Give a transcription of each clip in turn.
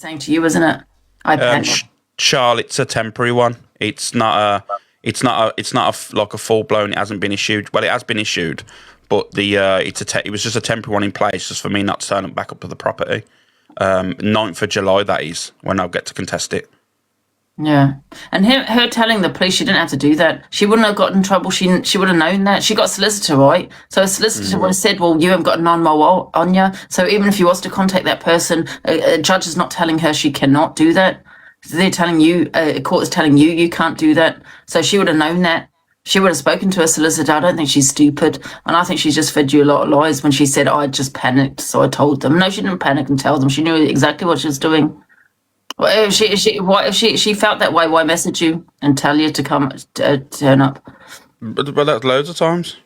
saying to you, isn't it? I panicked. Charlotte's a temporary one. It's not like a full blown. It hasn't been issued. Well, it has been issued, but it was just a temporary one in place, just for me not to turn back up to the property. 9th of July, that is when I'll get to contest it. Yeah, and her telling the police she didn't have to do that. She wouldn't have gotten in trouble. She would have known that. She got a solicitor, right? So a solicitor would have said, well, you haven't got a non-mole on you. So even if you was to contact that person, a judge is not telling her she cannot do that. They're telling you, a court is telling you, you can't do that. So she would have known that. She would have spoken to a solicitor. I don't think she's stupid. And I think she's just fed you a lot of lies when she said, I just panicked, so I told them. No, she didn't panic and tell them. She knew exactly what she was doing. Well, if she felt that way, why message you and tell you to come turn up? But that's loads of times.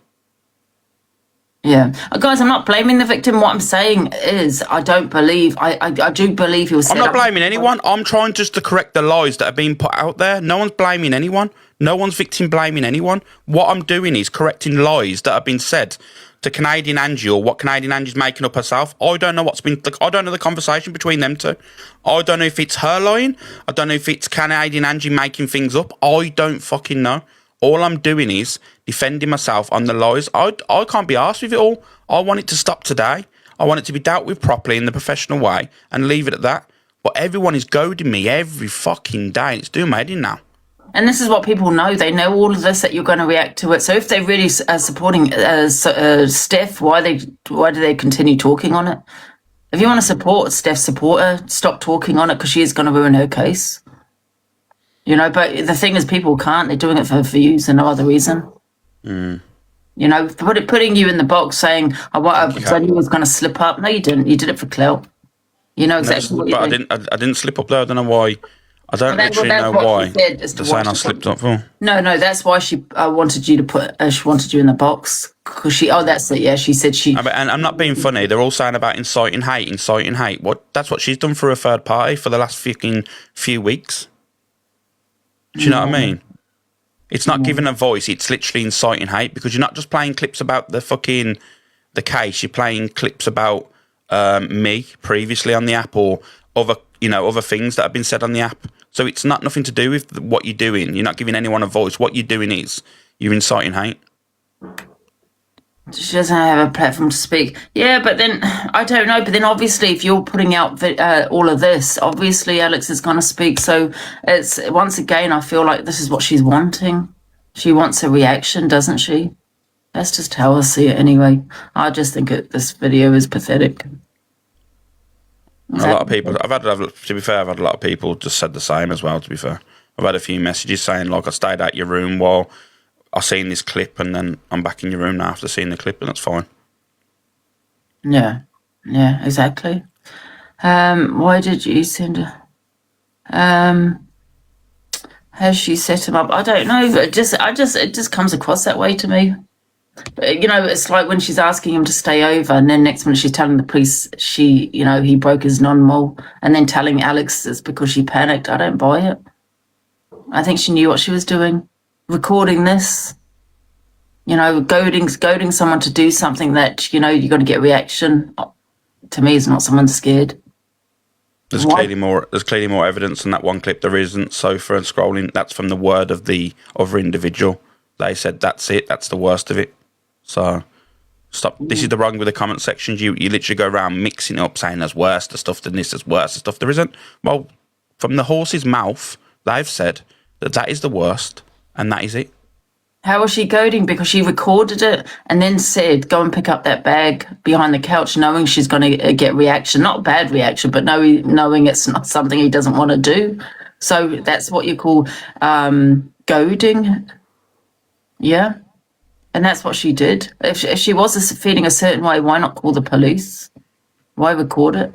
Yeah, guys, I'm not blaming the victim. What I'm saying is, I don't believe. I do believe he was. I'm not blaming anyone. I'm trying just to correct the lies that are being put out there. No one's blaming anyone. No one's victim blaming anyone. What I'm doing is correcting lies that have been said to Canadian Angie, or what Canadian Angie's making up herself. I don't know what's been. I don't know the conversation between them two. I don't know if it's her lying. I don't know if it's Canadian Angie making things up. I don't fucking know. All I'm doing is defending myself on the lies. I can't be arsed with it all. I want it to stop today. I want it to be dealt with properly in the professional way and leave it at that. But everyone is goading me every fucking day. It's doing my head in now. And this is what people know. They know all of this, that you're going to react to it. So if they really are supporting Steph, why do they continue talking on it? If you want to support Steph, support her. Stop talking on it, because she is going to ruin her case. You know, but the thing is, people can't. They're doing it for views and no other reason. You know, putting you in the box saying, I knew I was going to slip up. No, you didn't. You did it for clout. You know exactly what you did. I didn't slip up there. I don't know why. I don't literally know why. They're saying I slipped up for. No, that's why she wanted you to put. She wanted you in the box, because she. Oh, that's it. Yeah, she said she. And I'm not being funny. They're all saying about inciting hate. What? That's what she's done for a third party for the last fucking few weeks. Do you know what I mean? It's not giving a voice. It's literally inciting hate, because you're not just playing clips about the case. You're playing clips about me previously on the app, or other things that have been said on the app. So it's not nothing to do with what you're doing. You're not giving anyone a voice. What you're doing is you're inciting hate. She doesn't have a platform to speak. Yeah, but then, I don't know. But then obviously, if you're putting out all of this, obviously Alex is going to speak. So it's, once again, I feel like this is what she's wanting. She wants a reaction, doesn't she? That's just how I see it anyway. I just think this video is pathetic. A lot of people, to be fair, I've had a lot of people just said the same as well, to be fair. I've had a few messages saying, like, I stayed out your room while I seen this clip, and then I'm back in your room now after seeing the clip, and that's fine. Yeah, exactly. Why did you send her? Has she set him up? I don't know, but it just comes across that way to me. You know, it's like when she's asking him to stay over, and then next minute she's telling the police he broke his non-mole, and then telling Alex it's because she panicked. I don't buy it. I think she knew what she was doing. Recording this, goading someone to do something that, you got to get reaction. To me, is not someone scared. There's clearly more evidence in that one clip. There isn't. Sofa and scrolling. That's from the word of the other individual. They said that's it. That's the worst of it. So stop. This is the wrong with the comment sections. You literally go around mixing it up, saying there's worse the stuff than this, there's worse the stuff. There isn't. Well, from the horse's mouth, they've said that is the worst, and that is it. How was she goading? Because she recorded it and then said, go and pick up that bag behind the couch, knowing she's going to get reaction. Not bad reaction, but knowing it's not something he doesn't want to do. So that's what you call goading. Yeah. And that's what she did. If she was feeling a certain way, why not call the police? Why record it?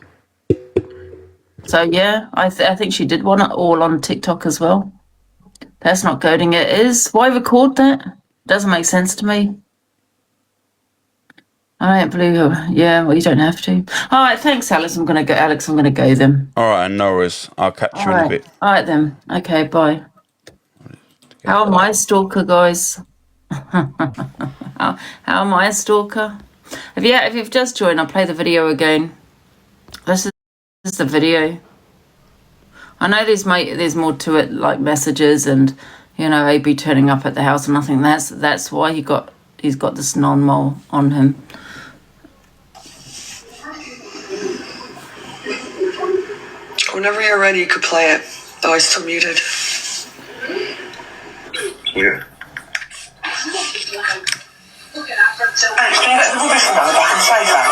So, yeah, I think she did want it all on TikTok as well. That's not goading. It is. Why record that? Doesn't make sense to me. I don't believe her. Yeah, well, you don't have to. All right, thanks, Alex. I'm going to go then. All right, no worries. I'll catch you in a bit. All right, then. Okay, bye. How am I a stalker, guys? How am I a stalker? If you've just joined, I'll play the video again. This is the video. I know there's more to it, like messages and, you know, AB turning up at the house, and I think that's why he's got this non-mole on him. Whenever you're ready, you could play it. Though I'm still muted. Yeah. Alex, can you let the rubbish man back and say that?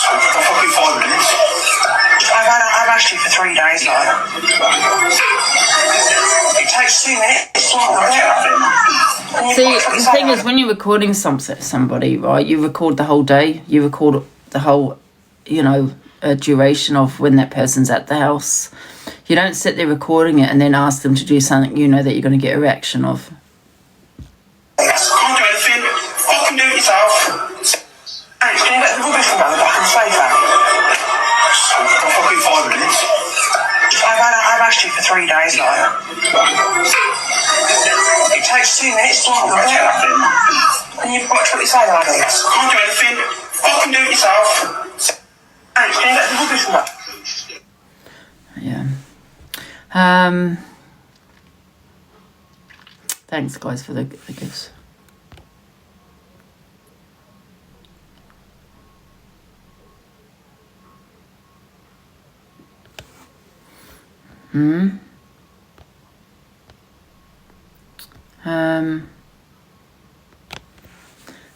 For fucking 5 minutes. I've asked you for 3 days now. It takes 2 minutes. See, the thing is, when you're recording somebody, right, you record the whole day. You record the whole, you know, duration of when that person's at the house. You don't sit there recording it and then ask them to do something you know that you're going to get a reaction of. Can't do anything. Fucking do it yourself. Alex, can you let the rubbish man back and say that? For fucking 5 minutes. I've asked you for 3 days now. It takes 2 minutes to look at it. And you've got to what you say, Alex. Can't do anything. Fucking do it yourself. Alex, can you let the rubbish man? Yeah. Thanks, guys, for the gifts.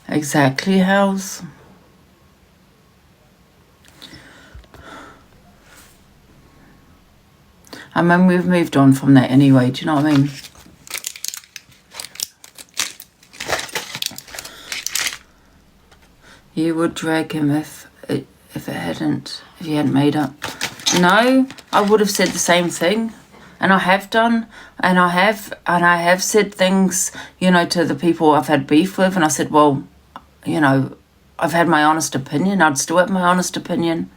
Exactly, house. I mean, we've moved on from that anyway, do you know what I mean? You would drag him if you hadn't made up. No, I would have said the same thing. And I have done, and I have said things, you know, to the people I've had beef with, and I said, well, you know, I've had my honest opinion. I'd still have my honest opinion.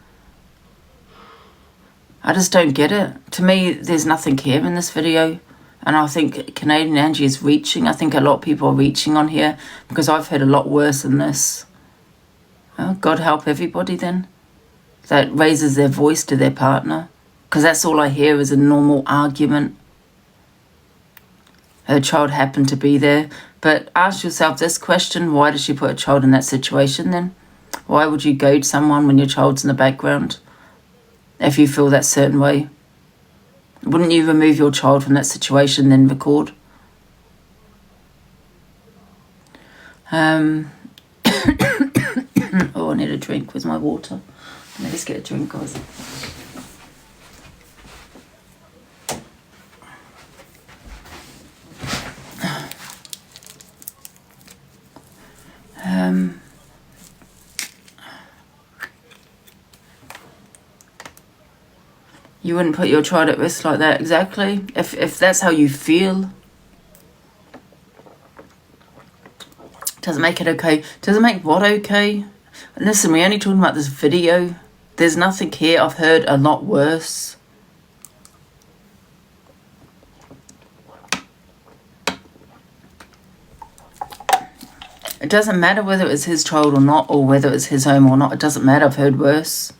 I just don't get it. To me, there's nothing here in this video. And I think Canadian Angie is reaching. I think a lot of people are reaching on here because I've heard a lot worse than this. Well, God help everybody then that raises their voice to their partner, because that's all I hear is a normal argument. Her child happened to be there. But ask yourself this question: why did she put a child in that situation then? Why would you goad someone when your child's in the background if you feel that certain way? Wouldn't you remove your child from that situation then record? Oh, I need a drink. Where's my water? Let me just get a drink, guys. You wouldn't put your child at risk like that, exactly. If that's how you feel. Doesn't make it okay. Doesn't make what okay? Listen, we're only talking about this video. There's nothing here. I've heard a lot worse. It doesn't matter whether it's his child or not, or whether it's his home or not. It doesn't matter. I've heard worse.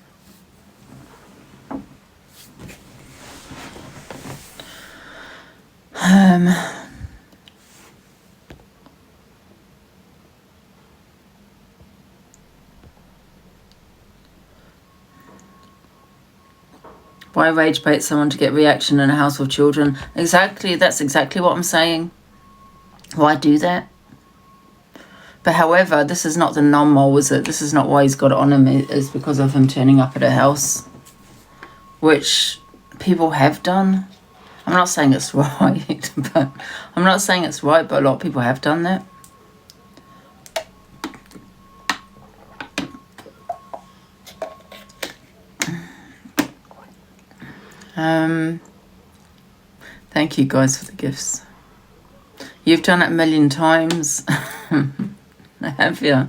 Why rage bait someone to get reaction in a house with children? Exactly, that's exactly what I'm saying. Why do that? But however, this is not the non-mole, is it? This is not why he's got it on him, is because of him turning up at a house. Which people have done. I'm not saying it's right, but a lot of people have done that. Thank you guys for the gifts. You've done it a million times. Have you?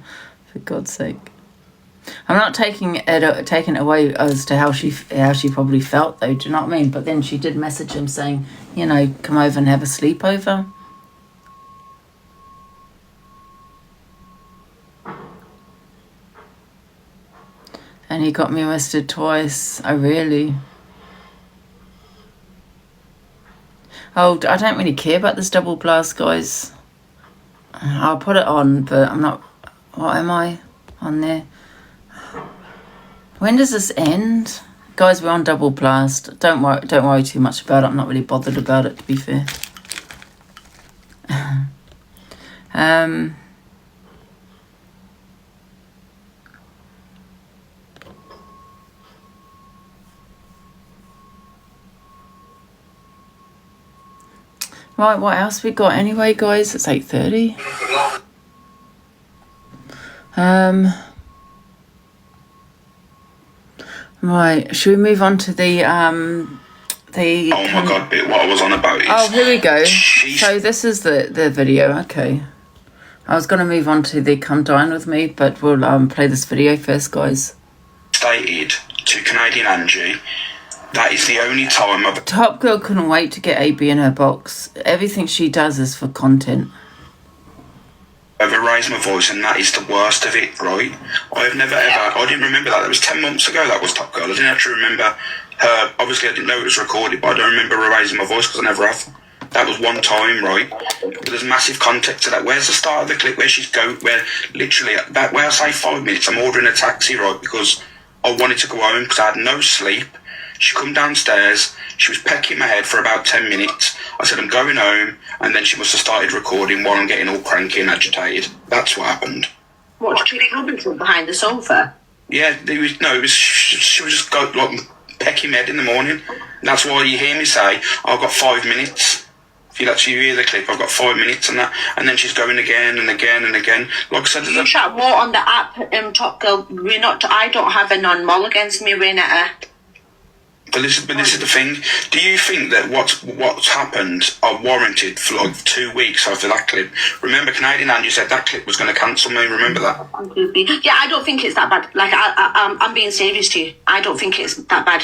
For God's sake. I'm not taking it away as to how she probably felt, though. Do you know what I mean? But then she did message him saying, you know, come over and have a sleepover. And he got me arrested twice. I really. Oh, I don't really care about this double blast, guys. I'll put it on, but I'm not... What am I on there? When does this end? Guys, we're on double blast. Don't worry too much about it. I'm not really bothered about it, to be fair. Right, what else we got anyway, guys? It's 8:30. Right, should we move on to the Oh my god, bit what I was on about is... Oh, here we go. She's- So this is the video. Okay. I was going to move on to the come dine with me, but we'll play this video first, guys. stated to Canadian Angie, that is the only time I've Top Girl couldn't wait to get AB in her box. Everything she does is for content. ever raised my voice, and that is the worst of it, right? I've never ever... I didn't remember that. That was 10 months ago, that was Top Girl. I didn't actually remember her... Obviously, I didn't know it was recorded, but I don't remember her raising my voice because I never have. That was one time, right? But there's massive context to that. Where's the start of the clip where she's where literally, about where I say 5 minutes, I'm ordering a taxi, right? Because I wanted to go home because I had no sleep. She come downstairs. She was pecking my head for about 10 minutes. I said, I'm going home. And then she must have started recording while I'm getting all cranky and agitated. That's what happened. What, Julie Robinson behind the sofa? Yeah, it was she was just pecking my head in the morning. That's why you hear me say, I've got 5 minutes. If you actually hear the clip, I've got 5 minutes and that. And then she's going again and again and again. Like I said, You chat more on the app, Top Girl. I don't have a non-moll against me, Renetta. But this is the thing. Do you think that what's happened are warranted for like 2 weeks after that clip? Remember, Canadian Angie said that clip was going to cancel me. Remember that? Yeah, I don't think it's that bad. Like, I'm being serious to you. I don't think it's that bad.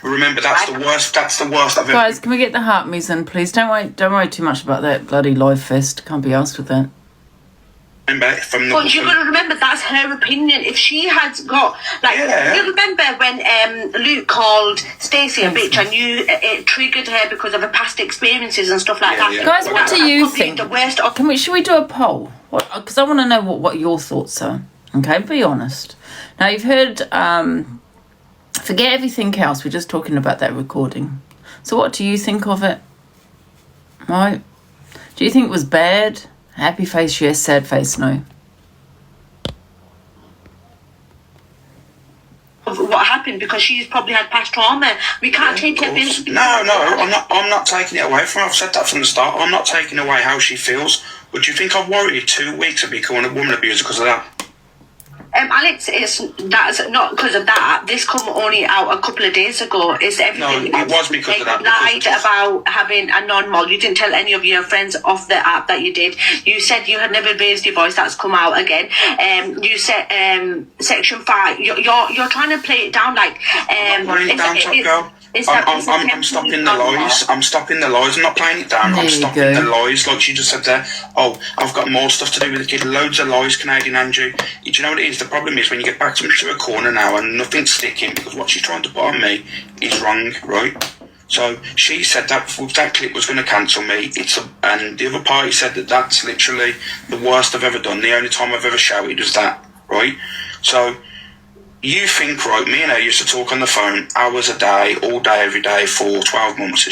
Remember, that's the worst. That's the worst I've ever. Guys, can we get the heart music, please? Don't worry too much about that bloody live fest. Can't be asked with that. Remember from the. But you've got to remember that's her opinion. If she had got you remember when Luke called Stacey a bitch and it triggered her because of her past experiences and stuff like that. Yeah. Guys, what do you think? The worst. Should we do a poll? Because I want to know what your thoughts are. Okay, be honest. Now you've heard. Forget everything else. We're just talking about that recording. So what do you think of it? Right? Do you think it was bad? Happy face, yes. Sad face, no. What happened, because she's probably had past trauma. We can't take it. No, I'm not taking it away from her. I've said that from the start. I'm not taking away how she feels. But do you think I've worried 2 weeks of becoming a woman abuser because of that? Alex, that's not because of that. This come only out a couple of days ago. It's everything. No, it was because of that. You lied about having a non-moll. You didn't tell any of your friends off the app that you did. You said you had never raised your voice. That's come out again. You said Section 5. You're trying to play it down like. I'm playing it down, Top Girl. I'm stopping the lies. I'm stopping the lies. I'm not playing it down. I'm stopping the lies. Like she just said there. Oh, I've got more stuff to do with the kid. Loads of lies, Canadian Angie. Do you know what it is? The problem is when you get back to a corner now and nothing's sticking because what she's trying to put on me is wrong, right? So she said that clip was going to cancel me. And the other party said that's literally the worst I've ever done. The only time I've ever shouted was that, right? So. You think, right, me and her used to talk on the phone hours a day, all day, every day for 12 months. So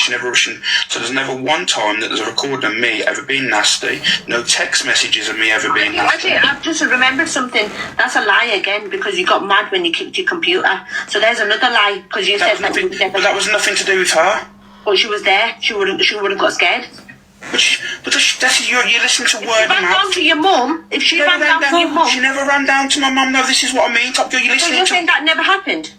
there's never one time that there's a recording of me ever being nasty, no text messages of me ever being nasty. I've just remembered something. That's a lie again, because you got mad when you kicked your computer. So there's another lie, because you said that. But that was nothing to do with her. But she was there. She would have got scared. But you're listening to word of mouth. If she ran down to your mum, She never ran down to my mum. No, this is what I mean, Top Girl. You're listening so you're saying that never happened?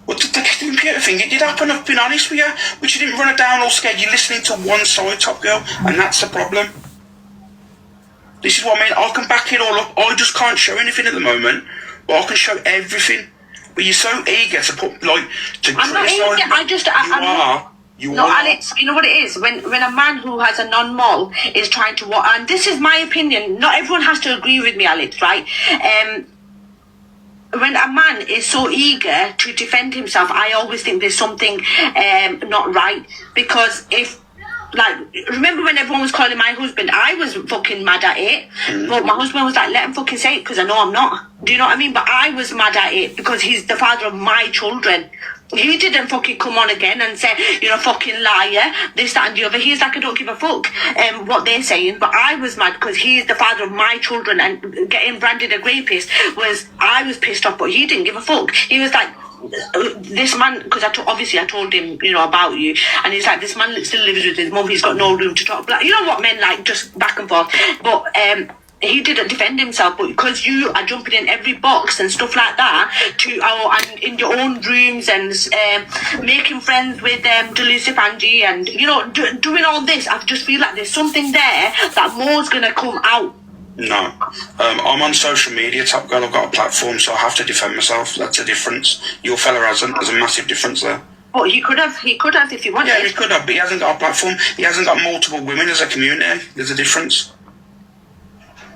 Well, the computer thing, it did happen, I've been honest with you. But you didn't run her down all scared. You're listening to one side, Top Girl, and that's the problem. This is what I mean. I can back it all up. I just can't show anything at the moment, but I can show everything. But you're so eager to put, I'm not eager. No, Alex, you know what it is? When a man who has a non-moll is trying to... And this is my opinion. Not everyone has to agree with me, Alex, right? When a man is so eager to defend himself, I always think there's something not right. Because if like, remember when everyone was calling my husband? I was fucking mad at it. But my husband was like, let him fucking say it, because I know I'm not. Do you know what I mean? But I was mad at it because he's the father of my children. He didn't fucking come on again and say, you're a fucking liar, this, that and the other. He's like, I don't give a fuck what they're saying. But I was mad because he's the father of my children, and getting branded a rapist I was pissed off, but he didn't give a fuck. He was like, this man, because obviously I told him, you know, about you, and he's like, this man still lives with his mum, he's got no room to talk. Like, you know what men like, just back and forth. But he didn't defend himself, but because you are jumping in every box and stuff like that and in your own rooms and making friends with Delusive Angie and, you know, doing all this, I just feel like there's something there that more's gonna come out. No. I'm on social media, Top Girl. I've got a platform, so I have to defend myself. That's a difference. Your fella hasn't. There's a massive difference there. But he could have if he wanted. Yeah, he could have, but he hasn't got a platform. He hasn't got multiple women as a community. There's a difference.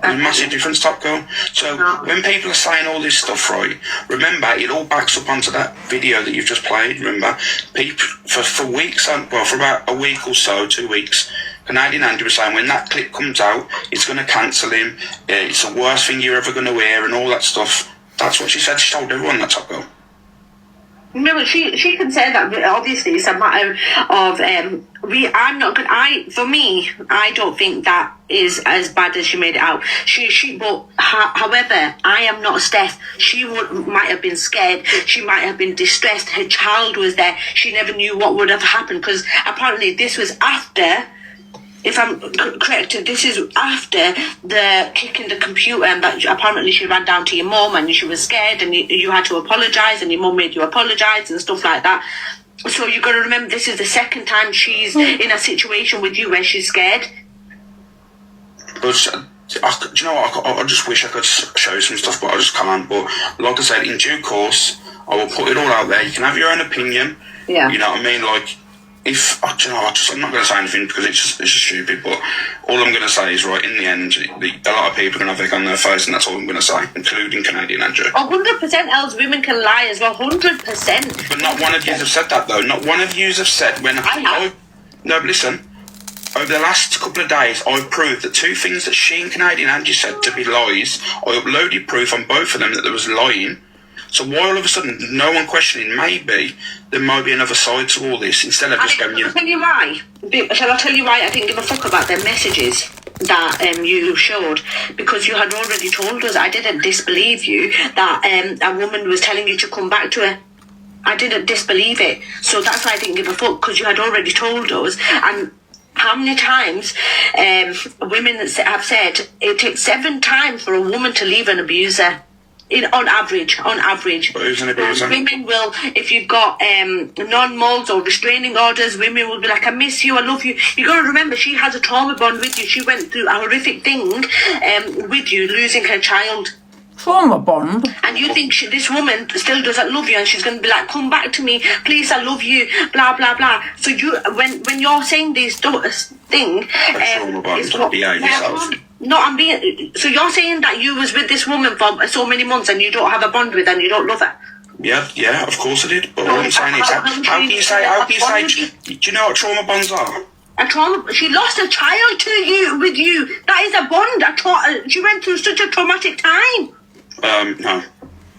There's a massive difference, Top Girl. So when people are saying all this stuff, right, remember, it all backs up onto that video that you've just played. Remember, people, for weeks, for about a week or so, 2 weeks, Canadian Angie was saying when that clip comes out, it's going to cancel him. It's the worst thing you're ever going to hear, and all that stuff. That's what she said. She told everyone that, Top Girl. No, but she can say that, but obviously it's a matter of for me, I don't think that is as bad as she made it out. However, I am not Steph. She might have been scared. She might have been distressed. Her child was there. She never knew what would have happened, because apparently this was after, if I'm correct, this is after the kicking the computer, and that apparently she ran down to your mum and she was scared, and you had to apologise, and your mum made you apologise and stuff like that. So you got to remember, this is the second time she's in a situation with you where she's scared. But do you know what? I just wish I could show you some stuff, but I just can't. But like I said, in due course, I will put it all out there. You can have your own opinion. Yeah. You know what I mean? Like, if you know, I'm not going to say anything because it's just stupid. But all I'm going to say is, right, in the end, a lot of people are going to have egg on their face, and that's all I'm going to say, including Canadian Angie. 100% else women can lie as well. 100%. But not one of you have said that, though. Not one of you have said when I have. No, but listen. Over the last couple of days, I've proved that two things that she and Canadian Angie said to be lies. I uploaded proof on both of them that there was lying. So why all of a sudden no one questioning, maybe there might be another side to all this, instead of just going, Shall I tell you why I didn't give a fuck about their messages that you showed? Because you had already told us. I didn't disbelieve you that a woman was telling you to come back to her. I didn't disbelieve it. So that's why I didn't give a fuck, because you had already told us. And how many times women have said it takes 7 times for a woman to leave an abuser? On average. But who's an abuser? Women will, if you've got non-molds or restraining orders, women will be like, I miss you, I love you. You got to remember, she has a trauma bond with you. She went through a horrific thing with you, losing her child. Trauma bond? And you think this woman still doesn't love you, and she's going to be like, come back to me, please, I love you, blah, blah, blah. So when you're saying this thing... trauma bond, behave yourself. No, so you're saying that you was with this woman for so many months and you don't have a bond with her and you don't love her? Yeah, of course I did. But all I'm saying is, how can you say, do you know what trauma bonds are? She lost a child with you. That is a bond. She went through such a traumatic time. No.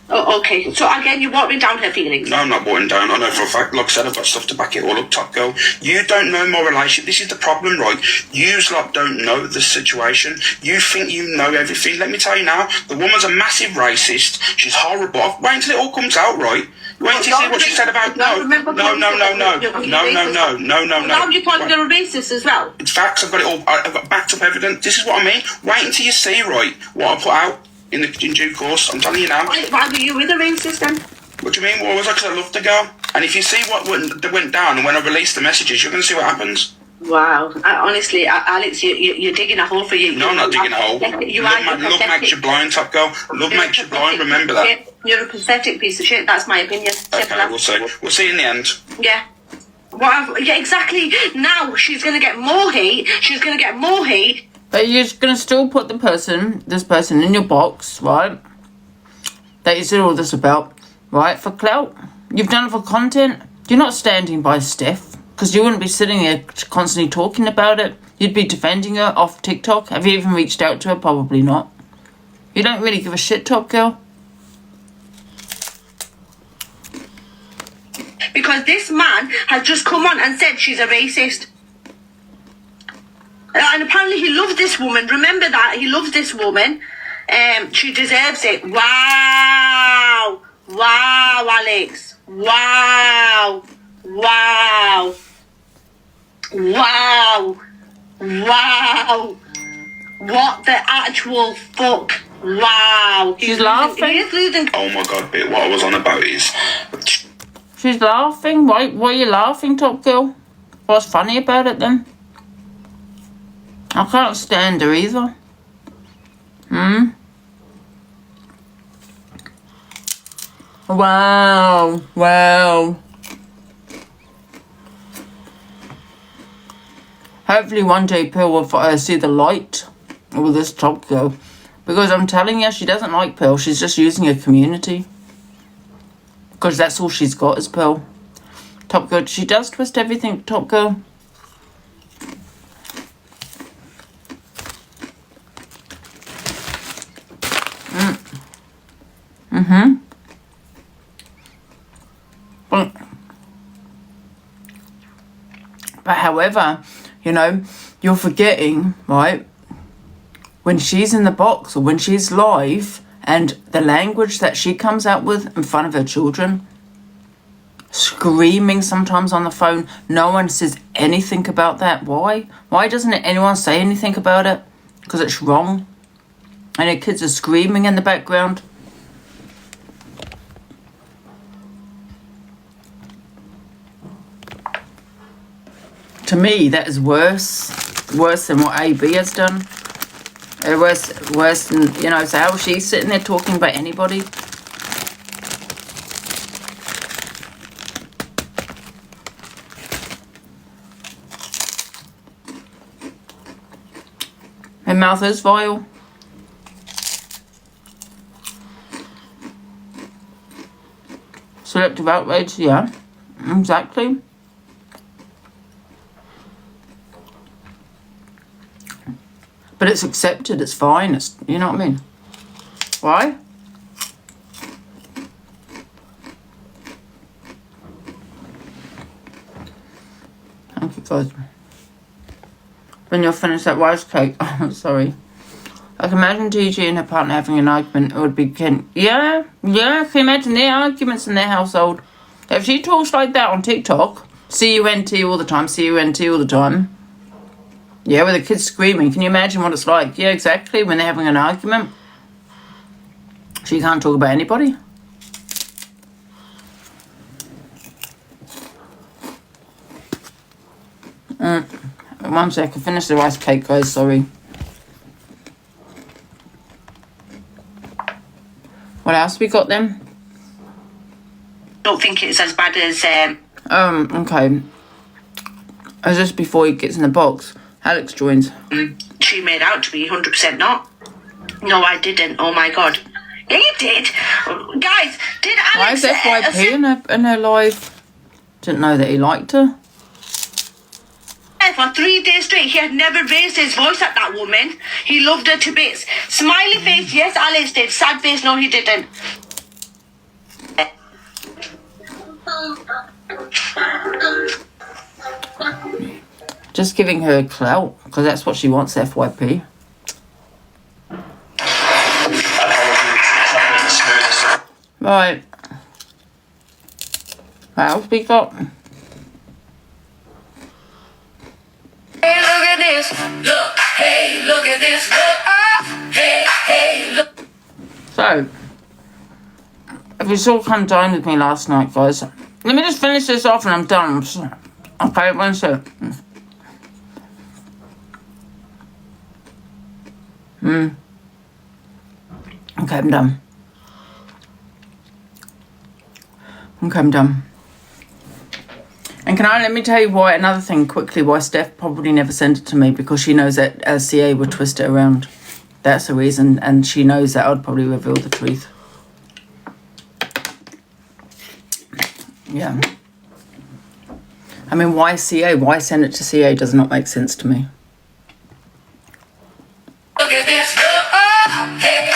Oh, okay. So again, you're watering down her feelings. No, I'm not watering down. I know for a fact, like I said, I've got stuff to back it all up, Top Girl. You don't know my relationship. This is the problem, right? You lot don't know the situation. You think you know everything. Let me tell you now, the woman's a massive racist. She's horrible. Wait until it all comes out, right? Wait until you see what she said about... No. Now you're calling her a racist as well. It's facts. I've got it all. I've got backed up evidence. This is what I mean. Wait until you see, right, what I put out. In due course, I'm telling you now. Why were you with a racist then? What do you mean? What was I? Because I loved the girl. And if you see what went down, and when I released the messages, you're going to see what happens. Wow. Honestly, Alex, you're digging a hole for you. No, I'm not digging a hole. Love makes you blind, Top Girl. Love makes you blind, remember that. You're a pathetic piece of shit, that's my opinion. Okay, we'll see. We'll see in the end. Yeah. Yeah, exactly. Now she's going to get more hate. But you're going to still put this person in your box, right? That you said all this about, right? For clout. You've done it for content. You're not standing by Steph. Because you wouldn't be sitting there constantly talking about it. You'd be defending her off TikTok. Have you even reached out to her? Probably not. You don't really give a shit, Top Girl. Because this man has just come on and said she's a racist. And apparently he loves this woman. Remember that. He loves this woman. She deserves it. Wow. Wow, Alex. Wow. Wow. Wow. Wow. What the actual fuck? Wow. She's laughing. Oh my god, but what I was on about is... She's laughing? Why are you laughing, Top Girl? What's funny about it then? I can't stand her either. Wow. Wow. Hopefully one day Pearl will see the light with this Top Girl. Because I'm telling you, she doesn't like Pearl. She's just using her community. Because that's all she's got is Pearl. Top Girl, she does twist everything, Top Girl. But however, you know, you're forgetting, right, when she's in the box or when she's live and the language that she comes out with in front of her children, screaming sometimes on the phone, no one says anything about that. Why? Why doesn't anyone say anything about it? Because it's wrong. And her kids are screaming in the background. To me, that is worse than what AB has done. Worse than, you know, so how she's sitting there talking about anybody. Her mouth is vile. Selective outrage, yeah, exactly. But it's accepted, it's fine, it's, you know what I mean? Why? Thank you, guys. When you're finished that rice cake, oh, sorry. I can imagine TG and her partner having an argument. It would be yeah, I can imagine their arguments in their household. If she talks like that on TikTok, C-U-N-T all the time, C-U-N-T all the time. Yeah, with the kids screaming. Can you imagine what it's like? Yeah, exactly, when they're having an argument. She can't talk about anybody. One sec, I finished the rice cake, guys, sorry. What else we got then? Don't think it's as bad as... Okay. Is this before he gets in the box? Alex joins. She made out to be 100% not. No, I didn't. Oh my god. Yeah, you did. Guys, did Alex... Why is FYP in her live? Didn't know that he liked her. For 3 days straight, he had never raised his voice at that woman. He loved her to bits. Smiley face, yes, Alex did. Sad face, no, he didn't. Just giving her clout, because that's what she wants, FYP. Right. What else we got? Hey, look at this. Look, hey, look at this. Look, hey, hey, look. So, if you saw come dine with me last night, guys, let me just finish this off and I'm done. Okay, one sec. Okay, I'm done. Okay, I'm done. And let me tell you why, another thing quickly, why Steph probably never sent it to me, because she knows that CA would twist it around. That's the reason, and she knows that I'd probably reveal the truth. Yeah. I mean, why CA? Why send it to CA does not make sense to me. Look at this. Look. Hey.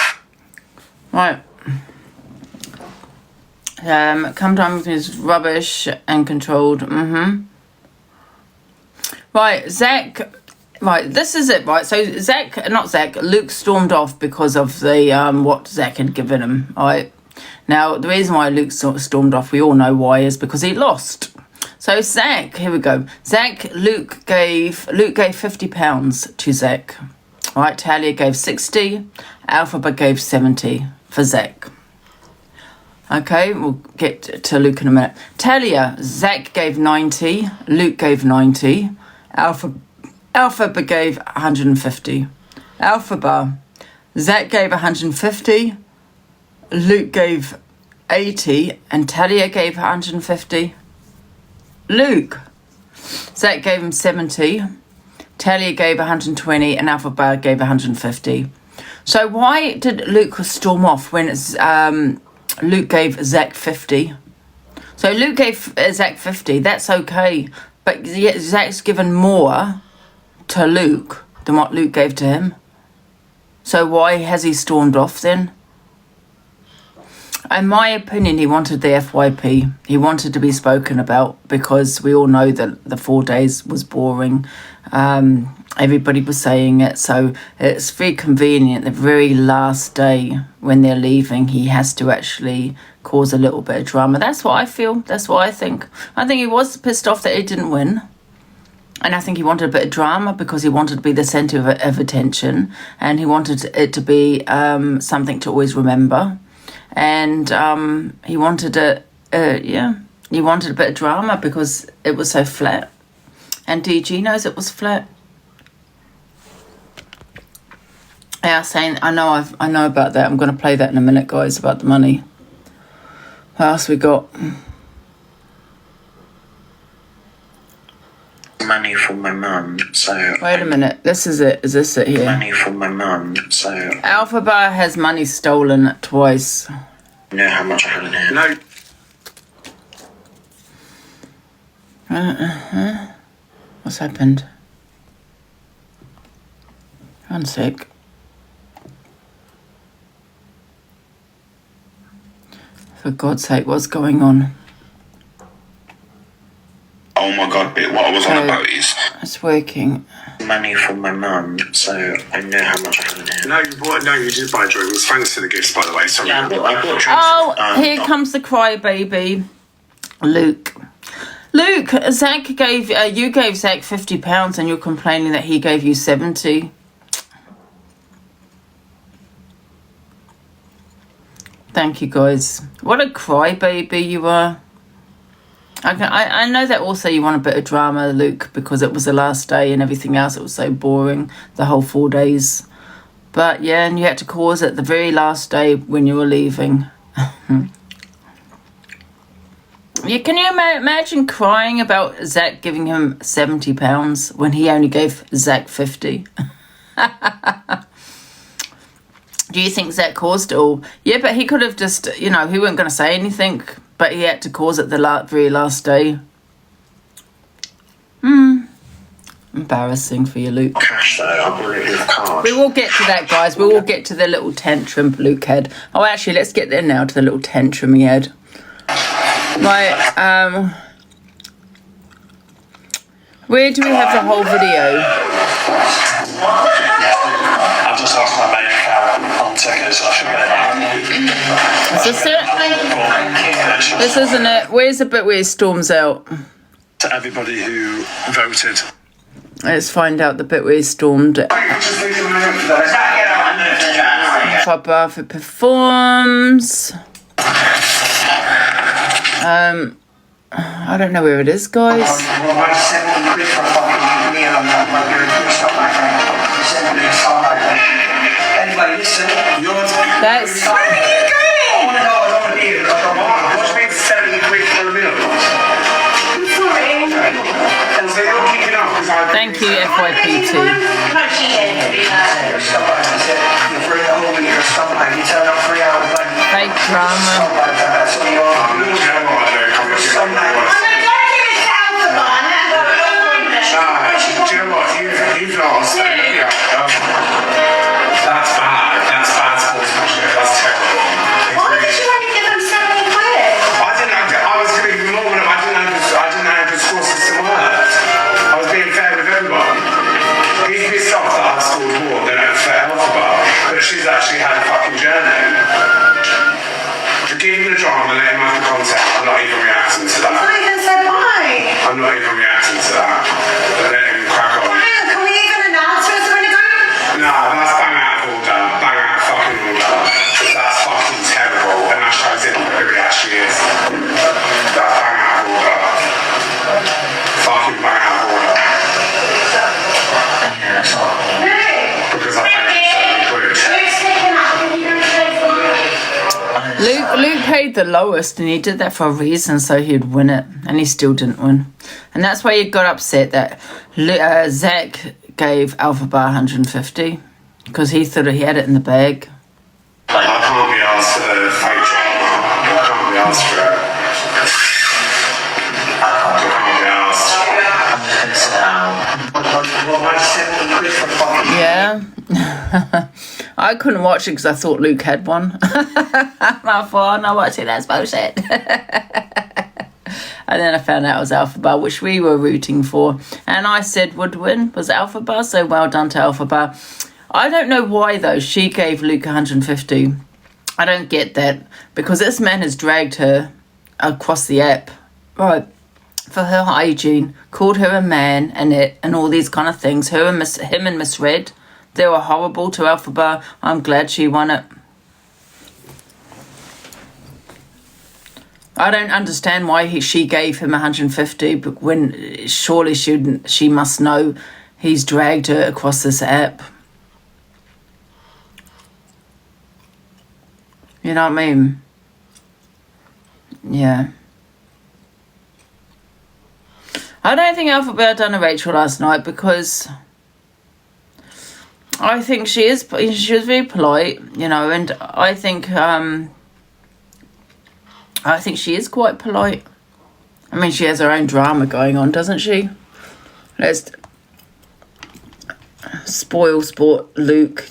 Right. Come down with his rubbish and controlled. Right, Zach. Right, this is it. Right, so Luke stormed off because of the what Zach had given him. Right. Now, the reason why Luke stormed off, we all know why, is because he lost. So Zach, here we go. Luke gave £50 to Zach. Right, Talia gave 60, Alphaba gave 70 for Zach. Okay, we'll get to Luke in a minute. Talia, Zach gave 90, Luke gave 90, Alphaba gave 150. Alphaba, Zach gave 150, Luke gave 80, and Talia gave 150. Luke, Zach gave him 70, Talia gave 120, and Alphaba gave 150. So why did Luke storm off when it's Luke gave Zach 50? So Luke gave Zach 50, that's okay, but yet Zach's given more to Luke than what Luke gave to him. So why has he stormed off then? In my opinion, he wanted the FYP. He wanted to be spoken about because we all know that the 4 days was boring. Everybody was saying it, so it's very convenient. The very last day when they're leaving, he has to actually cause a little bit of drama. That's what I feel. That's what I think. I think he was pissed off that he didn't win. And I think he wanted a bit of drama because he wanted to be the centre of attention. And he wanted it to be something to always remember. And he wanted he wanted a bit of drama because it was so flat. And DG knows it was flat. Yeah, saying I know about that. I'm going to play that in a minute, guys, about the money. What else we got? Money from my mum, so... Wait a minute, this is it. Is this it here? Money from my mum, so... Alphaba has money stolen twice. You know how much I had in here? No. What's happened? One sec. For God's sake, what's going on? Oh my God, what I was on about is... It's working. Money from my mum, so I know how much I had in here. No, you did buy drinks. Thanks for the gifts, by the way. Sorry. Yeah, I bought drinks. Oh, here comes the crybaby, Luke. Luke, Zach gave you gave Zach £50, and you're complaining that he gave you 70. Thank you, guys. What a crybaby you are. I know that also you want a bit of drama, Luke, because it was the last day and everything else. It was so boring, the whole 4 days. But yeah, and you had to cause it the very last day when you were leaving. Yeah, can you imagine crying about Zach giving him £70 when he only gave Zach 50? Do you think Zach caused it all? Yeah, but he could have just, he weren't going to say anything, but he had to cause it the very last day. Embarrassing for you, Luke. Cash though, I bought it with a card. We will get to that, guys. We will get to the little tantrum Luke had. Oh, actually, let's get there now to the little tantrum he had. Right, where do we have the whole video? I've just asked my main account on tickets. I should get it. Is this it? This isn't it. Where's the bit where he storms out? To everybody who voted. Let's find out the bit where he stormed it. If it performs. I don't know where it is, guys. Anyway, listen. That's... Where are you going? I want to know. I don't want to be here. What do you mean 70 quid for a meal? I'm sorry. So you're kicking off because I... Thank you, FYP2. No cheating. You're bringing a home and you're a scumbag. You turn up 3 hours late. Fake drama. That's what you are. You're a scumbag. I'm going to give it to Alphabet. more than for Alpha, but she's actually had a fucking journey. Give him the drama, let him have the content. I'm not even reacting to that. I even said why. I'm not even reacting to that. But let him crack on. Can we even announce who's going to go? Nah, that's bang out of order. Bang out of fucking order. That's fucking terrible. And that shows him who he actually is. That's bang out of order. Fucking bang out of order. Yeah, that's not. Because I paid 70 quid. Luke paid the lowest, and he did that for a reason, so he'd win it, and he still didn't win. And that's why he got upset that Zach gave Alpha Bar 150, because he thought he had it in the bag. I can't be asked for the fake drama. I can't be asked for it. I can't be asked. I'm just gonna sit down. Well, I 70 quid for fucking. Yeah. I couldn't watch it because I thought Luke had one. I thought, I'm not watching, that's bullshit. And then I found out it was Alpha Bar, which we were rooting for. And I said would win was Alpha Bar, so well done to Alpha Bar. I don't know why, though, she gave Luke 150. I don't get that, because this man has dragged her across the app, right, for her hygiene, called her a man and all these kind of things. Him and Miss Red, they were horrible to Alpha Bar. I'm glad she won it. I don't understand why she gave him 150, but when surely she must know he's dragged her across this app. You know what I mean? Yeah. I don't think Alpha Bar done a Rachel last night, because I think she was very polite, you know, and I think she is quite polite. I mean, she has her own drama going on, doesn't she? Let's spoil sport Luke.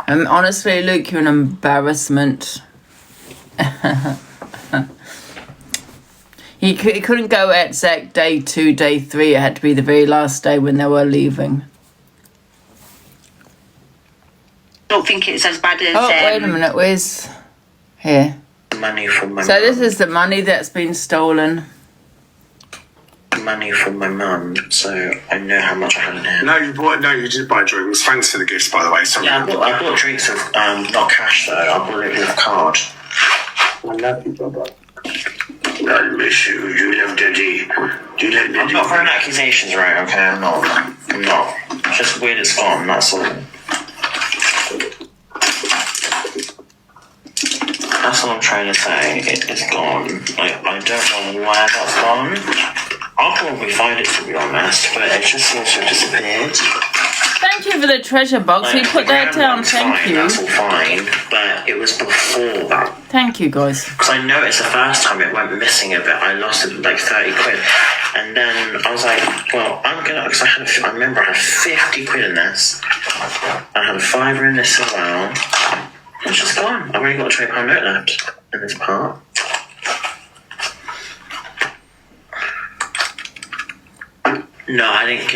Honestly, Luke, you're an embarrassment. He couldn't go at Zach day 2, day 3. It had to be the very last day when they were leaving. I don't think it's as bad as... Oh, wait a minute. Where's... Here. Money from my So mum. this is the money that's been stolen. Money from my mum, so I know how much I had in here. No, you did buy drinks. Thanks for the gifts, by the way. Sorry. Yeah, I bought drinks with, not cash though, I bought it with a card. I love you, Baba. I miss you. You love Daddy. Do you love Daddy? I'm not throwing accusations, right, okay, I'm not. It's just weird it's gone, that's all. That's all I'm trying to say, it's gone. Like, I don't know where that's gone. I'll probably find it, to be honest, but it just seems to have disappeared. Thank you for the treasure box. We put that down. Thank you. That's all fine, but it was before that. Thank you, guys. Because I noticed the first time it went missing a bit, I lost it like 30 quid. And then I was like, well, I'm gonna, because I remember I had 50 quid in this. I had a £5 in this as well. It's just gone. I've only got a £20 note left in this part. No, I went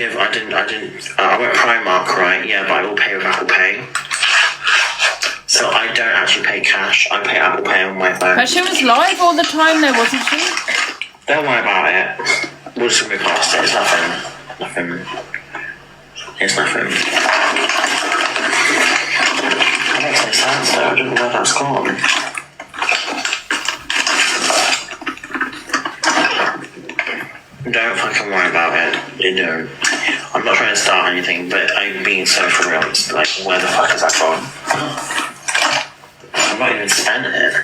Primark, right? Yeah, but I will pay with Apple Pay. So I don't actually pay cash. I pay Apple Pay on my phone. But she was live all the time though, wasn't she? Don't worry about it. We'll just move past it. It's nothing. It's nothing. That makes no sense though. I don't know where that's gone. Don't fucking worry about it. You know, I'm not trying to start anything, but I'm being so for real. It's like, where the fuck is that gone? I've not even spent it.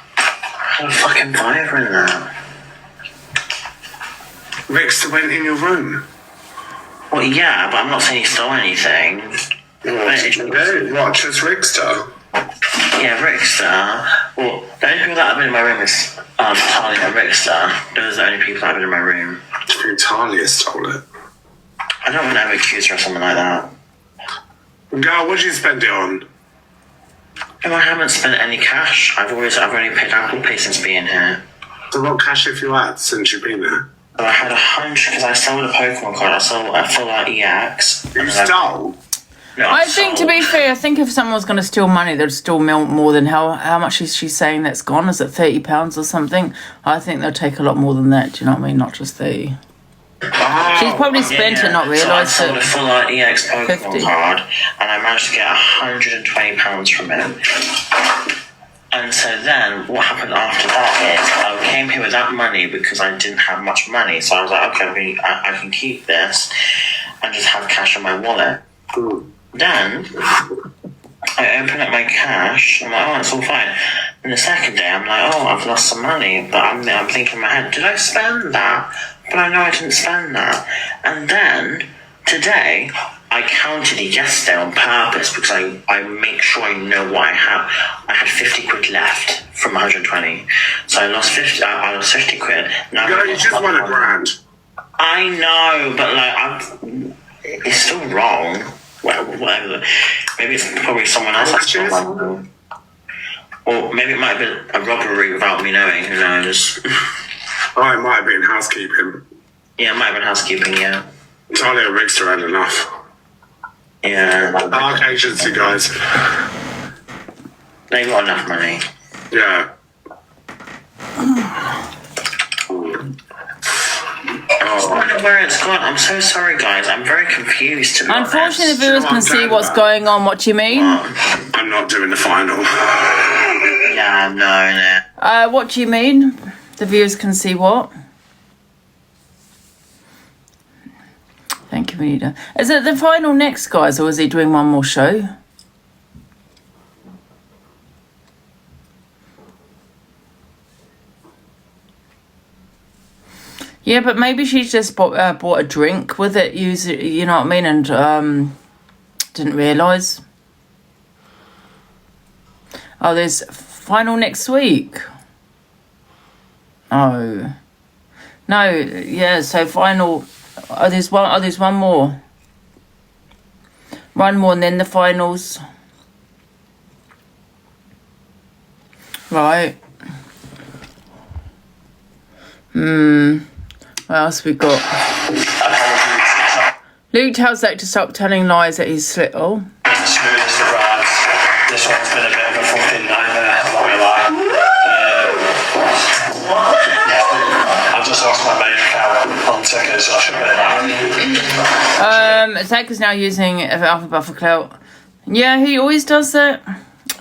I had a fucking fiver in there. Rickster went in your room. Well, yeah, but I'm not saying he stole anything. What did you do? What, just Rickster? Yeah, Rickster. Well, the only people that have been in my room is Talia and Rickster. Those are the only people that have been in my room. I think Talia stole it. I don't want to ever accuse her of something like that. Girl, what did you spend it on? No, I haven't spent any cash. I've only paid Apple Pay since being here. So what cash have you had since you've been there? So I had 100 because I sold a Pokemon card. I sold a full art EX. You stole? No, I think, to be fair, I think if someone was going to steal money, they'd steal more than how much is she saying that's gone? Is it £30 or something? I think they'll take a lot more than that. Do you know what I mean? Not just 30. She's probably spent it, not realised so I sold it. a full art EX Pokemon 50. card, and I managed to get £120 from it. And so then, what happened after that is I came here with that money because I didn't have much money. So I was like, okay, I can keep this and just have cash in my wallet. Then I open up my cash. I'm like, oh, it's all fine. And the second day, I'm like, oh, I've lost some money. But I'm thinking in my head, did I spend that? But I know I didn't spend that. And then today, I counted it yesterday on purpose because I make sure I know what I have. I had 50 quid left from 120. So I lost 50. I lost 50 quid. Now You just won £1,000. I know, but like it's still wrong. Well, whatever. Maybe it's probably someone else that's still wrong. Or maybe it might have been a robbery without me knowing. Who knows? Oh, it might have been housekeeping. Yeah, it might have been housekeeping. Yeah. Talia Rickster had enough. Yeah. Dark agency guys. They got enough money. Yeah. I don't know where it's gone. I'm so sorry, guys. I'm very confused. To be Unfortunately, the honest. viewers can see what's going on. What do you mean? I'm not doing the final. Yeah, no. What do you mean? The viewers can see what? Thank you, Anita. Is it the final next, guys, or is he doing one more show? Yeah, but maybe she's just bought a drink with it, you know what I mean, and didn't realise. Oh, there's final next week. Oh. No, yeah, so final... Oh, there's one more. One more and then the finals. Right. What else we got? Luke tells Zach to stop telling lies that he's slit. Oh. The smoothest of rides. This one's been a bit of a fucking nightmare, I'm not gonna lie. I just lost my main account on tickets, so I should get it back. Zach is now using Alpha Buffer Clout. Yeah, he always does that.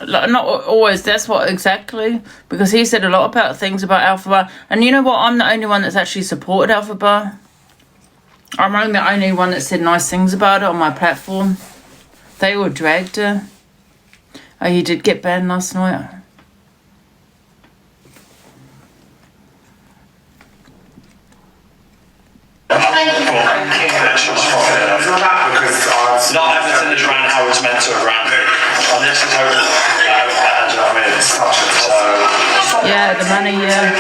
Like, not always, that's what exactly. Because he said a lot about things about Alpha Bar. And you know what? I'm the only one that's actually supported Alpha Bar. I'm only the only one that said nice things about it on my platform. They all dragged her. Oh, you did get banned last night? It's just fucking enough. Not everything is ran how it's meant to have ran. And this is how do you know what I mean? So, Yeah, the money, yeah.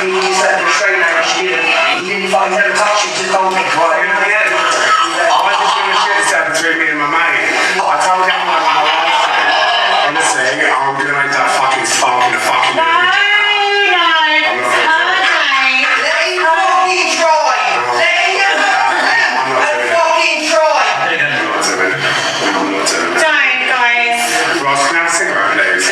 Between me and my mate. I told him my last thing. Honestly, I'm gonna make that fucking spark in the fucking Ross, can I have a cigarette, please?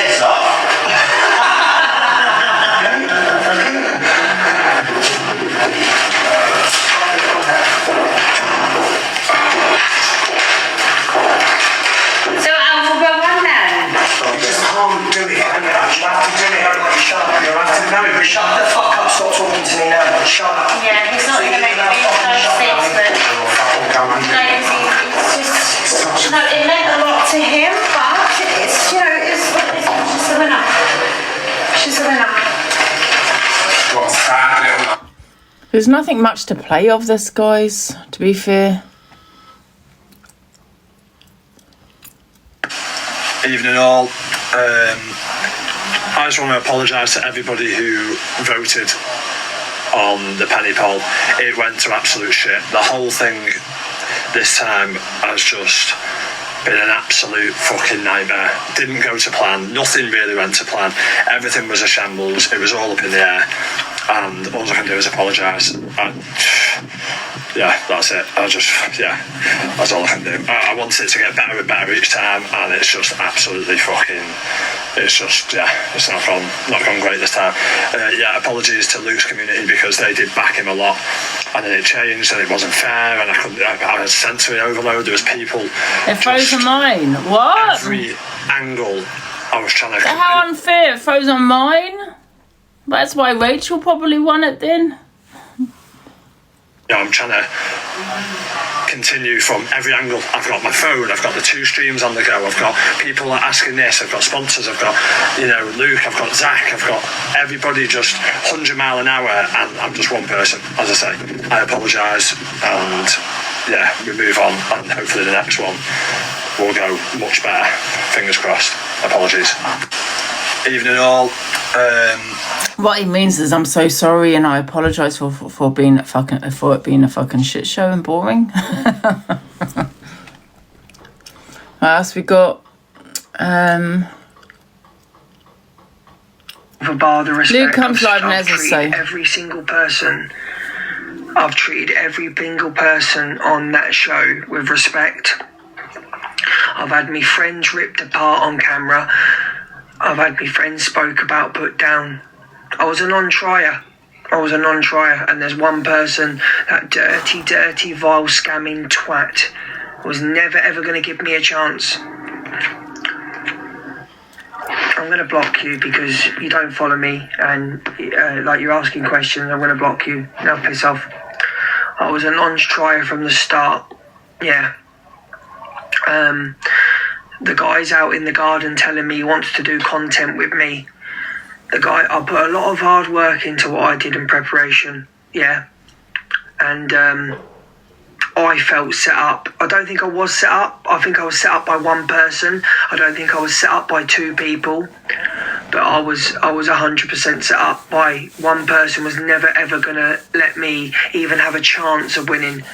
So Alpha One then? You just can't do it. You have to do it. Shut up. You have to know it. Shut the fuck up, stop talking to me now. Shut up. Yeah, he's not going to make any statement. No, it meant a lot to him, but it's, you know, it's just a winner. She's a winner. What's that? There's nothing much to play of this, guys, to be fair. evening all. I just want to apologise to everybody who voted on the penny poll. It went to absolute shit. The whole thing this time has just been an absolute fucking nightmare. Didn't go to plan. Nothing really went to plan. Everything was a shambles. It was all up in the air. and all I can do is apologise. Yeah, that's it. That's all I can do. I want it to get better and better each time, and it's just absolutely fucking. It's just it's not gone great this time. Apologies to Luke's community because they did back him a lot, and then it changed and it wasn't fair, and I had sensory overload. There was people. It froze on mine. What? Every angle I was trying to. How unfair! It froze on mine. That's why Rachel probably won it then. I'm trying to continue from every angle. I've got my phone, I've got the 2 streams on the go, I've got people asking this, I've got sponsors, I've got, Luke, I've got Zach, I've got everybody just 100 mile an hour, and I'm just one person. As I say, I apologise, and we move on, and hopefully the next one will go much better. Fingers crossed. Apologies. Evening all. What he means is I'm so sorry and I apologise for it being a fucking shit show and boring. What else we got? For bar the respect, Luke comes live and I've has a say. every single person. I've treated every single person on that show with respect. I've had me friends ripped apart on camera. I've had me friends spoke about, put down. I was a non-trier, and there's one person, that dirty, vile, scamming twat, was never ever going to give me a chance. I'm going to block you because you don't follow me, and you're asking questions. I'm going to block you. Now piss off. I was a non-trier from the start. Yeah. The guy's out in the garden telling me he wants to do content with me. I put a lot of hard work into what I did in preparation, and I felt set up. I don't think I was set up. I think I was set up by one person. I don't think I was set up by 2 people, but I was 100% set up by one person. Was never ever gonna let me even have a chance of winning.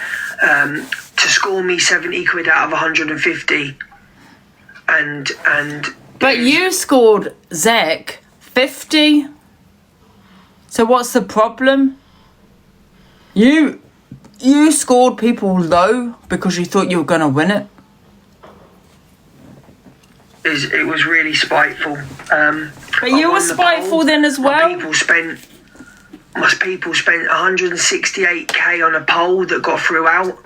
To score me 70 quid out of 150, and. But you scored Zach 50. So what's the problem? You scored people low because you thought you were going to win it. It was really spiteful. But you were spiteful then as well. My people spent 168k on a poll that got through out.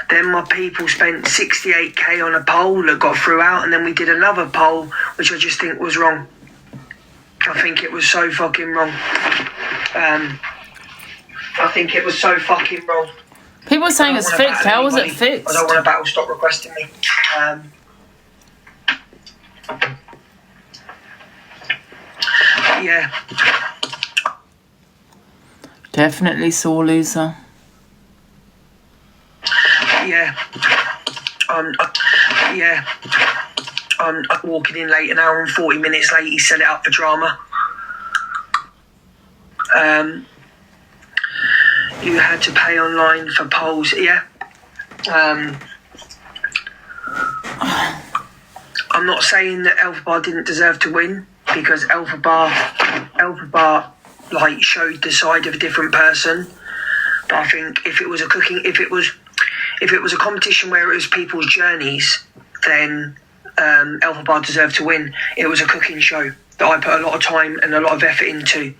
Then my people spent 68k on a poll that got through out, and then we did another poll, which I just think was wrong. I think it was so fucking wrong. I think it was so fucking wrong. People are saying it's fixed. How was it fixed? I don't want to battle. Stop requesting me. Yeah. Definitely sore loser. Yeah. I'm walking in late, an hour and 40 minutes late. He set it up for drama. You had to pay online for polls. Yeah. I'm not saying that Alpha Bar didn't deserve to win, because Alpha Bar showed the side of a different person. But I think if it was a competition where it was people's journeys, then Alpha Bar deserved to win. It was a cooking show that I put a lot of time and a lot of effort into.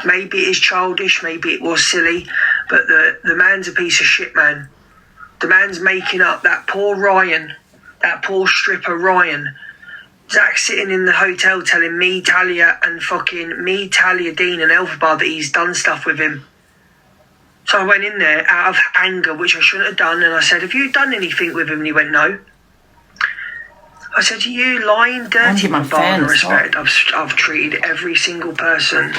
Maybe it is childish, maybe it was silly, but the man's a piece of shit, man. The man's making up that poor Ryan, that poor stripper Ryan. Zach sitting in the hotel telling me, Talia, Dean and Alpha Bar that he's done stuff with him. So I went in there out of anger, which I shouldn't have done, and I said, have you done anything with him? And he went, no. I said, you lying dirty, my bar of respect. I've treated every single person.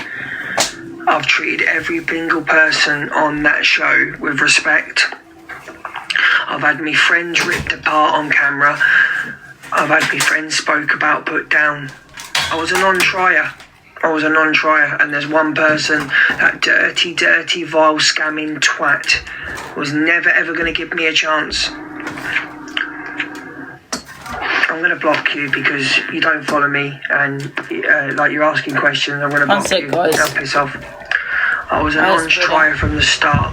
I've treated every single person on that show with respect. I've had me friends ripped apart on camera. I've had my friends spoke about, put down. I was a non-trier, and there's one person, that dirty, vile, scamming twat, was never ever going to give me a chance. I'm I'm going to block you because you don't follow me and like you're asking questions. I'm going to block you. Don't piss off. I was a non-trier from the start.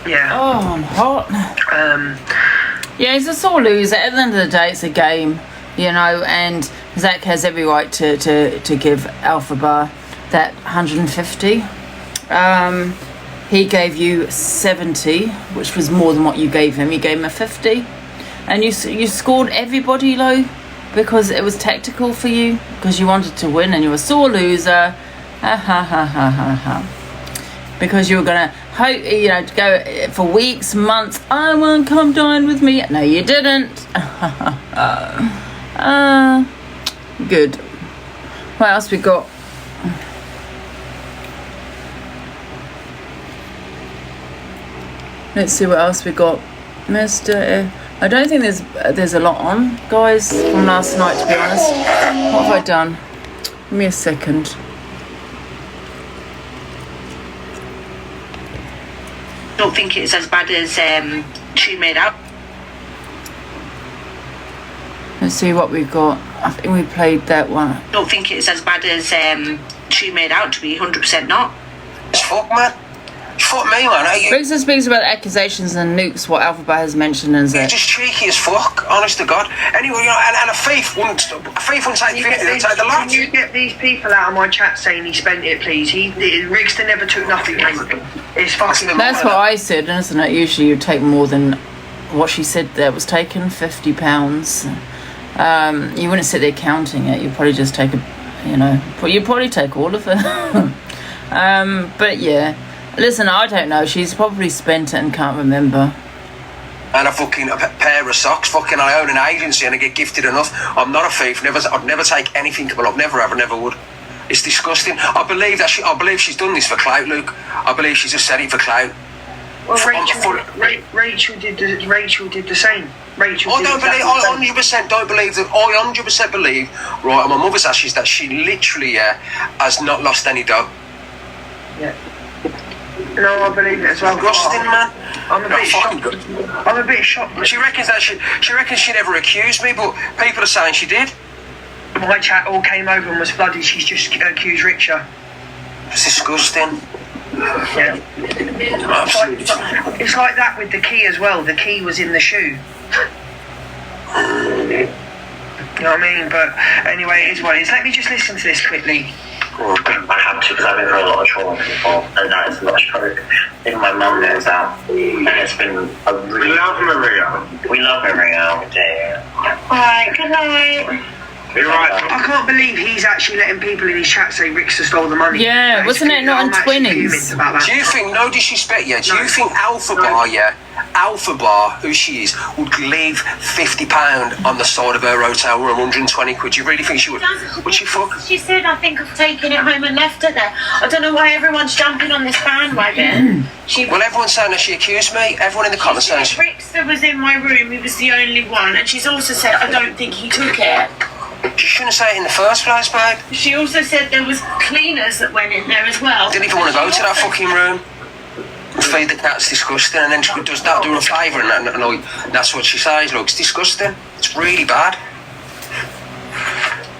Yeah. Oh, I'm hot. Yeah, he's a sore loser. At the end of the day, it's a game, you know, and Zach has every right to give Alpha Bar that 150. He gave you 70, which was more than what you gave him. You gave him a 50. And you scored everybody low because it was tactical for you, because you wanted to win and you were a sore loser. Ha ha ha ha ha ha. Because you were going to hope, you know, to go for weeks, months. I want to come dine with me. No, you didn't. Good. What else we got? Let's see what else we got. Mr. I don't think there's a lot on, guys, from last night, to be honest. What have I done? Give me a second. Don't think it's as bad as she made out. Let's see what we've got. I think we played that one. Don't think it's as bad as she made out to be. 100% not. It's fuck, man. Fuck me, man. Brixton speaks about the accusations and nukes what Alphabet has mentioned as You're just cheeky as fuck, honest to God. Anyway, you know, and a thief wouldn't take 50, they'd take the lot. Can you get these people out of my chat saying he spent it, please? Rixton never took nothing, mate. It's fucking... That's what I said, isn't it? Usually you take more than what she said there was taken, £50. You wouldn't sit there counting it. You'd probably just take you'd probably take all of it. But yeah. Listen, I don't know. She's probably spent it and can't remember. And a pair of socks. Fucking, I own an agency and I get gifted enough. I'm not a thief. I'd never take anything. Well, I've never ever, never would. It's disgusting. I believe she's done this for clout, Luke. I believe she's just said it for clout. Well, Rachel did the same. I 100% don't believe that. I 100% believe, right, on my mother's ashes, that she literally has not lost any dough. Yeah. No, I believe it as well. Disgusting, man. I'm a bit shocked. She reckons she never accused me, but people are saying she did. My chat all came over and was flooded. She's just accused Richa. It's disgusting. Yeah. Absolutely. It's like that with the key as well. The key was in the shoe. You know what I mean? But anyway, it is what it is. Let me just listen to this quickly. I have to, because I've been through a lot of trauma before, and that is a lot of stroke. Even my mum knows that, and it's been a really... We love Maria. We love Maria, we do. Alright, good night. You're right. I can't believe he's actually letting people in his chat say Rickster stole the money. Yeah, wasn't it not on Twinnings? Do you think, no disrespect, yeah, do you think Alpha Bar, who she is, would leave £50 on the side of her hotel room, 120 quid? Do you really think she would? Would she fuck? She said, I think I've taken it home and left it there. I don't know why everyone's jumping on this bandwagon. Well, everyone's saying that she accused me. Everyone in the comments saying... Rickster was in my room, he was the only one, and she's also said, I don't think he took it. You shouldn't say it in the first place, babe. She also said there was cleaners that went in there as well. Didn't even want to go to that fucking room. Feed the cats, disgusting, and then she does that, do her a favour, and that's what she says. Look, it's disgusting. It's really bad.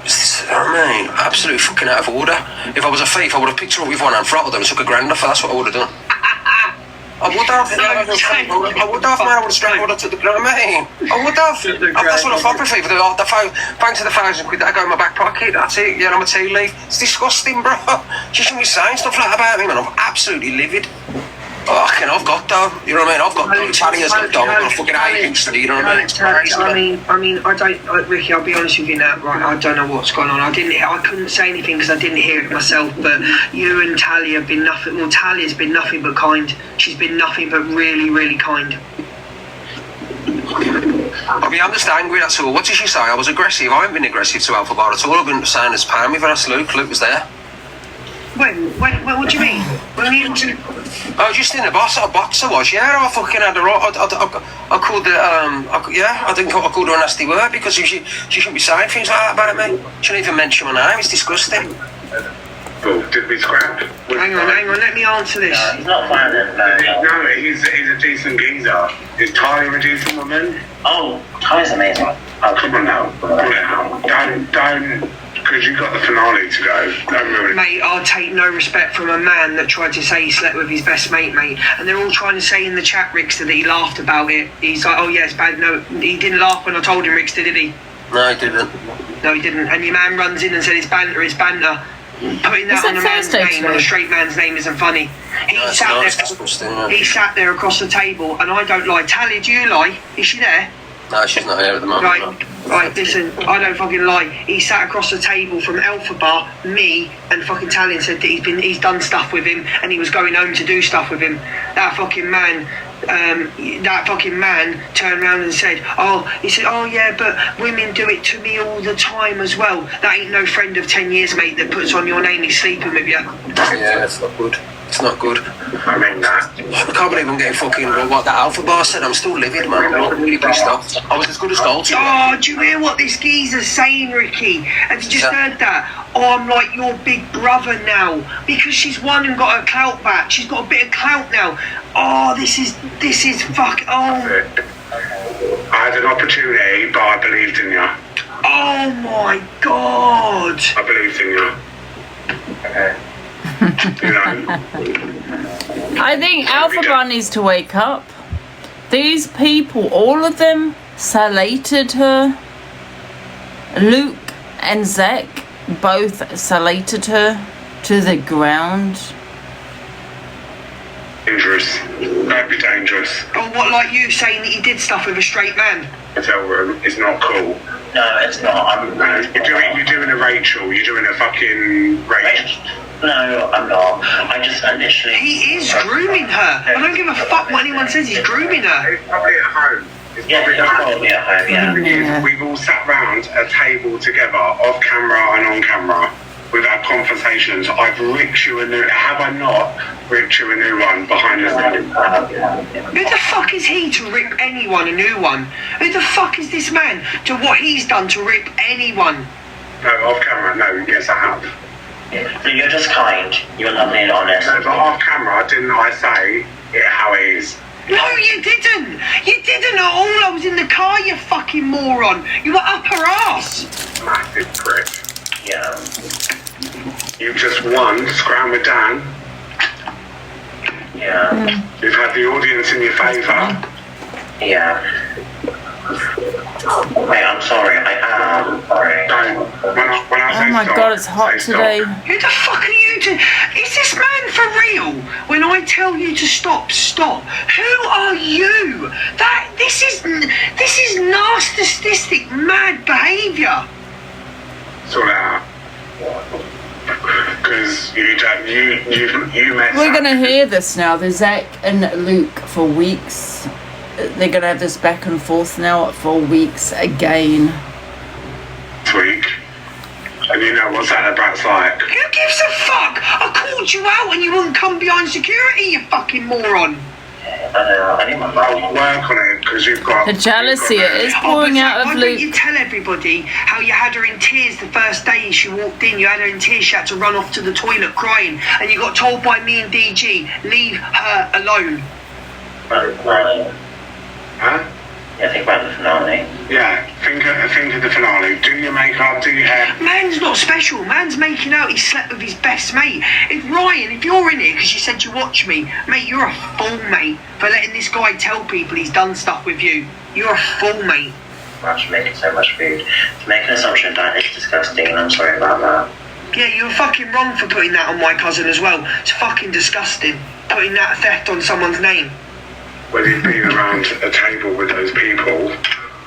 You know what I mean? Absolutely fucking out of order. If I was a thief, I would have picked her up with one hand, throttled her, and took a grand off her. That's what I would have done. I would have, man. I would have strangled her to the, you know what I mean? I would have. That's what I fuck with for. Thanks to the £1,000 that I go in my back pocket, that's it. Yeah, I'm a tea leaf. It's disgusting, bro. She shouldn't be saying stuff like that about me, man. I'm absolutely livid. Fucking, I've got dough. You know what I mean? I've got dough. Italia's got dough. I've got a fucking agency. You know what I mean? I mean, I don't, Ricky. I'll be honest with you now. Right, I don't know what's going on. I couldn't say anything because I didn't hear it myself. But you and Talia have been nothing. Well, Talia's been nothing but kind. She's been nothing but really, really kind. I mean, I'm just angry, that's all. What did she say? I was aggressive. I haven't been aggressive to Alpha Bar at all. I've been saying it's paying me for us. Luke was there. When, what do you mean? Oh, just in a boxer was, yeah. I fucking had her. I called her, I think I called her a nasty word because she shouldn't be saying things like that about me. She shouldn't even mention my name. It's disgusting. Well, did we scrap? Hang on, let me answer this. He's not violent, no. No, he's a decent geezer. Is Tyler a decent woman? Oh, Ty's amazing. Oh, Come on now. Don't, because you've got the finale to go. Don't ruin it. Mate, I'll take no respect from a man that tried to say he slept with his best mate. And they're all trying to say in the chat, Rickster, that he laughed about it. He's like, oh yeah, it's bad. No, he didn't laugh when I told him, Rickster, did he? No, I didn't. No, he didn't. And your man runs in and said it's banter, it's banter. Putting that on a man's name, on a straight man's name, isn't funny. He sat there across the table, and I don't lie. Tally, do you lie? Is she there? No, she's not here at the moment. Right, listen, I don't fucking lie. He sat across the table from Alpha Bar, me, and fucking Tally, and said that he's done stuff with him, and he was going home to do stuff with him. That fucking man turned around and said, he said, oh yeah, but women do it to me all the time as well. That ain't no friend of 10 years, mate, that puts on your name he's sleeping with you. Yeah, it's not good. It's not good. I mean that. I can't believe I'm getting fucking what that Alpha Bar said. I'm still livid, man. I'm really pissed off. I was as good as gold. Oh, do you hear what this geezer's saying, Ricky? Have you just heard that? Oh, I'm like your big brother now because she's won and got her clout back. She's got a bit of clout now. Oh, this is fuck. Oh. I had an opportunity, but I believed in you. Oh my God. I believed in you. Okay. You know? I think Alphabet needs to wake up. These people, all of them, salated her. Luke and Zach both salated her to the ground. Dangerous. That'd be dangerous. Oh, what, like you saying that you did stuff with a straight man? Hotel room is not cool. No, it's not. You're doing a Rachel. You're doing a fucking Rachel. No, I'm not. I just initially... He is grooming her. I don't give a fuck what anyone says. He's grooming her. It's probably at home. It's probably at home, yeah. We've all sat round a table together, off camera and on camera. We've had conversations. I've ripped you a new... Have I not ripped you a new one behind the scenes? Who the fuck is he to rip anyone a new one? Who the fuck is this man to what he's done to rip anyone? No, off camera, no, yes I have. So you're just kind. You're not being honest. No, but off camera, didn't I say it how it is? No, you didn't. You didn't at all. I was in the car, you fucking moron. You were up her ass. Massive prick. Yeah. You've just won Scram with Dan. Yeah. You've had the audience in your favour. Yeah. Wait, I'm sorry. I am sorry. Don't. When I Oh say my stop, God, it's hot say today. stop. Who the fuck are you to... Is this man for real? When I tell you to stop, stop. Who are you? This is narcissistic, mad behaviour. Sort it out. Because you met... We're going to hear this now. There's Zach and Luke for weeks. They're going to have this back and forth now for weeks again. This week. And you know what that brat's like. Who gives a fuck? I called you out and you wouldn't come behind security, you fucking moron. I'll work on it because you've got... The jealousy is Oh, pouring but out why of don't Luke. you tell everybody how you had her in tears the first day she walked in? You had her in tears, she had to run off to the toilet crying, and you got told by me and DG, leave her alone. Huh? Yeah, think about the finale. Yeah, think of the finale. Do your makeup, do your hair. Man's not special. Man's making out he slept with his best mate. If you're in it because you said you watch me, mate, you're a fool, mate, for letting this guy tell people he's done stuff with you. You're a fool, mate. Much making so much food. To make an assumption that is disgusting, and I'm sorry about that. Yeah, you were fucking wrong for putting that on my cousin as well. It's fucking disgusting. Putting that theft on someone's name. When you've been around a table with those people.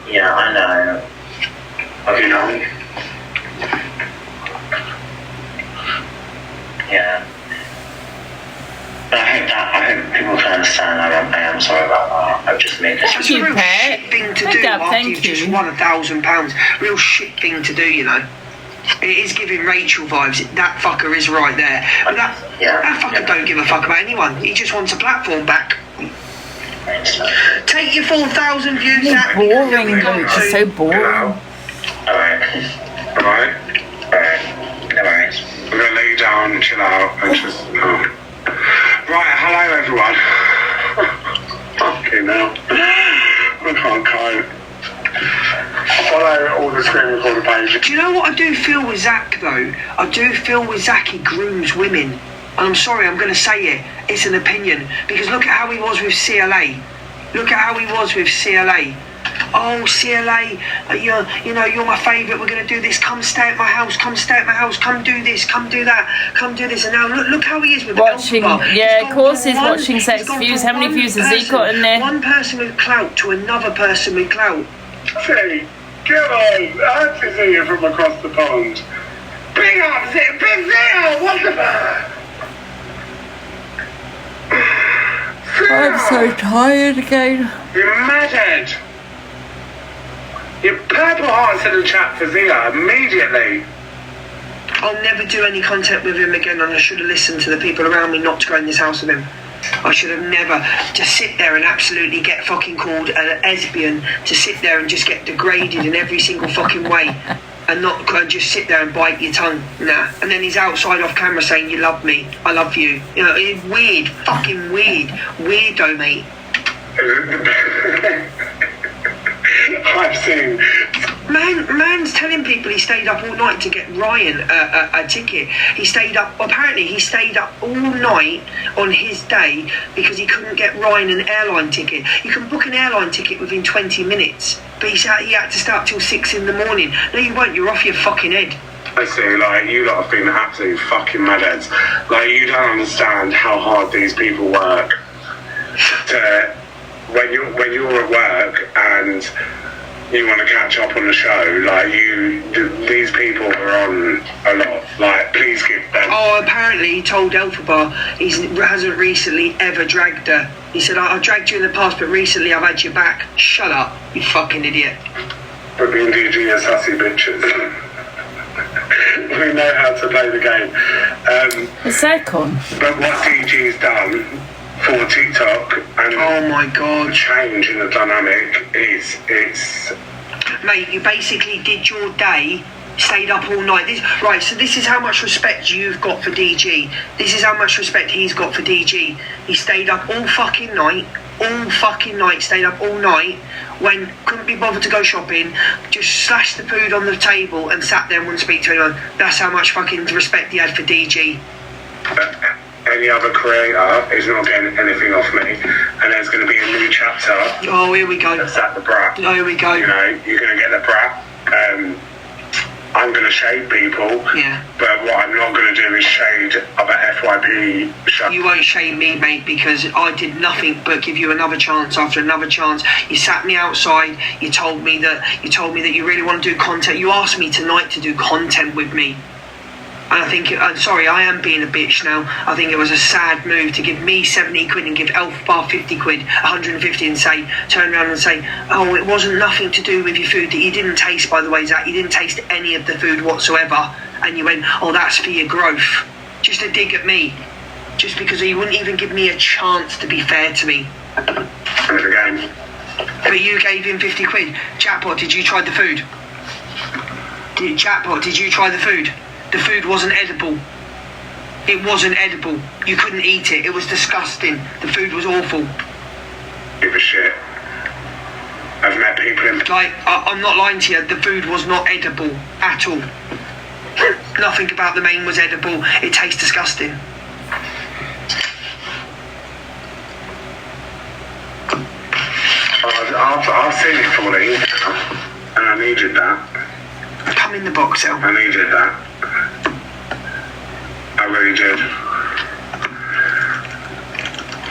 Yeah, I know. You know? Yeah. But I hope people can understand I am sorry about that. I've just made this. It's a real shit thing to do after you've just won £1,000. Real shit thing to do, you know. It is giving Rachel vibes. That fucker is right there. But that fucker don't give a fuck about anyone. He just wants a platform back. Take your 4,000 views out. Boring, Luke. It's so boring. Alright. Alright? Alright. No worries. I'm going to lay you down and chill out and just... Oh. Right, hello everyone. Fucking hell. I can't cope. Follow all the screen recorder pages. Do you know what I do feel with Zach though? I do feel with Zach he grooms women. And I'm sorry, I'm going to say it. It's an opinion. Because look at how he was with CLA. Look at how he was with CLA. Oh, CLA, you're my favourite. We're going to do this. Come stay at my house. Come stay at my house. Come do this. Come do that. Come do this. And now look how he is with watching. Yeah, of course he's watching sex he's views. How many views has he got in there? One person with clout to another person with clout. Hey, come on. I can see you from across the pond. Big up, Big Zero. What the fuck? I'm so tired again. You're madhead. Your purple hearts in the chat for Zia immediately. I'll never do any content with him again, and I should have listened to the people around me not to go in this house with him. I should have never just sit there and absolutely get fucking called a lesbian, to sit there and just get degraded in every single fucking way, and not just sit there and bite your tongue. Nah. And then he's outside off camera saying, you love me, I love you. You know, it's weird, fucking weird. Weirdo, mate. I've seen. Man's telling people he stayed up all night to get Ryan a ticket. He stayed up all night on his day because he couldn't get Ryan an airline ticket. You can book an airline ticket within 20 minutes, but he had to start till 6 in the morning. No, you won't. You're off your fucking head. I see, like, you lot have been absolute fucking madheads. Like, you don't understand how hard these people work to... When you're at work and you want to catch up on the show, like these people are on a lot. Like, please give them. Oh, apparently he told Elphaba he hasn't recently ever dragged her. He said, I've dragged you in the past, but recently I've had your back. Shut up, you fucking idiot. But being DG are sassy bitches. We know how to play the game. What's that con? But what DG's done for TikTok and oh my god, change in the dynamic it's mate, you basically did your day, stayed up all night. So this is how much respect you've got for DG. This is how much respect he's got for DG. He stayed up all fucking night, stayed up all night, when couldn't be bothered to go shopping, just slashed the food on the table and sat there and wouldn't speak to anyone. That's how much fucking respect he had for DG. Any other creator is not getting anything off me, and there's going to be a new chapter. Oh, here we go. That's at the brat. Oh, here we go. You know, you're going to get the brat. I'm going to shade people. Yeah. But what I'm not going to do is shade other FYP shows. You won't shade me, mate, because I did nothing but give you another chance after another chance. You sat me outside. You told me that you really want to do content. You asked me tonight to do content with me. And I think, I'm sorry, I am being a bitch now. I think it was a sad move to give me 70 quid and give Elphaba 50 quid, 150 and turn around and say, oh, it wasn't nothing to do with your food that you didn't taste, by the way, Zach. You didn't taste any of the food whatsoever. And you went, oh, that's for your growth. Just a dig at me. Just because you wouldn't even give me a chance to be fair to me. Again. But you gave him 50 quid. Chatbot, did you try the food? Chatbot, did you try the food? The food wasn't edible. It wasn't edible. You couldn't eat it. It was disgusting. The food was awful. Give a shit. I've met people in... Like, I'm not lying to you. The food was not edible at all. Nothing about the main was edible. It tastes disgusting. I've seen it falling, and I needed that. Come in the box, El. I needed that. I really did.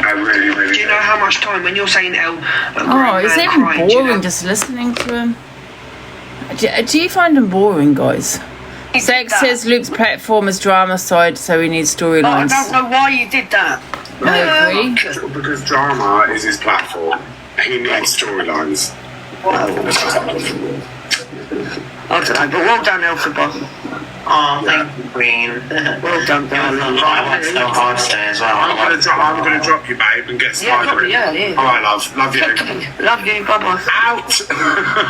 I really Do you know how much time, when you're saying El... Oh, is it even boring just listening to him? Do you find him boring, guys? Sex says Luke's platform is drama side, so he needs storylines. I don't know why you did that. I agree. Because drama is his platform. He needs storylines. I don't know, but well done, Elphaba. Oh, thank you, Queen. Well done, I worked so hard today as well. I'm gonna drop you, babe, and get Spider in. Yeah. All right, love. Love you. Love you, bye-bye. Out.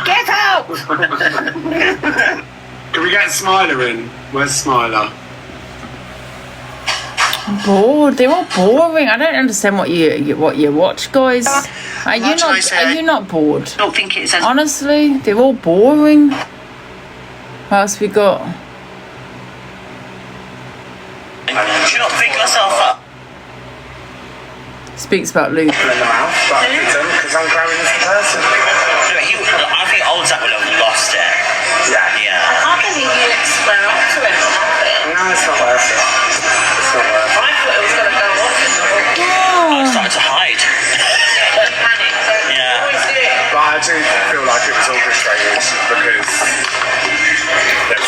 Get out! Can we get Smiler in? Where's Smiler? Bored. They're all boring. I don't understand what you watch, guys. Are you not bored? I don't think it's as Honestly, they're all boring. What else we got? Do you not pick yourself up? Speaks about Luke. In the mouth, but because I'm growing as a person. I think old Zach would have lost it. Yeah. I can't believe you didn't square up to him. No, it's not worth it. It's not worth it. I thought it was going to go off in the book. I started to hide. Panic. Yeah. Always do it. But I do feel like it was orchestrated because.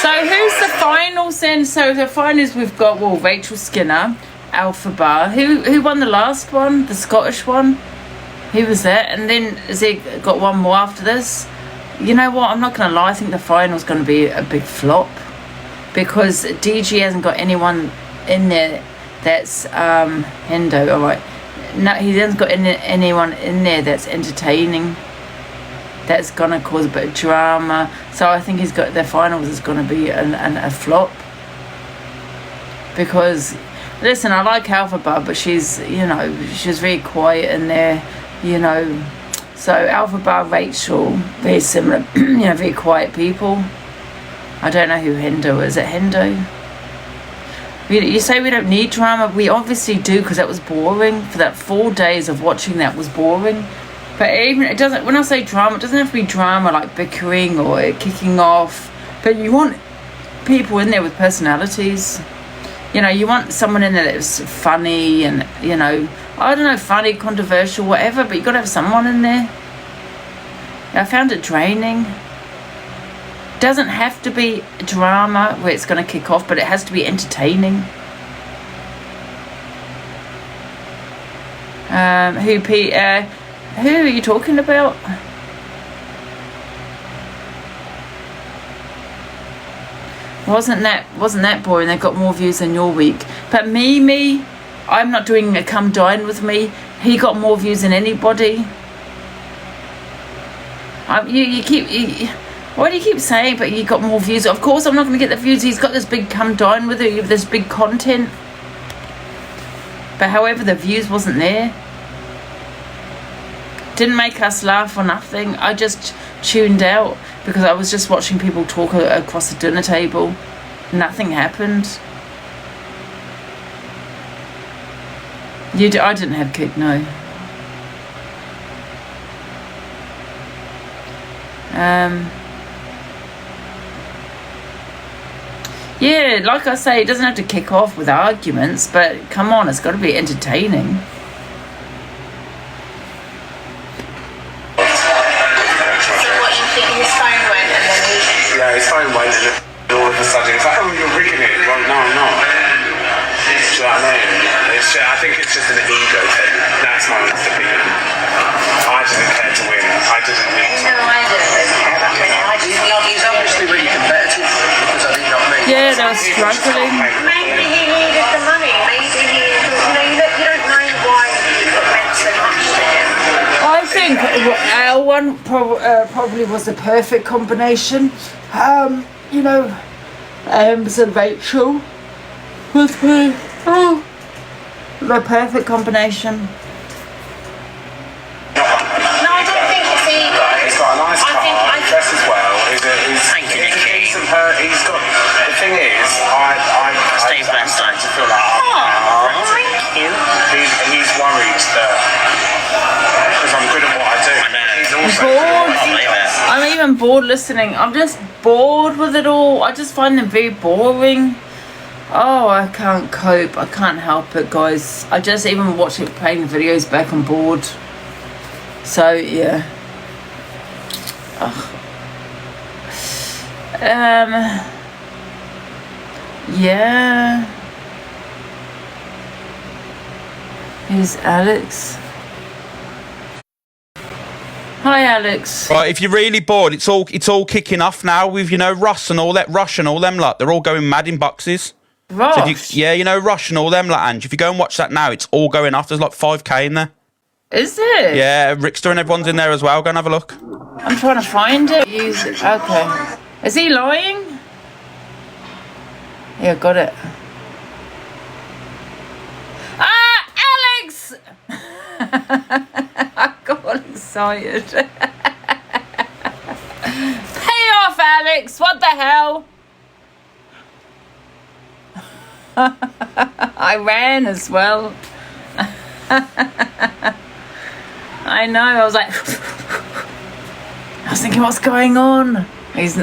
So who's the finals then? So the finals we've got Rachel Skinner, Alpha Bar. Who won the last one? The Scottish one? Who was that? And then has he got one more after this? You know what? I'm not going to lie. I think the final's going to be a big flop because DG hasn't got anyone in there that's Hendo. All right. No, he hasn't got anyone in there that's entertaining. That's going to cause a bit of drama. So I think the finals is going to be a flop. Because, listen, I like Alpha Bar, but she's very quiet in there, So Alpha Bar, Rachel, very similar, very quiet people. I don't know who Hendo is. Is it Hendo? You say we don't need drama. We obviously do because that was boring. For that 4 days of watching that was boring. But even it doesn't. When I say drama, it doesn't have to be drama like bickering or kicking off. But you want people in there with personalities. You want someone in there that's funny and I don't know, funny, controversial, whatever. But you got to have someone in there. I found it draining. It doesn't have to be drama where it's going to kick off, but it has to be entertaining. Who are you talking about? Wasn't that boring? They got more views than your week. But Mimi, I'm not doing a come dine with me. He got more views than anybody. Why do you keep saying? But you got more views. Of course, I'm not going to get the views. He's got this big come dine with it. This big content. But however, the views wasn't there. Didn't make us laugh or nothing. I just tuned out because I was just watching people talk across the dinner table. Nothing happened. I didn't have kick, no. Yeah, like I say, it doesn't have to kick off with arguments, but come on, it's got to be entertaining. His phone went and all of a sudden it's like, oh, you're rigging it. Well, no, I'm not. Do you know what I mean? I think it's just an ego thing. That's my honest opinion. I didn't care to win. I didn't need to. No, I didn't care about winning. He's obviously really competitive because I think not me. Yeah, they were struggling. Maybe he needed the money. Maybe you don't know why it meant so much to him. I think our one probably was the perfect combination. So Rachel was the perfect combination. No, I don't think it's ego. He's got a nice car, he dresses well. He's got. The thing is, I'm starting to feel like he's worried that because I'm good at what I do. He's also Bored. I'm even bored listening. I'm just bored with it all. I just find them very boring. Oh, I can't cope. I can't help it, guys. I just even watch it playing videos back. I'm bored. So yeah. Ugh. Yeah. Who's Alex? Hi, Alex. Right, if you're really bored, it's all kicking off now with Rush and all them lot. They're all going mad in boxes. Rush? So Rush and all them lot, Angie. If you go and watch that now, it's all going off. There's like 5k in there. Is it? Yeah, Rickster and everyone's in there as well. Go and have a look. I'm trying to find it. Okay. Is he lying? Yeah, got it. I got all excited. Pay off, Alex. What the hell? I ran as well. I know. I was like, I was thinking, what's going on? He's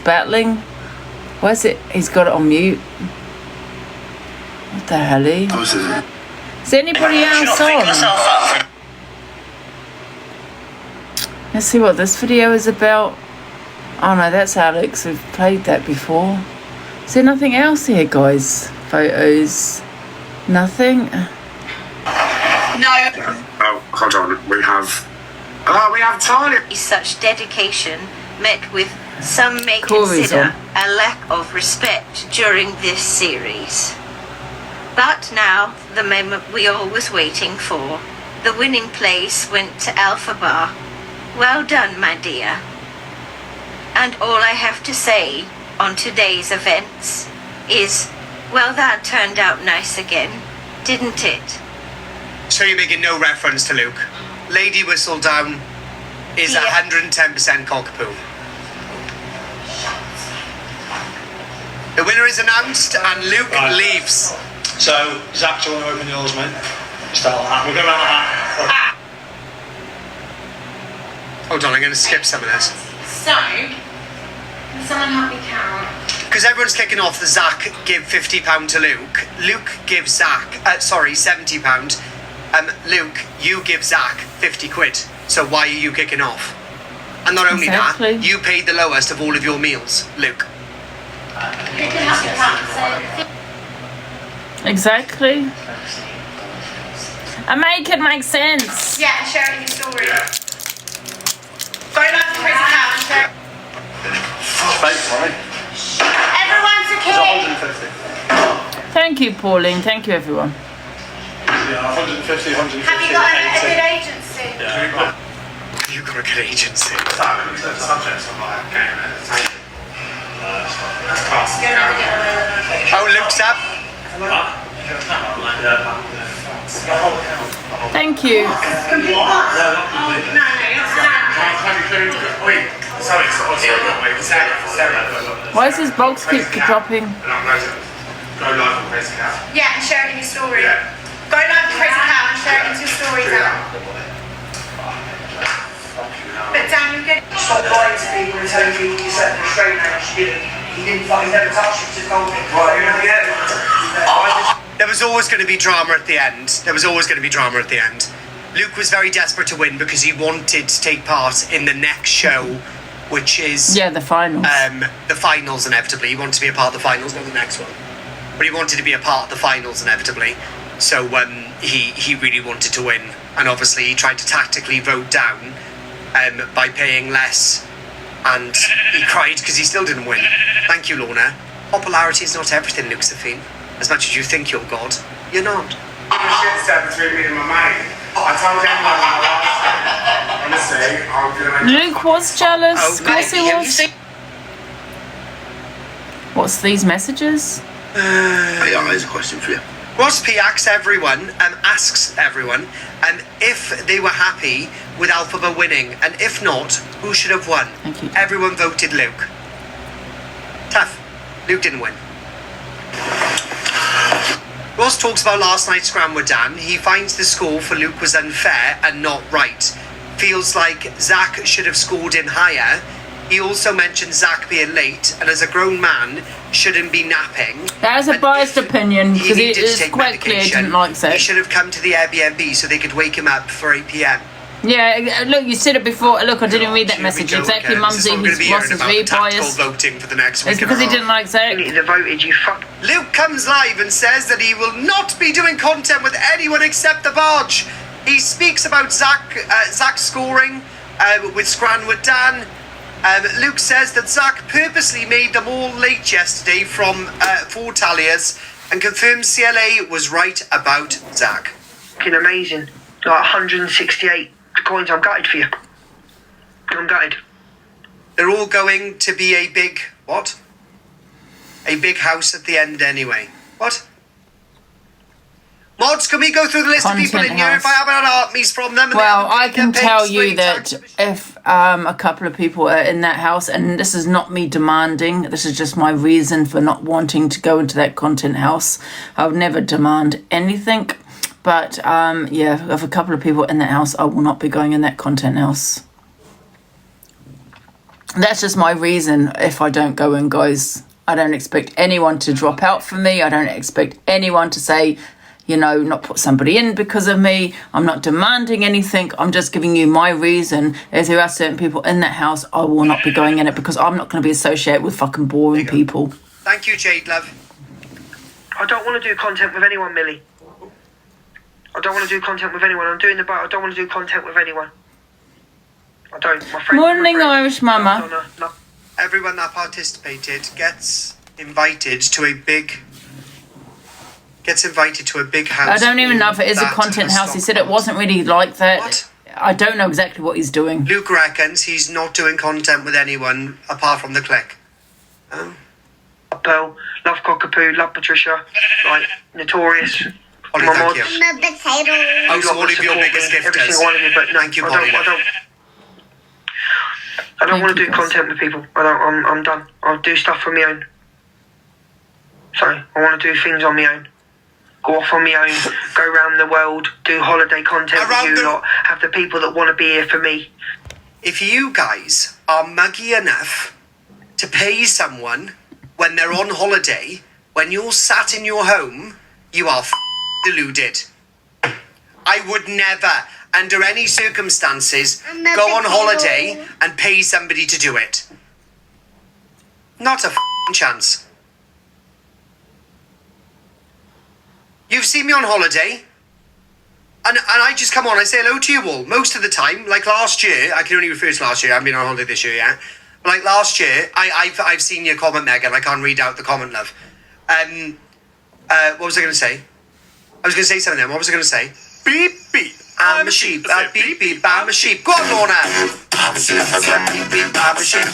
battling. Why is it? He's got it on mute. What the hell? Is there anybody else on? Let's see what this video is about. Oh no, that's Alex. We've played that before. Is there nothing else here, guys? Photos? Nothing? No. Oh, hold on. We have Tanya. Such dedication met with some may Corey's consider on. a lack of respect during this series. But now, the moment we all was waiting for, the winning place went to Alpha Bar. Well done, my dear. And all I have to say on today's events is, well, that turned out nice again, didn't it? So you're making no reference to Luke. Lady Whistledown is 110% cockapoo. The winner is announced and Luke leaves. So, Zach, do you want to open yours, mate? Start like that. We'll go around like that. Hold on, I'm going to skip some of this. So, can someone help me count? Because everyone's kicking off the Zach give £50 to Luke. Luke gives Zach, £70. Luke, you give Zach 50 quid. So why are you kicking off? And not only that, you paid the lowest of all of your meals, Luke. Who can help me count? Exactly. And make it make sense. Yeah, and share it in your story. Go down to Crazy Cow and share it. Everyone's a kid. Thank you, Pauline. Thank you, everyone. Yeah, 150, 150. Have you got a good agency? Yeah. You got a good agency. Oh, Luke's up. Thank you. Why does his box keep dropping? Yeah, and share it in your story. Go live to Crazy Cow and share it into your stories out. But Dan, you're good. Stop lying to people and telling people you set them straight now. He didn't fucking never touch you to gold. There was always going to be drama at the end. Luke was very desperate to win because he wanted to take part in the next show, which is... Yeah, the finals. The finals, inevitably. He wanted to be a part of the finals, not the next one. But he wanted to be a part of the finals, inevitably. So he really wanted to win. And obviously he tried to tactically vote down by paying less. And he cried because he still didn't win. Thank you, Lorna. Popularity is not everything, Luke Safine. As much as you think you're God, you're not. Shit step between me and my mate. I told everyone my last time. Honestly, I'm gonna make Luke was jealous. Of course he was. What's these messages? Here's a question for you. Ross P asks everyone, if they were happy with Alphaba winning, and if not, who should have won? Thank you. Everyone voted Luke. Tough. Luke didn't win. Ross talks about last night's scram with Dan. He finds the score for Luke was unfair and not right. Feels like Zach should have scored him higher. He also mentioned Zach being late, and as a grown man, shouldn't be napping. That is a biased opinion, because it needed to is take quite clear he medication. didn't like sex. He should have come to the Airbnb so they could wake him up for 8 p.m. Yeah, look, you said it before. Look, I didn't read that message. Exactly, Mumsy, Ross is very biased. Voting for the next week It's because he didn't like sex. Luke comes live and says that he will not be doing content with anyone except the barge. He speaks about Zach scoring with Scran with Dan. Luke says that Zach purposely made them all late yesterday from 4 talliers and confirms CLA was right about Zach. Fucking amazing. Like 168 coins. I'm gutted for you. I'm gutted. They're all going to be a big... What? A big house at the end anyway. What? Mods, can we go through the list of people in here if I haven't had armies from them? Well, I can tell you that if a couple of people are in that house, and this is not me demanding, this is just my reason for not wanting to go into that content house. I would never demand anything. But, yeah, if a couple of people in that house, I will not be going in that content house. That's just my reason if I don't go in, guys. I don't expect anyone to drop out for me. I don't expect anyone to say, you know, not put somebody in because of me. I'm not demanding anything. I'm just giving you my reason. If there are certain people in that house, I will not be going in it because I'm not going to be associated with fucking boring people. Thank you, Jade, love. I don't want to do content with anyone, Millie. I don't want to do content with anyone. I'm doing the boat. I don't want to do content with anyone. I don't. My friend. Morning, Irish Mama. No. Everyone that participated gets invited to a big house. I don't even know if it is a content house. He said it wasn't really like that. What? I don't know exactly what he's doing. Luke reckons he's not doing content with anyone apart from the clique. Oh. Pearl, love Cockapoo, love Patricia, like Notorious. Ollie, my thank mods. you. Oh, so one of your biggest gifters. Every single one of you, but no, Thank you, Polly. I don't want to do content with people. I'm done. I'll do stuff on my own. So I want to do things on my own. Go off on my own. Go around the world. Do holiday content with you lot. Have the people that want to be here for me. If you guys are muggy enough to pay someone when they're on holiday, when you're sat in your home, you are deluded. I would never, under any circumstances, go on holiday and pay somebody to do it. Not a chance. You've seen me on holiday, and I just come on, I say hello to you all. Most of the time, like last year, I can only refer to last year, I haven't been on holiday this year yet. But like last year, I've seen your comment, Megan, I can't read out the comment, love. What was I going to say? I was going to say something then, what was I going to say? Beep, beep, I'm a sheep, beep, beep, I'm a sheep. Go on, Lorna. Beep, beep, I'm a sheep.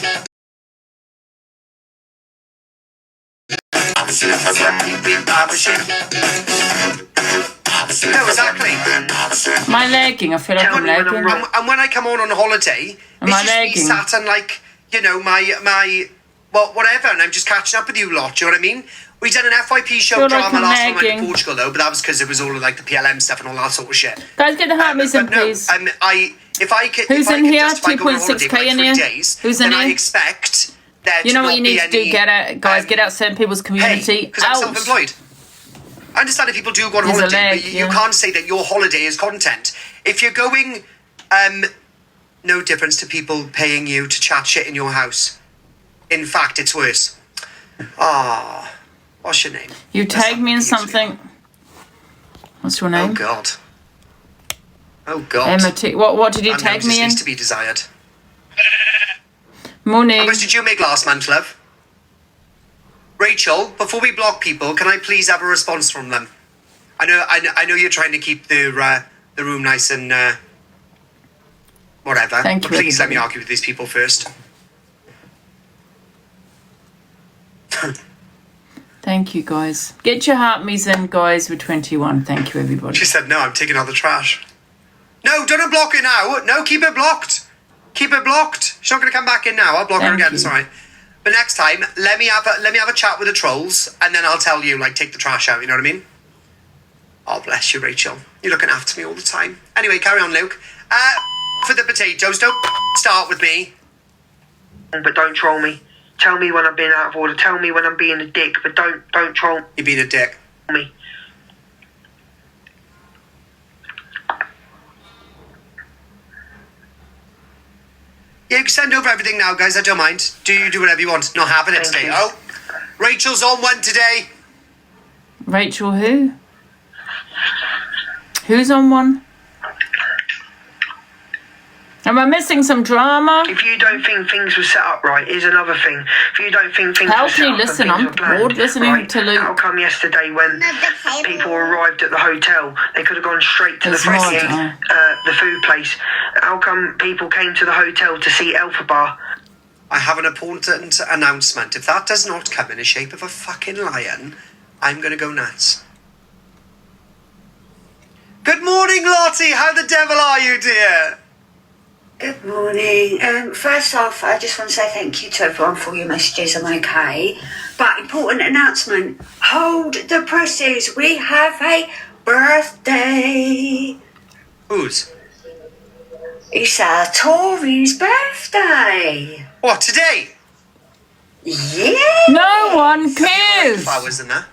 No, exactly. Am I lagging? I feel like I'm lagging. And when I come on holiday, Am I it's just me lagging? sat and like, you know, my well, whatever, and I'm just catching up with you lot, do you know what I mean? We did an FYP show Feel like drama I'm last time I went lagging. to Portugal though, but that was because it was all of like the PLM stuff and all that sort of shit. Guys, get the heartbeats in, But no, please. if I could Who's in here? justify going on holiday 2.6k for like in 3 here? days, Who's in then I here? expect there You to know not what you be need to do? any, Get out, guys. Get out certain people's community. because I'm Out. self-employed. I understand if people do go on He's a holiday, leg, but yeah. you can't say that your holiday is content. If you're going, no difference to people paying you to chat shit in your house. In fact, it's worse. Ah, what's your name? You tagged me in something. What's your name? Oh God. Oh God. Emma T. What did you Our tag noses me in? needs to be desired. Morning. How much did you make last month, love? Rachel, before we block people, can I please have a response from them? I know you're trying to keep the room nice and whatever. Thank but you, please let me everybody. argue with these people first. Thank you, guys. Get your heartbeats in, guys. We're 21. Thank you, everybody. She said, no, I'm taking out the trash. No, don't unblock it now. No, keep it blocked. Keep it blocked. She's not going to come back in now. I'll block her Thank again. you. It's all right. But next time, let me have a chat with the trolls, and then I'll tell you, like, take the trash out. You know what I mean? Oh, bless you, Rachel. You're looking after me all the time. Anyway, carry on, Luke. For the potatoes, don't start with me. But don't troll me. Tell me when I'm being out of order. Tell me when I'm being a dick. But don't troll You're being a dick. me. Yeah, you can send over everything now, guys. I don't mind. Do whatever you want. Not having it Thank today. you. Oh, Rachel's on one today. Rachel, who? Who's on one? Am I missing some drama? If you don't think things were set up right, here's another thing. If you don't think things How were can set you up and listen? things I'm were planned, bored listening right, to Luke. How come yesterday when people arrived at the hotel, they could have gone straight to It's the not, the food place? How come people came to the hotel to see Alpha Bar? I have an important announcement. If that does not come in the shape of a fucking lion, I'm going to go nuts. morning, Lottie. How the devil are you, dear? Good morning. First off, I just want to say thank you to everyone for your messages. I'm okay. But important announcement. Hold the presses. We have a birthday. Whose? It's Tori's birthday. What, today? Yeah. No one cares. Flowers in there.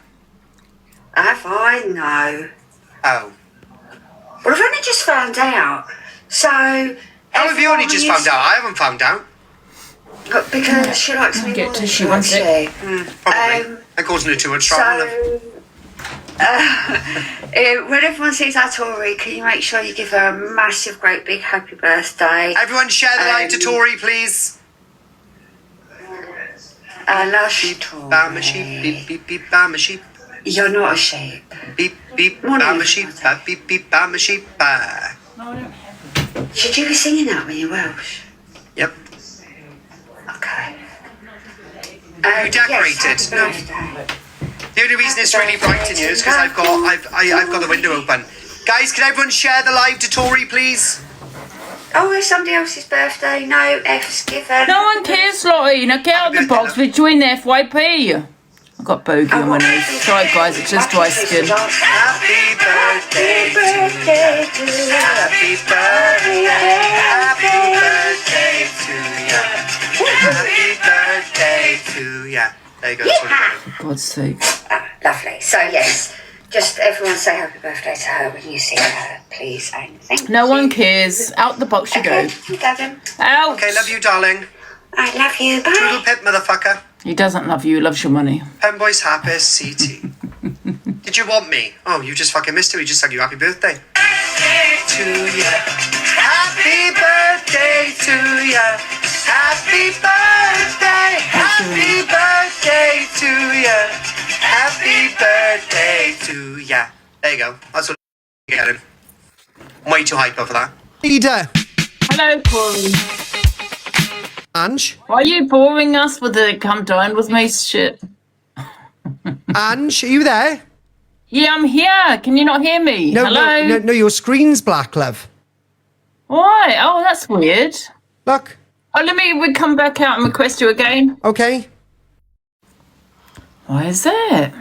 Have I? No. Oh. Well, I've only just found out. So... How have you only just found out? I haven't found out. But because she likes me Get more tissue, than one sec. Probably. That causing her too much trouble. When everyone sees our Tori, can you make sure you give her a massive, great, big happy birthday? Everyone share the live to Tori, please. Lush Beep, Tori. bam a sheep, beep, beep, beep, bam a sheep. You're not a sheep. Beep, beep, Morning, bam a sheep, beep, beep, bam a sheep. Should you be singing that when you're Welsh? Yep. Okay. You decorated? Yes, No. happy birthday. The only reason it's really bright in here is because I've got the window open. Guys, can everyone share the live to Tori, please? Oh, it's somebody else's birthday. No F's given. No one cares, Lottie. Now get out of the box between the FYP. I've got bogey on my nose. Sorry, guys, it's just dry skin. Happy birthday to you. Happy birthday. Happy birthday to you. Happy birthday to you. There you go. That's what I'm doing. God's sake. Lovely. So, yes, just everyone say happy birthday to her when you see her, please. And thank No you. one cares. Out the box you go. Okay, Gavin. Out. Okay, love you, darling. I love you. Bye. Toodle pip, motherfucker. He doesn't love you. He loves your money. Penboy's happy, CT. Did you want me? Oh, you just fucking missed it. We just sang you happy birthday. To ya. Happy birthday to ya. Happy birthday. Happy birthday to ya. Happy birthday to ya. There you go. That's what you're getting. I'm way too hyper for that. Leader. Hello, Corey. Ange? Why are you boring us with the come dine with me shit? Ange, are you there? Yeah, I'm here. Can you not hear me? No, Hello? no, your screen's black, love. Why? Oh, that's weird. Look. Oh, we come back out and request you again. Okay. Why is that?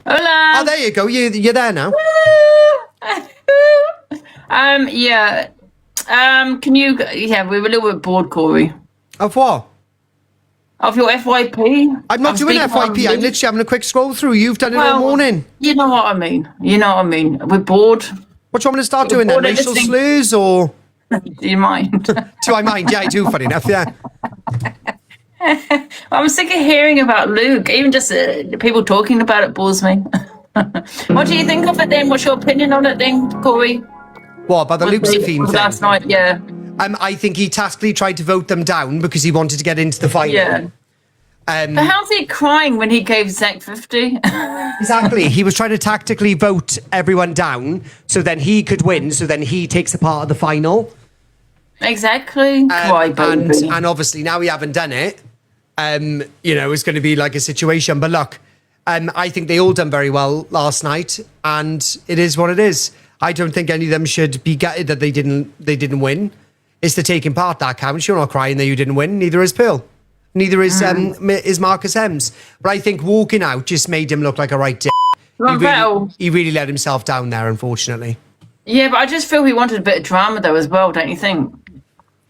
Hola. Oh, there you go. You're there now. Yeah. Can you? Yeah, we were a little bit bored, Corey. Of what? Of your FYP. I'm not doing FYP. I'm literally having a quiquick scroll through. You've done it all morning. You know what I mean. We're bored. What do you want me to start doing then? Racial slurs or? Do you mind? Do I mind? Yeah, I do. Funny enough, yeah. I'm sick of hearing about Luke. Even just people talking about it bores me. What do you think of it then? What's your opinion on it then, Corey? What, about the Luke theme thing? Last night, yeah. I think he tactfully tried to vote them down because he wanted to get into the final. Yeah. But how's he crying when he gave Zach 50? Exactly. He was trying to tactically vote everyone down so then he could win, so then he takes a part of the final. Exactly. And obviously now we haven't done it. It's going to be like a situation. But look, I think they all done very well last night, and it is what it is. I don't think any of them should be gutted that they didn't win. It's the taking part that counts. You're not crying that you didn't win. Neither is Pearl. Neither is Marcus Hems. But I think walking out just made him look like a right dick. He really let himself down there, unfortunately. Yeah, but I just feel he wanted a bit of drama though as well, don't you think?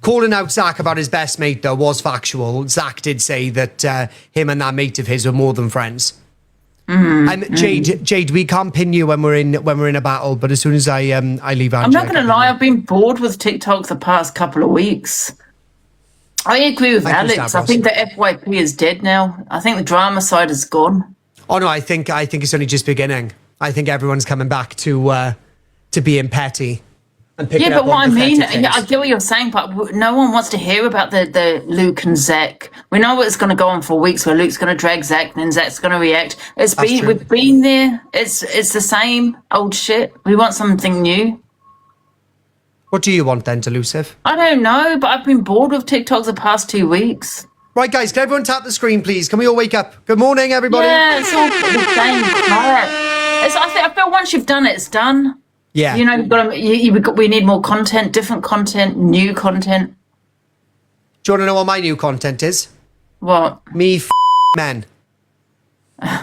Calling out Zach about his best mate, though, was factual. Zach did say that him and that mate of his were more than friends. Jade, we can't pin you when we're in a battle, but as soon as I leave Angie, I'm not going to lie, I've been bored with TikTok the past couple of weeks. I agree with Alex. I think the FYP is dead now. I think the drama side is gone. Oh no, I think it's only just beginning. I think everyone's coming back to being petty. Yeah, but what I mean, I get what you're saying, but no one wants to hear about the Luke and Zach. We know it's going to go on for weeks where Luke's going to drag Zach, and then Zach's going to react. We've been there. It's the same old shit. We want something new. What do you want then, Delusive? I don't know, but I've been bored with TikTok the past 2 weeks. Right, guys, can everyone tap the screen, please? Can we all wake up? Good morning, everybody. Yeah, it's all the same. I feel once you've done it, it's done. Yeah. You know, we need more content, different content, new content. Do you want to know what my new content is? What? Me men. Well,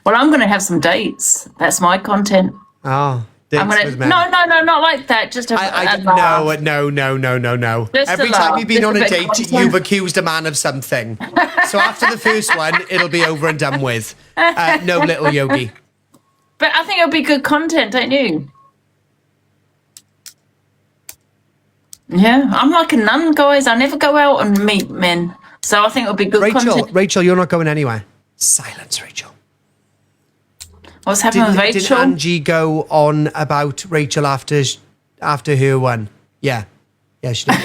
I'm going to have some dates. That's my content. Oh, dates with men. No, not like that. Just No. Just Every a time laugh. you've been Just on a a bit date, content. you've accused a man of something. So after the first one, it'll be over and done with. No, little Yogi. But I think it'll be good content, don't you? Yeah, I'm like a nun, guys. I never go out and meet men. So I think it'll be good content. Rachel, you're not going anywhere. Silence, Rachel. What's happening with Rachel? Did Angie go on about Rachel after her one? Yeah, she did.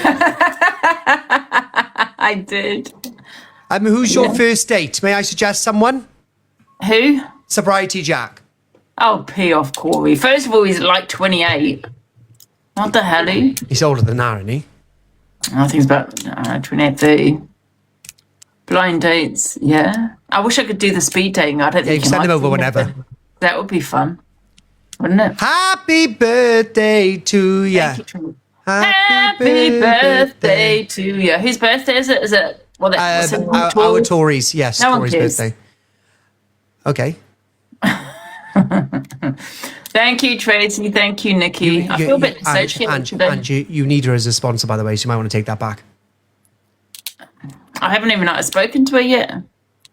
I did. Who's your first date? May I suggest someone? Who? Sobriety Jack. Oh, pee off, Corey. First of all, he's like 28. What the hell? He's older than that, isn't he? I think he's about 28, 30. Blind dates, yeah. I wish I could do the speed dating. I don't think you can send him over whenever. That would be fun, wouldn't it? Happy birthday to ya. Happy birthday to you. Whose birthday is it? Is it? Well, our Tories, yes. No one Tories' cares. birthday. Okay. Thank you, Tracy. Thank you, Nikki. I feel a bit dissociated today. Angie, you need her as a sponsor, by the way, so you might want to take that back. I haven't even spoken to her yet.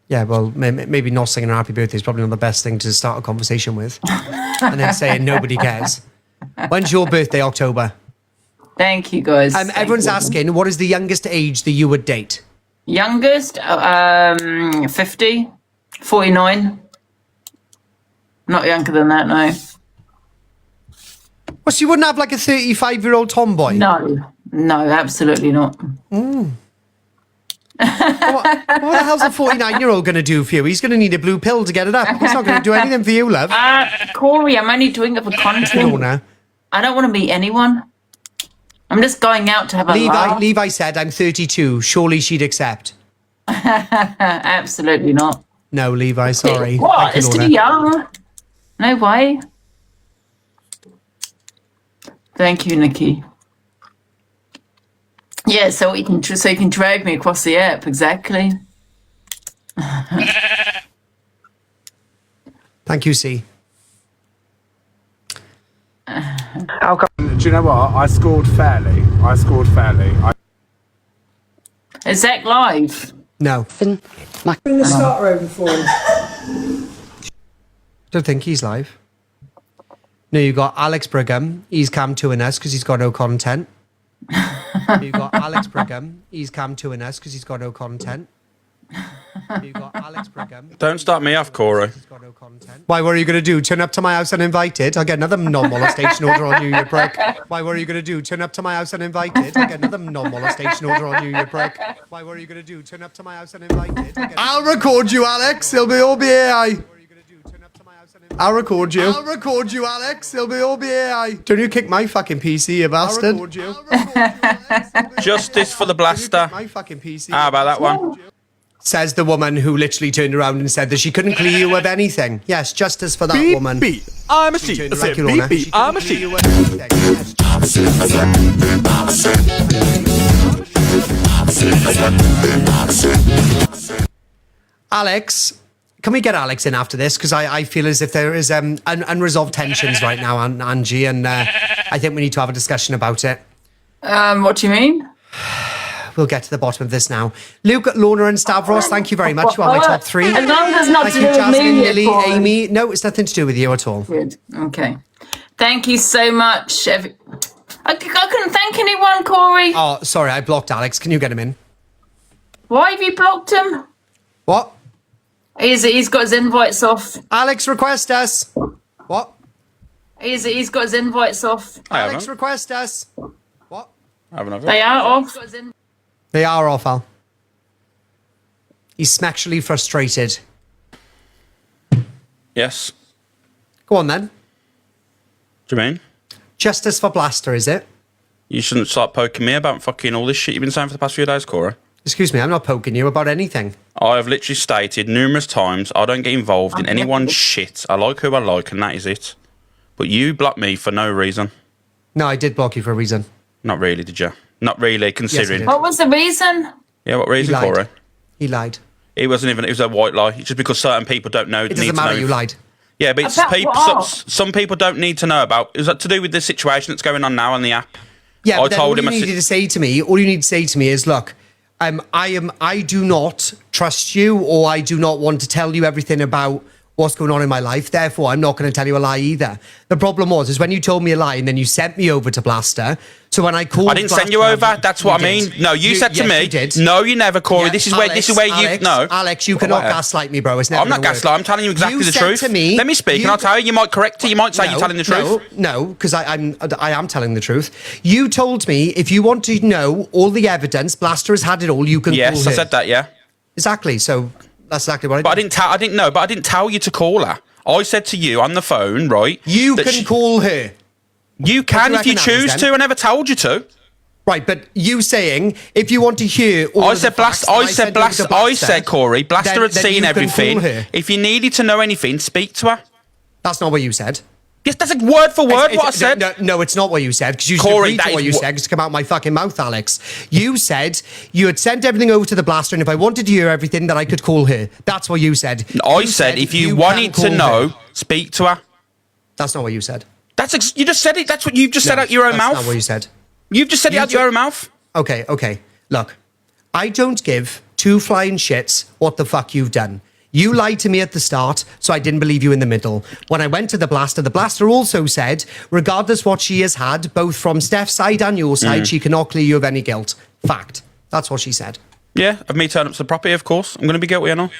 Yeah, well, maybe not singing her happy birthday is probably not the best thing to start a conversation with. And then saying nobody cares. When's your birthday, October? Thank you, guys. Everyone's asking, what is the youngest age that you would date? Youngest? 50, 49. Not younger than that, no. Well, so you wouldn't have like a 35-year-old tomboy? No, absolutely not. What the hell's a 49-year-old going to do for you? He's going to need a blue pill to get it up. He's not going to do anything for you, love. Corey, I'm only doing it for content. No. I don't want to meet anyone. I'm just going out to have a laugh. Levi said, I'm 32. Surely she'd accept. Absolutely not. No, Levi, sorry. What? It's too young. No way. Thank you, Nikki. Yeah, so you can drag me across the app, exactly. Thank you, C. Do you know what? I scored fairly. Is Zach live? No. Bring the starter over for him. Don't think he's live. No, you got Alex Brigham. He's cam 2 in us because he's got no content. You got Alex Brigham. He's cam 2 in us because he's got no content. You got Alex Brigham. Don't start me off, Corey. Why, what are you going to do? Turn up to my house uninvited? I'll get another non-molestation order on you, you prick. Why, what are you going to do? Turn up to my house uninvited? I'll get another non-molestation order on you, you prick. Why, what are you going to do? Turn up to my house uninvited? I'll record you, Alex. It'll be all AI. I'll record you. Alex. It'll be all AI. Don't you kick my fucking PC, you bastard. I'll record you. Justice for the blaster. My fucking PC. How about that one? Says the woman who literally turned around and said that she couldn't clear you of anything. Yes, justice for that woman. Beep. I'm a sheep. I said beep. I'm a sheep. Alex, can we get Alex in after this? Because I feel as if there is unresolved tensions right now, Angie, and I think we need to have a discussion about it. What do you mean? We'll get to the bottom of this now. Luke, Lorna and Stavros, thank you very much. You are my top three. As long as it's not Thank to you, do with Jasmine, me, Lily, Paul. Amy. No, it's nothing to do with you at all. Good. Okay. Thank you so much. I couldn't thank anyone, Corey. Oh, sorry, I blocked Alex. Can you get him in? Why have you blocked him? What? He's got his invites off. Alex, request us. What? He's got his invites off. Alex, request us. What? They are off. They are off, Al. He's smackshly frustrated. Yes. Go on, then. Do you mean? Justice for Blaster, is it? You shouldn't start poking me about fucking all this shit you've been saying for the past few days, Cora. Excuse me, I'm not poking you about anything. I have literally stated numerous times I don't get involved in anyone's shit. I like who I like, and that is it. But you blocked me for no reason. No, I did block you for a reason. Not really, did you? Not really, considering. Yes, What was the reason? Yeah, what reason, Corey? He lied. It wasn't even. It was a white lie. It's just because certain people don't know. It doesn't matter. You lied. Yeah, but it's About people. what? Some people don't need to know about. Is that to do with the situation that's going on now on the app? Yeah, I but then told all him. you needed to say to me. All you need to say to me is, look, I do not trust you, or I do not want to tell you everything about what's going on in my life. Therefore, I'm not going to tell you a lie either. The problem is when you told me a lie and then you sent me over to Blaster. So when I called, I didn't send you over. That's what I mean. No, you said to me. You did. No, you never, Corey. Yeah, this is where you know. Alex, you cannot gaslight me, bro. It's never I'm not gonna work. gaslight. I'm telling you exactly You the said truth. to me, Let me speak, and I'll tell you. You might correct it. You might say you're telling the truth. No, because I am telling the truth. You told me if you want to know all the evidence, Blaster has had it all. You can. Yes, call I her. said that. Yeah. Exactly. So that's exactly what I did. But I didn't know. But I didn't tell you to call her. I said to you on the phone, right? You can call her. You can if you choose to. I never told you to. Right, but you saying if you want to hear all I said Blaster. I said Corey. Blaster had seen everything. If you needed to know anything, speak to her. That's not what you said. Yes, that's a word for word what I said. No, it's not what you said, because you Corey, should read what you said to come out my fucking mouth, Alex. You said you had sent everything over to the Blaster, and if I wanted to hear everything, that I could call her. That's what you said. I said if you wanted to know, speak to her. That's not what you said. You just said it. That's what you've just said out your own mouth. That's not what you said. You've just said it out your own mouth. Okay. Look, I don't give two flying shits what the fuck you've done. You lied to me at the start, so I didn't believe you in the middle. When I went to the Blaster also said, regardless what she has had, both from Steph's side and your side, she cannot clear you of any guilt. Fact. That's what she said. Yeah, of me turning up to the property, of course. I'm going to be guilty, I know.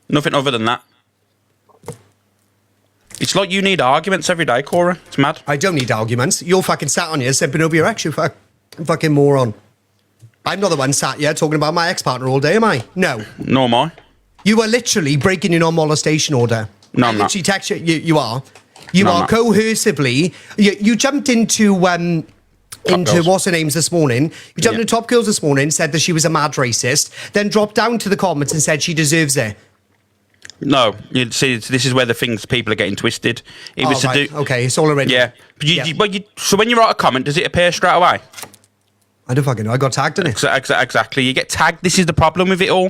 Nothing other than that. It's like you need arguments every day, Corey. It's mad. I don't need arguments. You're fucking sat on here simping over your ex, you fucking moron. I'm not the one sat here talking about my ex-partner all day, am I? No. Nor am I. You are literally breaking your non-molestation order. No, I'm not. Literally text you are. You are coercively... You jumped into what's her name's this morning. You jumped into Top Girls this morning, said that she was a mad racist, then dropped down to the comments and said she deserves it. No, you see, this is where people are getting twisted. It was to do. Okay, it's all already. Yeah, so when you write a comment, does it appear straight away? I don't fucking know. I got tagged in it. Exactly. You get tagged. This is the problem with it all.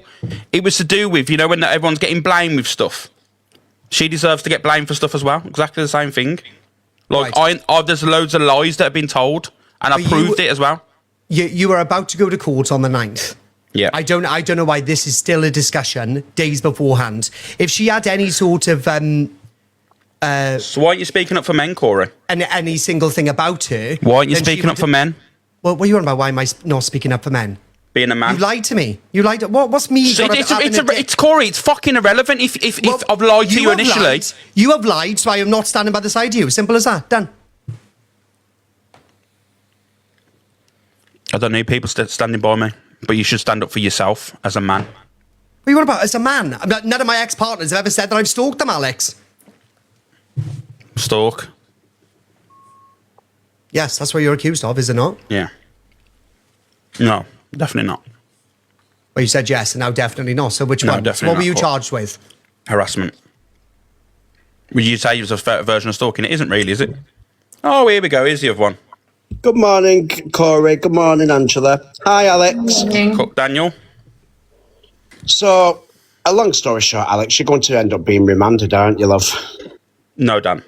It was to do with, when everyone's getting blamed with stuff. She deserves to get blamed for stuff as well. Exactly the same thing. Like, there's loads of lies that have been told, and I proved it as well. You are about to go to court on the 9th. Yeah. I don't know why this is still a discussion days beforehand. If she had any sort of so why aren't you speaking up for men, Corey? Any single thing about her? Why aren't you speaking up for men? Well, what are you on about? Why am I not speaking up for men? Being a man. You lied to me. You lied. What's me? So it's Corey. It's fucking irrelevant. If I've lied to you initially, you have lied. So I am not standing by the side of you. Simple as that. Done. I don't need people standing by me, but you should stand up for yourself as a man. What are you on about? As a man, none of my ex-partners have ever said that I've stalked them, Alex. Stalk. Yes, that's what you're accused of, is it not? Yeah. No, definitely not. Well, you said yes, and now definitely not. So which one? So what were you charged with? Harassment. Would you say it was a fair version of stalking? It isn't really, is it? Oh, here we go. Here's the other one. Good morning, Corey. Good morning, Angela. Hi, Alex. Cook Daniel. So, a long story short, Alex, you're going to end up being remanded, aren't you, love? No, Dan.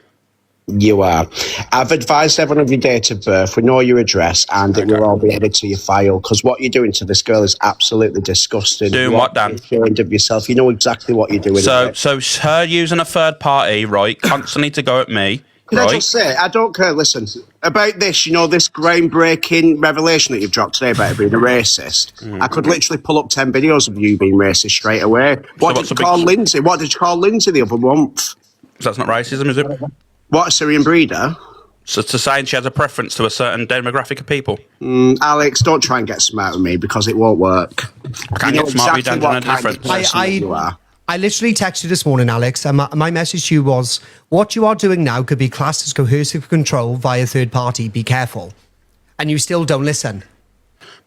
You are. I've advised everyone of your date of birth. We know your address, and it will all be added to your file, because what you're doing to this girl is absolutely disgusting. Doing what, Dan? Ashamed of yourself. You know exactly what you're doing. So her using a third party, right, constantly to go at me. Can I just say, I don't care, listen, about this, this groundbreaking revelation that you've dropped today about being a racist. I could literally pull up 10 videos of you being racist straight away. What did you call Lindsay? What did you call Lindsay the other month? So that's not racism, is it? What, a Syrian breeder? So to saying she has a preference to a certain demographic of people? Alex, don't try and get smart with me, because it won't work. I can't get smart with you, Dan, what kind of person you are. I literally texted you this morning, Alex, and my message to you was, what you are doing now could be classed as coercive control via third party. Be careful. And you still don't listen.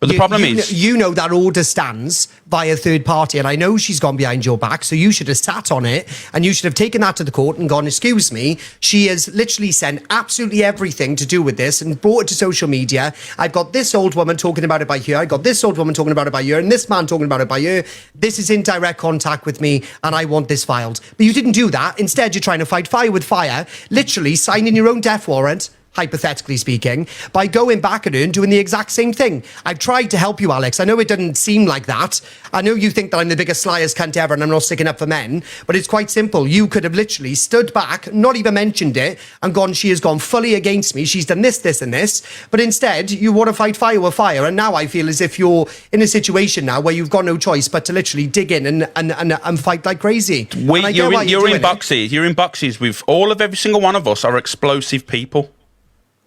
But the problem is... You know that order stands by a third party, and I know she's gone behind your back, so you should have sat on it, and you should have taken that to the court and gone, excuse me, she has literally sent absolutely everything to do with this and brought it to social media. I've got this old woman talking about it by here, I've got this old woman talking about it by here, and this man talking about it by here. This is in direct contact with me, and I want this filed. But you didn't do that. Instead, you're trying to fight fire with fire, literally signing your own death warrant, hypothetically speaking, by going back at her and doing the exact same thing. I've tried to help you, Alex. I know it doesn't seem like that. I know you think that I'm the biggest slyest cunt ever and I'm not sticking up for men, but it's quite simple. You could have literally stood back, not even mentioned it, and gone, she has gone fully against me. She's done this, this, and this. But instead, you want to fight fire with fire, and now I feel as if you're in a situation now where you've got no choice but to literally dig in and fight like crazy. You're in boxes. You're in boxes with every single one of us are explosive people.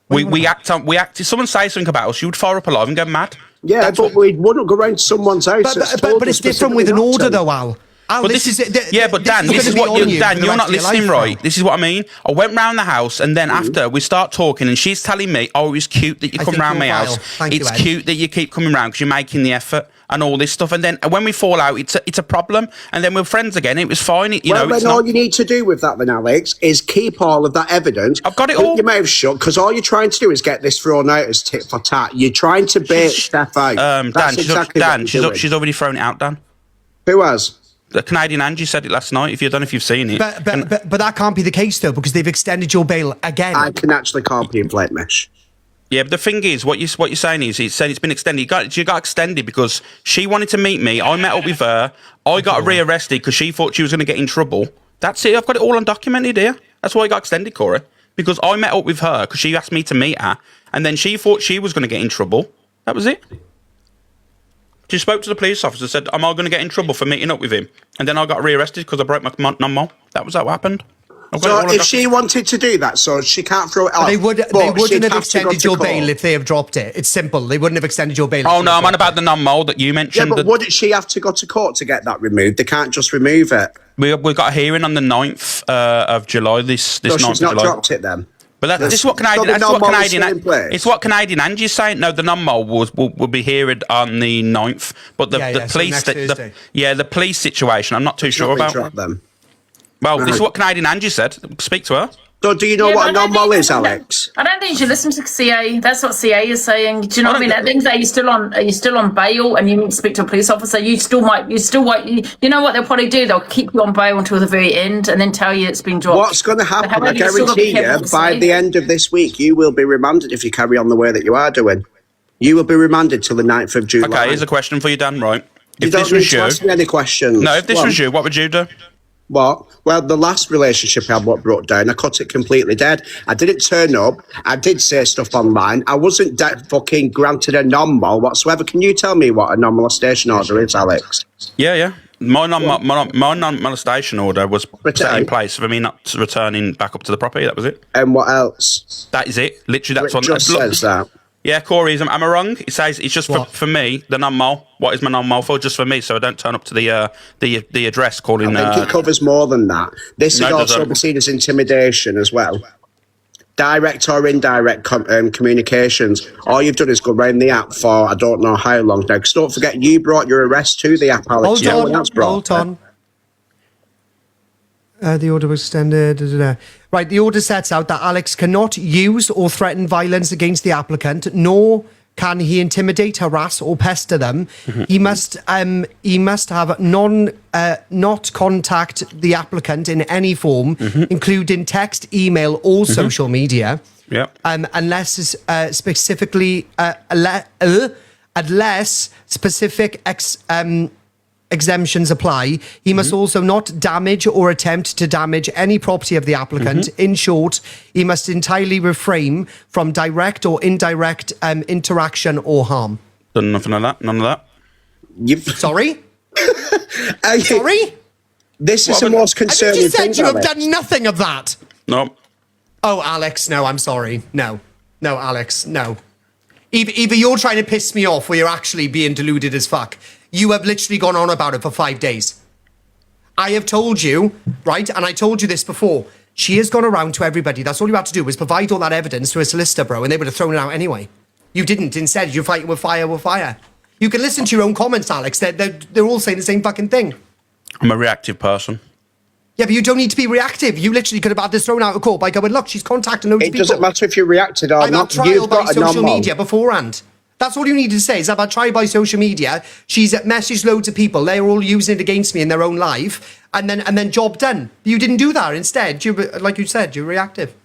We act. If someone says something about us, you would fire up alive and go mad. Yeah, but we wouldn't go round to someone's house. But it's different with an order, though, Al. But this is Dan. This is what Dan. You're not listening, right? This is what I mean. I went round the house, and then after we start talking, and she's telling me, "Oh, it's cute that you come round my house. It's cute that you keep coming round because you're making the effort." And all this stuff, and then when we fall out, it's a problem, and then we're friends again. It was fine, all you need to do with that, then, Alex, is keep all of that evidence. I've got it keep all. Your mouth shut, because all you're trying to do is get this thrown out as tit for tat. You're trying to bait Steph out. She's already thrown it out, Dan. Who has? The Canadian Angie said it last night. I don't know if you've seen it. But that can't be the case though, because they've extended your bail again. I can actually copy and plate mesh. Yeah, but the thing is, what you're saying is, it's saying it's been extended. You got extended because she wanted to meet me. I met up with her. I got rearrested because she thought she was going to get in trouble. That's it. I've got it all undocumented here. That's why I got extended, Corey. Because I met up with her because she asked me to meet her, and then she thought she was going to get in trouble. That was it. She spoke to the police officer, said, "Am I going to get in trouble for meeting up with him?" And then I got rearrested because I broke my non-mol. That was what happened. So if she wanted to do that, so she can't throw it off. They wouldn't have extended your bail if they have dropped it. It's simple. They wouldn't have extended your bail. Oh no, I'm on about the non-mol that you mentioned. Yeah, but wouldn't she have to go to court to get that removed? They can't just remove it. We got a hearing on the 9th of July. This 9th of July. She's not dropped it then. But this is what Canadian. It's what Canadian Angie's saying. No, the non-mol will be heard on the 9th. But the police, the police situation, I'm not too sure about. Them. Well, this is what Canadian Angie said. Speak to her. So do you know what a non-mol is, Alex? I don't think you should listen to CA. That's what CA is saying. Do you know what I mean? That means that you're still on bail and you need to speak to a police officer. You know what they'll probably do? They'll keep you on bail until the very end and then tell you it's been dropped. What's going to happen? I guarantee you, by the end of this week, you will be remanded if you carry on the way that you are doing. You will be remanded till the 9th of July. Okay, here's a question for you, Dan, right? If this was you, ask me any questions. No, if this was you, what would you do? What? Well, the last relationship I had what broke down, I cut it completely dead. I didn't turn up. I did say stuff online. I wasn't fucking granted a non-mol whatsoever. Can you tell me what a non-molestation order is, Alex? Yeah. My non-molestation order was set in place for me not returning back up to the property. That was it. And what else? That is it. Literally, that's it just says that. Yeah, Corey, am I wrong? It says it's just for me, the non-mol. What is my non-mol for? Just for me, so I don't turn up to the address calling... I think it covers more than that. This is also be seen as intimidation as well. Direct or indirect communications. All you've done is go round the app for I don't know how long now. Because don't forget, you brought your arrest to the app, Alex. Hold on. The order was extended. Right, the order sets out that Alex cannot use or threaten violence against the applicant, nor can he intimidate, harass, or pester them. He must have not contact the applicant in any form, including text, email, or social media. Yeah. Unless specifically, unless specific exemptions apply. He must also not damage or attempt to damage any property of the applicant. In short, he must entirely refrain from direct or indirect interaction or harm. Done nothing of that. None of that. Sorry? Sorry? This is the most concerning thing. You just said you have done nothing of that. No. Oh, Alex, no, I'm sorry. No, Alex, no. Either you're trying to piss me off or you're actually being deluded as fuck. You have literally gone on about it for 5 days. I have told you, right, and I told you this before, she has gone around to everybody. That's all you had to do was provide all that evidence to a solicitor, bro, and they would have thrown it out anyway. You didn't. Instead, you're fighting with fire with fire. You can listen to your own comments, Alex. They're all saying the same fucking thing. I'm a reactive person. Yeah, but you don't need to be reactive. You literally could have had this thrown out of court by going, look, she's contacting loads of people. It doesn't matter if you reacted or I've not. had trial You've by got a social non-mol. media beforehand. That's all you need to say is I've had trial by social media. She's messaged loads of people. They're all using it against me in their own life. And then job done. You didn't do that. Instead, like you said, you're reactive.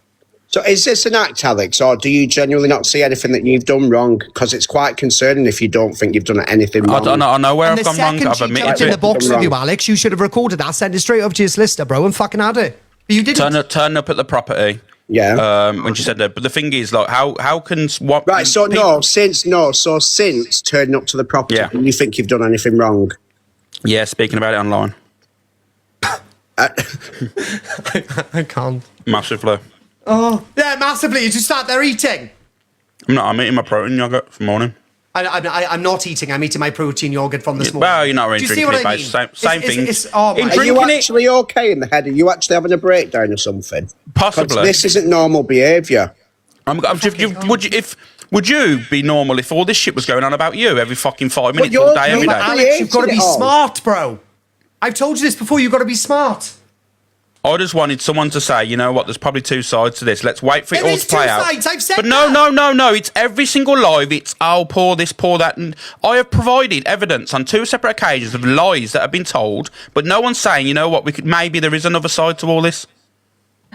So is this an act, Alex, or do you genuinely not see anything that you've done wrong? Because it's quite concerning if you don't think you've done anything wrong. I know where And I've the gone wrong. second I've she admitted jumped to in it. the box with you, Alex, you should have recorded that, sent it straight over to your solicitor, bro, and fucking had it. But you didn't. Turn up at the property. Yeah. When she said that, but the thing is, like, how can what? Right. So since turning up to the property, Yeah. you think you've done anything wrong? Yeah, speaking about it online. I can't. Massively. Oh, yeah, massively. You just sat there eating. I'm eating my protein yogurt for morning. I'm not eating. I'm eating my protein yogurt from this morning. Well, you're not really Do you see drinking what it, I mean? mate. Same thing. Oh my Are you actually okay in the head? Are you actually having a breakdown or something? 'Cause Possibly. this isn't normal behaviour. Would you be normal if all this shit was going on about you every fucking 5 minutes you're- all day, every day? Alex, you've got to be it all. smart, bro. I've told you this before. You've got to be smart. I just wanted someone to say, you know what, there's probably two sides to this. Let's wait for it There all is to play two out. sides, I've said But that. no. It's every single live. It's, oh, pour this, pour that. And I have provided evidence on 2 separate occasions of lies that have been told, but no one's saying, you know what, maybe there is another side to all this.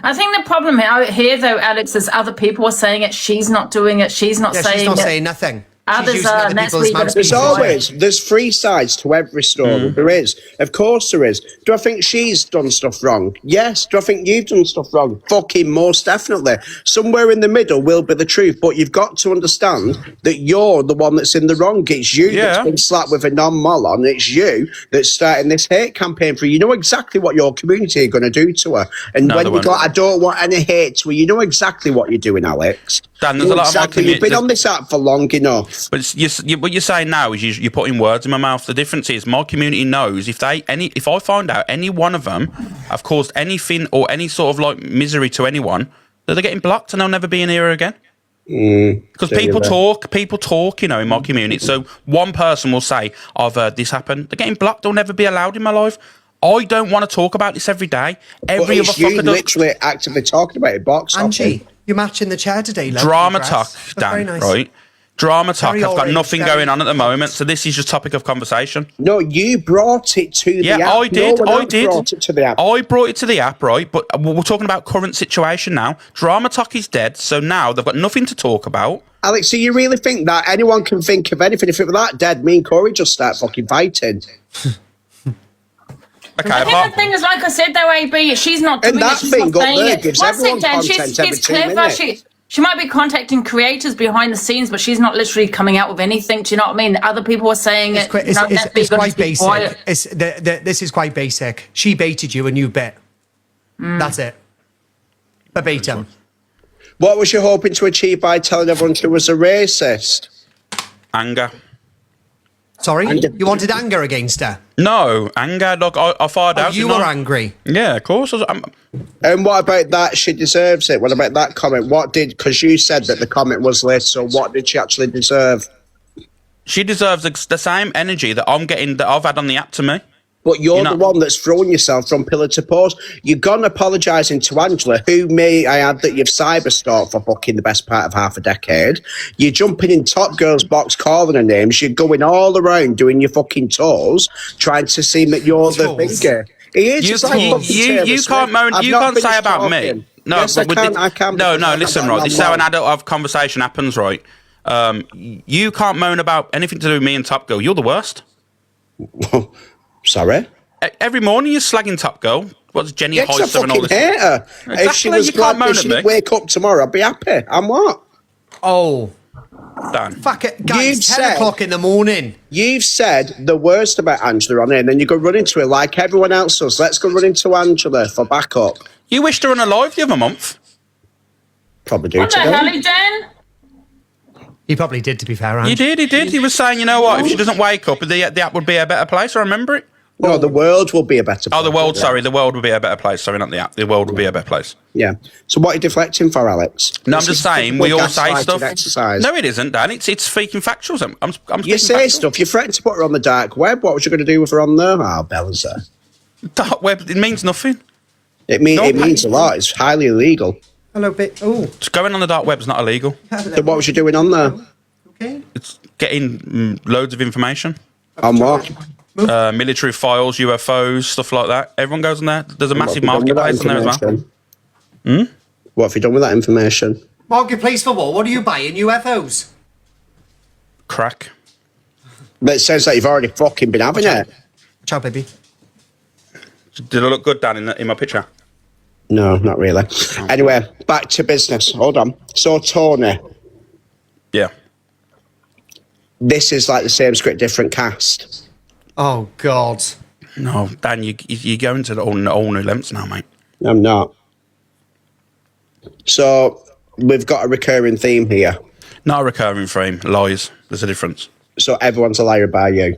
I think the problem here, though, Alex, is other people are saying it. She's not doing it. She's not saying it. She's not saying nothing. Others are, and that's where you got to be There's 3 sides to every story. There is. Of course there is. Do I think she's done stuff wrong? Yes. Do I think you've done stuff wrong? Fucking most definitely. Somewhere in the middle will be the truth, but you've got to understand that you're the one that's in the wrong. It's you that's been slapped with a non-mol on. It's you that's starting this hate campaign for her. You know exactly what your community are going to do to her. And when you go, I don't want any hate to her, you know exactly what you're doing, Alex. Dan, there's a lot of my community. You've been on this app for long enough. But what you're saying now is you're putting words in my mouth. The difference is my community knows if I find out any one of them have caused anything or any sort of like misery to anyone, that they're getting blocked and they'll never be in here again. Because people talk, you know, in my community. So one person will say, I've heard this happen. They're getting blocked. They'll never be allowed in my life. I don't want to talk about this every day. Every other fucker does. Literally actively talking about it. Box Angie, you're matching the chair today. Drama talk, Dan, nice. right? Drama talk. Very I've got orange, nothing very going on at the moment, so this is just topic of conversation. No, you brought it to the app. I did. No one I else did. brought it to the app. I brought it to the app, right? But we're talking about current situation now. Drama talk is dead, so now they've got nothing to talk about. Alex, so you really think that anyone can think of anything? If it were that dead, me and Corey just start fucking fighting. Okay, I think the thing is, like I said, though, AB, she's not doing And that it. She's thing not up saying there it. gives One everyone second, content every she's 2 clever. minutes. She might be contacting creators behind the scenes, but she's not literally coming out with anything. Do you know what I mean? Other people are saying it. It's quite basic. This is quite basic. She baited you and you bit. That's it. Verbatim. What was you hoping to achieve by telling everyone she was a racist? Anger. Sorry? You wanted anger against her? No, anger. Look, I fired out. You were angry? Yeah, of course. And what about that? She deserves it. What about that comment? Because you said that the comment was less, so what did she actually deserve? She deserves the same energy that I'm getting, that I've had on the app to me. But you're the one that's throwing yourself from pillar to post. You've gone apologising to Angela, who may I add that you've cyberstalked for fucking the best part of half a decade. You're jumping in Top Girl's box, calling her names. You're going all around doing your fucking toes, trying to seem that you're the bigger. You can't moan. You can't say about me. No, yes, I can. No, listen, right. This is how an adult conversation happens, right? You can't moan about anything to do with me and Top Girl. You're the worst. Sorry? Every morning you're slagging Top Girl. What's Jenny Heister and all this? Hate her. Exactly, if she was glad that she'd wake up tomorrow, I'd be happy. I'm what? Oh. Dan. Fuck it. Guys, 10 o'clock in the morning. You've said the worst about Angela on here, and then you go run into her like everyone else does. Let's go run into Angela for backup. You wished her unalive the other month. Probably do What the hell, Jen? He probably did, to be fair, Ange. He did. He was saying, you know what, if she doesn't wake up, the app would be a better place. I remember it. No, the world will be a better place. Oh, the world, sorry. The world will be a better place. Sorry, not the app. The world will be a better place. Yeah. So what are you deflecting for, Alex? No, I'm just saying, we all say stuff. Exercise. No, it isn't, Dan. It's speaking factuals. I'm you say factual. stuff. You threatened to put her on the dark web. What was you going to do with her on there? Oh, Belinda. Dark web, it means nothing. It means a lot. It's highly illegal. Hello, bit. Oh. Just going on the dark web's not illegal. So what was you doing on there? Okay. It's getting loads of information. On what? Military files, UFOs, stuff like that. Everyone goes on there. There's a massive marketplace on there as well. What have you done with that information? Marketplace for what? What are you buying? UFOs? Crack. But it says that you've already fucking been having it. Ciao, baby. Did I look good, Dan, in my picture? No, not really. Anyway, back to business. Hold on. So, Tony. Yeah. This is like the same script, different cast. Oh, God. No, Dan, you're going to all new lengths now, mate. I'm not. So, we've got a recurring theme here. Not a recurring theme. Lies. There's a difference. So, everyone's a liar by you.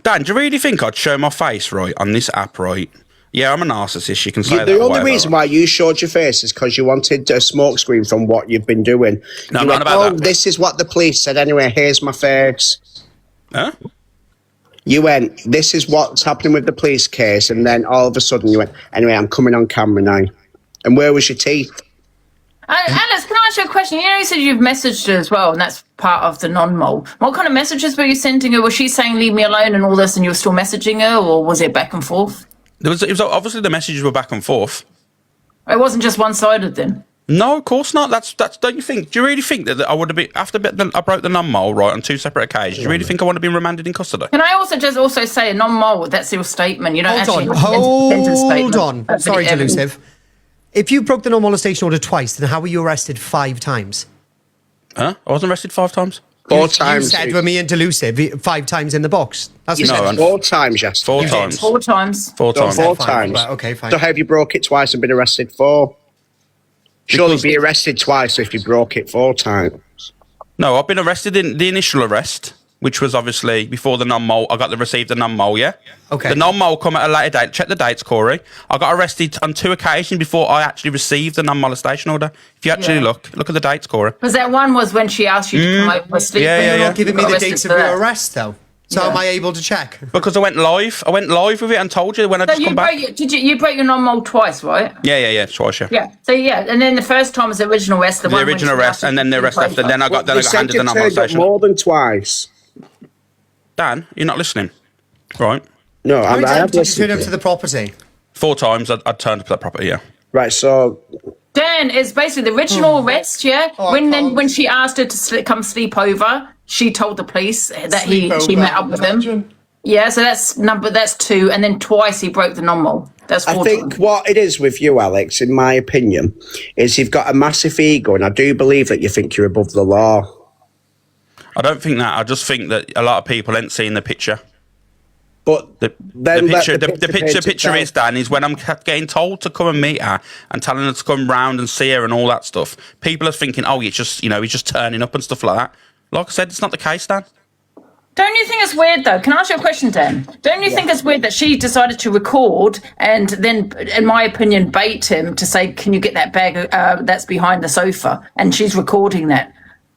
Dan, do you really think I'd show my face, right, on this app, right? Yeah, I'm a narcissist. You can say that. The only reason why you showed your face is because you wanted a smoke screen from what you've been doing. No, I'm not about that. This is what the police said anyway. Here's my face. Huh? You went, this is what's happening with the police case, and then all of a sudden you went, anyway, I'm coming on camera now. And where was your teeth? Alice, can I ask you a question? You know, you said you've messaged her as well, and that's part of the non-mole. What kind of messages were you sending her? Was she saying leave me alone and all this, and you were still messaging her, or was it back and forth? It was obviously the messages were back and forth. It wasn't just one-sided then? No, of course not. That's. Don't you think? Do you really think that I would have been after I broke the non-mole right on 2 separate occasions? Do you really think I would have been remanded in custody? Can I also say a non-mole? That's your statement. You don't Hold on. Sorry, delusive. If you broke the non-molestation order twice, then how were you arrested 5 times? Huh? I wasn't arrested 5 times. 4 times. You said with me and delusive 5 times in the box. That's you what said 4 times, yes. 4 times. 4 times. 4 times. 4 times. Right, okay, fine. So have you broke it twice and been arrested 4? Surely be arrested twice if you broke it 4 times. No, I've been arrested in the initial arrest, which was obviously before the non-mole. I received the non-mole, yeah? Okay. The non-mole come at a later date. Check the dates, Corey. I got arrested on 2 occasions before I actually received the non-molestation order. If you actually look at the dates, Corey. Because that one was when she asked you to come over for sleep. Yeah. You're not giving me the dates of your arrest, though. So am I able to check? Because I went live. I went live with it and told you when I just come back. You broke your non-mole twice, right? Yeah, twice, yeah. Yeah. So and then the first time was the original arrest. The original arrest, and then the arrest after. Then I got handed the non-molestation. More than twice. Dan, you're not listening, right? No, I have Did you listened. turn up to the property? 4 times I'd turned up to that property, yeah. Right, so Dan is basically the original arrest, yeah. When she asked her to come sleep over, she told the police that she met up with him. Yeah, so that's 2, and then twice he broke the non-mole. That's 4 I think what it is with you, Alex, in my opinion, is you've got a massive ego, and I do believe that you think you're above the law. I don't think that. I just think that a lot of people ain't seeing the picture. But the picture is, Dan, is when I'm getting told to come and meet her and telling her to come round and see her and all that stuff. People are thinking, oh, he's just turning up and stuff like that. Like I said, it's not the case, Dan. Don't you think it's weird, though? Can I ask you a question, Dan? Don't you think it's weird that she decided to record and then, in my opinion, bait him to say, can you get that bag that's behind the sofa? And she's recording that.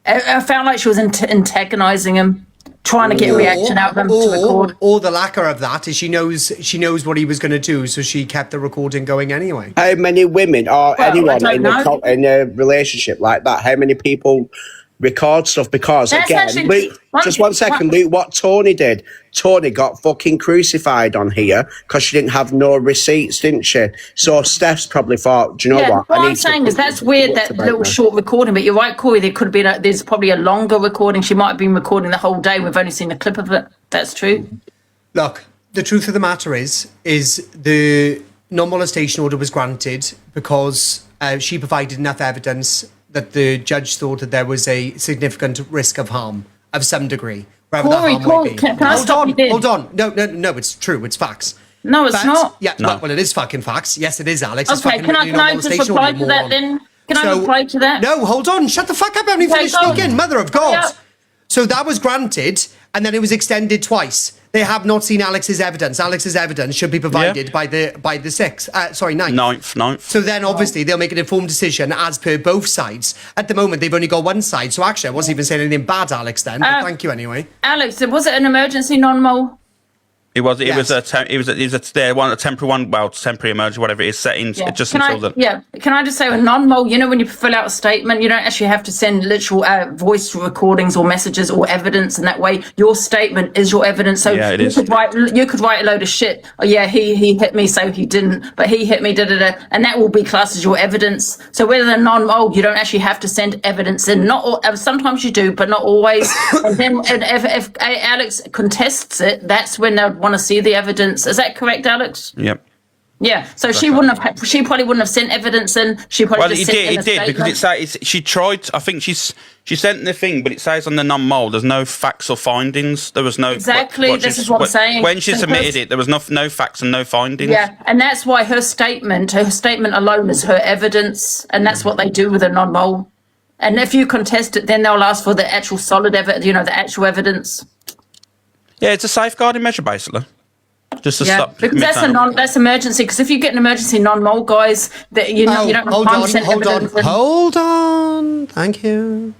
I felt like she was antagonising him, trying to get a reaction out of him to record. Or the lack of that is she knows what he was going to do, so she kept the recording going anyway. How many women or anyone in a relationship like that, how many people record stuff? Because Luke, just 1 second, Luke, what Tony did, Tony got fucking crucified on here because she didn't have no receipts, didn't she? So Steph's probably thought, do you know what? What I'm saying is that's weird, that little short recording, but you're right, Corey, there could have been there's probably a longer recording. She might have been recording the whole day. We've only seen a clip of it. That's true. Look, the truth of the matter is the non-molestation order was granted because she provided enough evidence that the judge thought that there was a significant risk of harm of some degree. Corey, can I stop you there? Hold on. No, it's true. It's facts. No, it's not. Yeah, No. Well, it is fucking facts. Yes, it is, Alex. Okay, can I just reply to that then? Can I reply to that? No, hold on. Shut the fuck up. I'm only finished speaking. Mother of God. So that was granted, and then it was extended twice. They have not seen Alex's evidence. Alex's evidence should be provided by the 9th. 9th. So then, obviously, they'll make an informed decision as per both sides. At the moment, they've only got one side. So actually, I wasn't even saying anything bad, Alex. Then, but thank you anyway. Alex, was it an emergency non-mole? It was a temporary one, well, temporary emergency, whatever it is, set in just until then. Yeah, can I just say a non-mole, you know, when you fill out a statement, you don't actually have to send literal voice recordings or messages or evidence, and that way your statement is your evidence. So yeah, you could write a load of shit. Oh yeah, he hit me, so he didn't, but he hit me, and that will be classed as your evidence. So whether they're non-mole, you don't actually have to send evidence in. Not all, sometimes you do, but not always. And then if Alex contests it, that's when they'll want to see the evidence. Is that correct, Alex? Yep. Yeah. So she probably wouldn't have sent evidence in. She probably just sent in a statement. Because she tried. I think she sent the thing, but it says on the non-mole there's no facts or findings. There was no exactly. This is what I'm saying. When she submitted it, there was no facts and no findings. Yeah, and that's why her statement alone is her evidence, and that's what they do with a non-mole. And if you contest it, then they'll ask for the actual solid evidence. You know, the actual evidence. Yeah, it's a safeguarding measure, basically. Just to stop. Because that's emergency. Because if you get an emergency non-mole, guys, that you don't hold on. Thank you.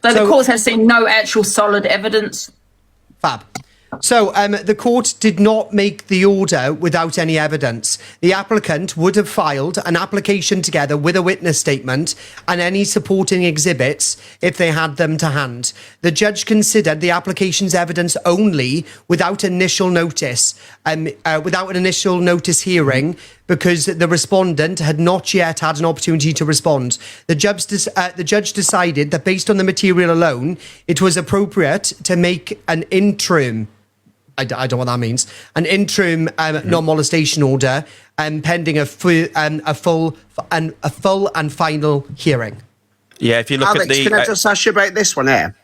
So the court has seen no actual solid evidence. Fab. So the court did not make the order without any evidence. The applicant would have filed an application together with a witness statement and any supporting exhibits if they had them to hand. The judge considered the application's evidence only without initial notice, without an initial notice hearing, because the respondent had not yet had an opportunity to respond. The judge decided that based on the material alone, it was appropriate to make an interim, I don't know what that means, an interim non-molestation order pending a full and final hearing. Yeah, if you look Alex, at the... can I just ask you about this one here?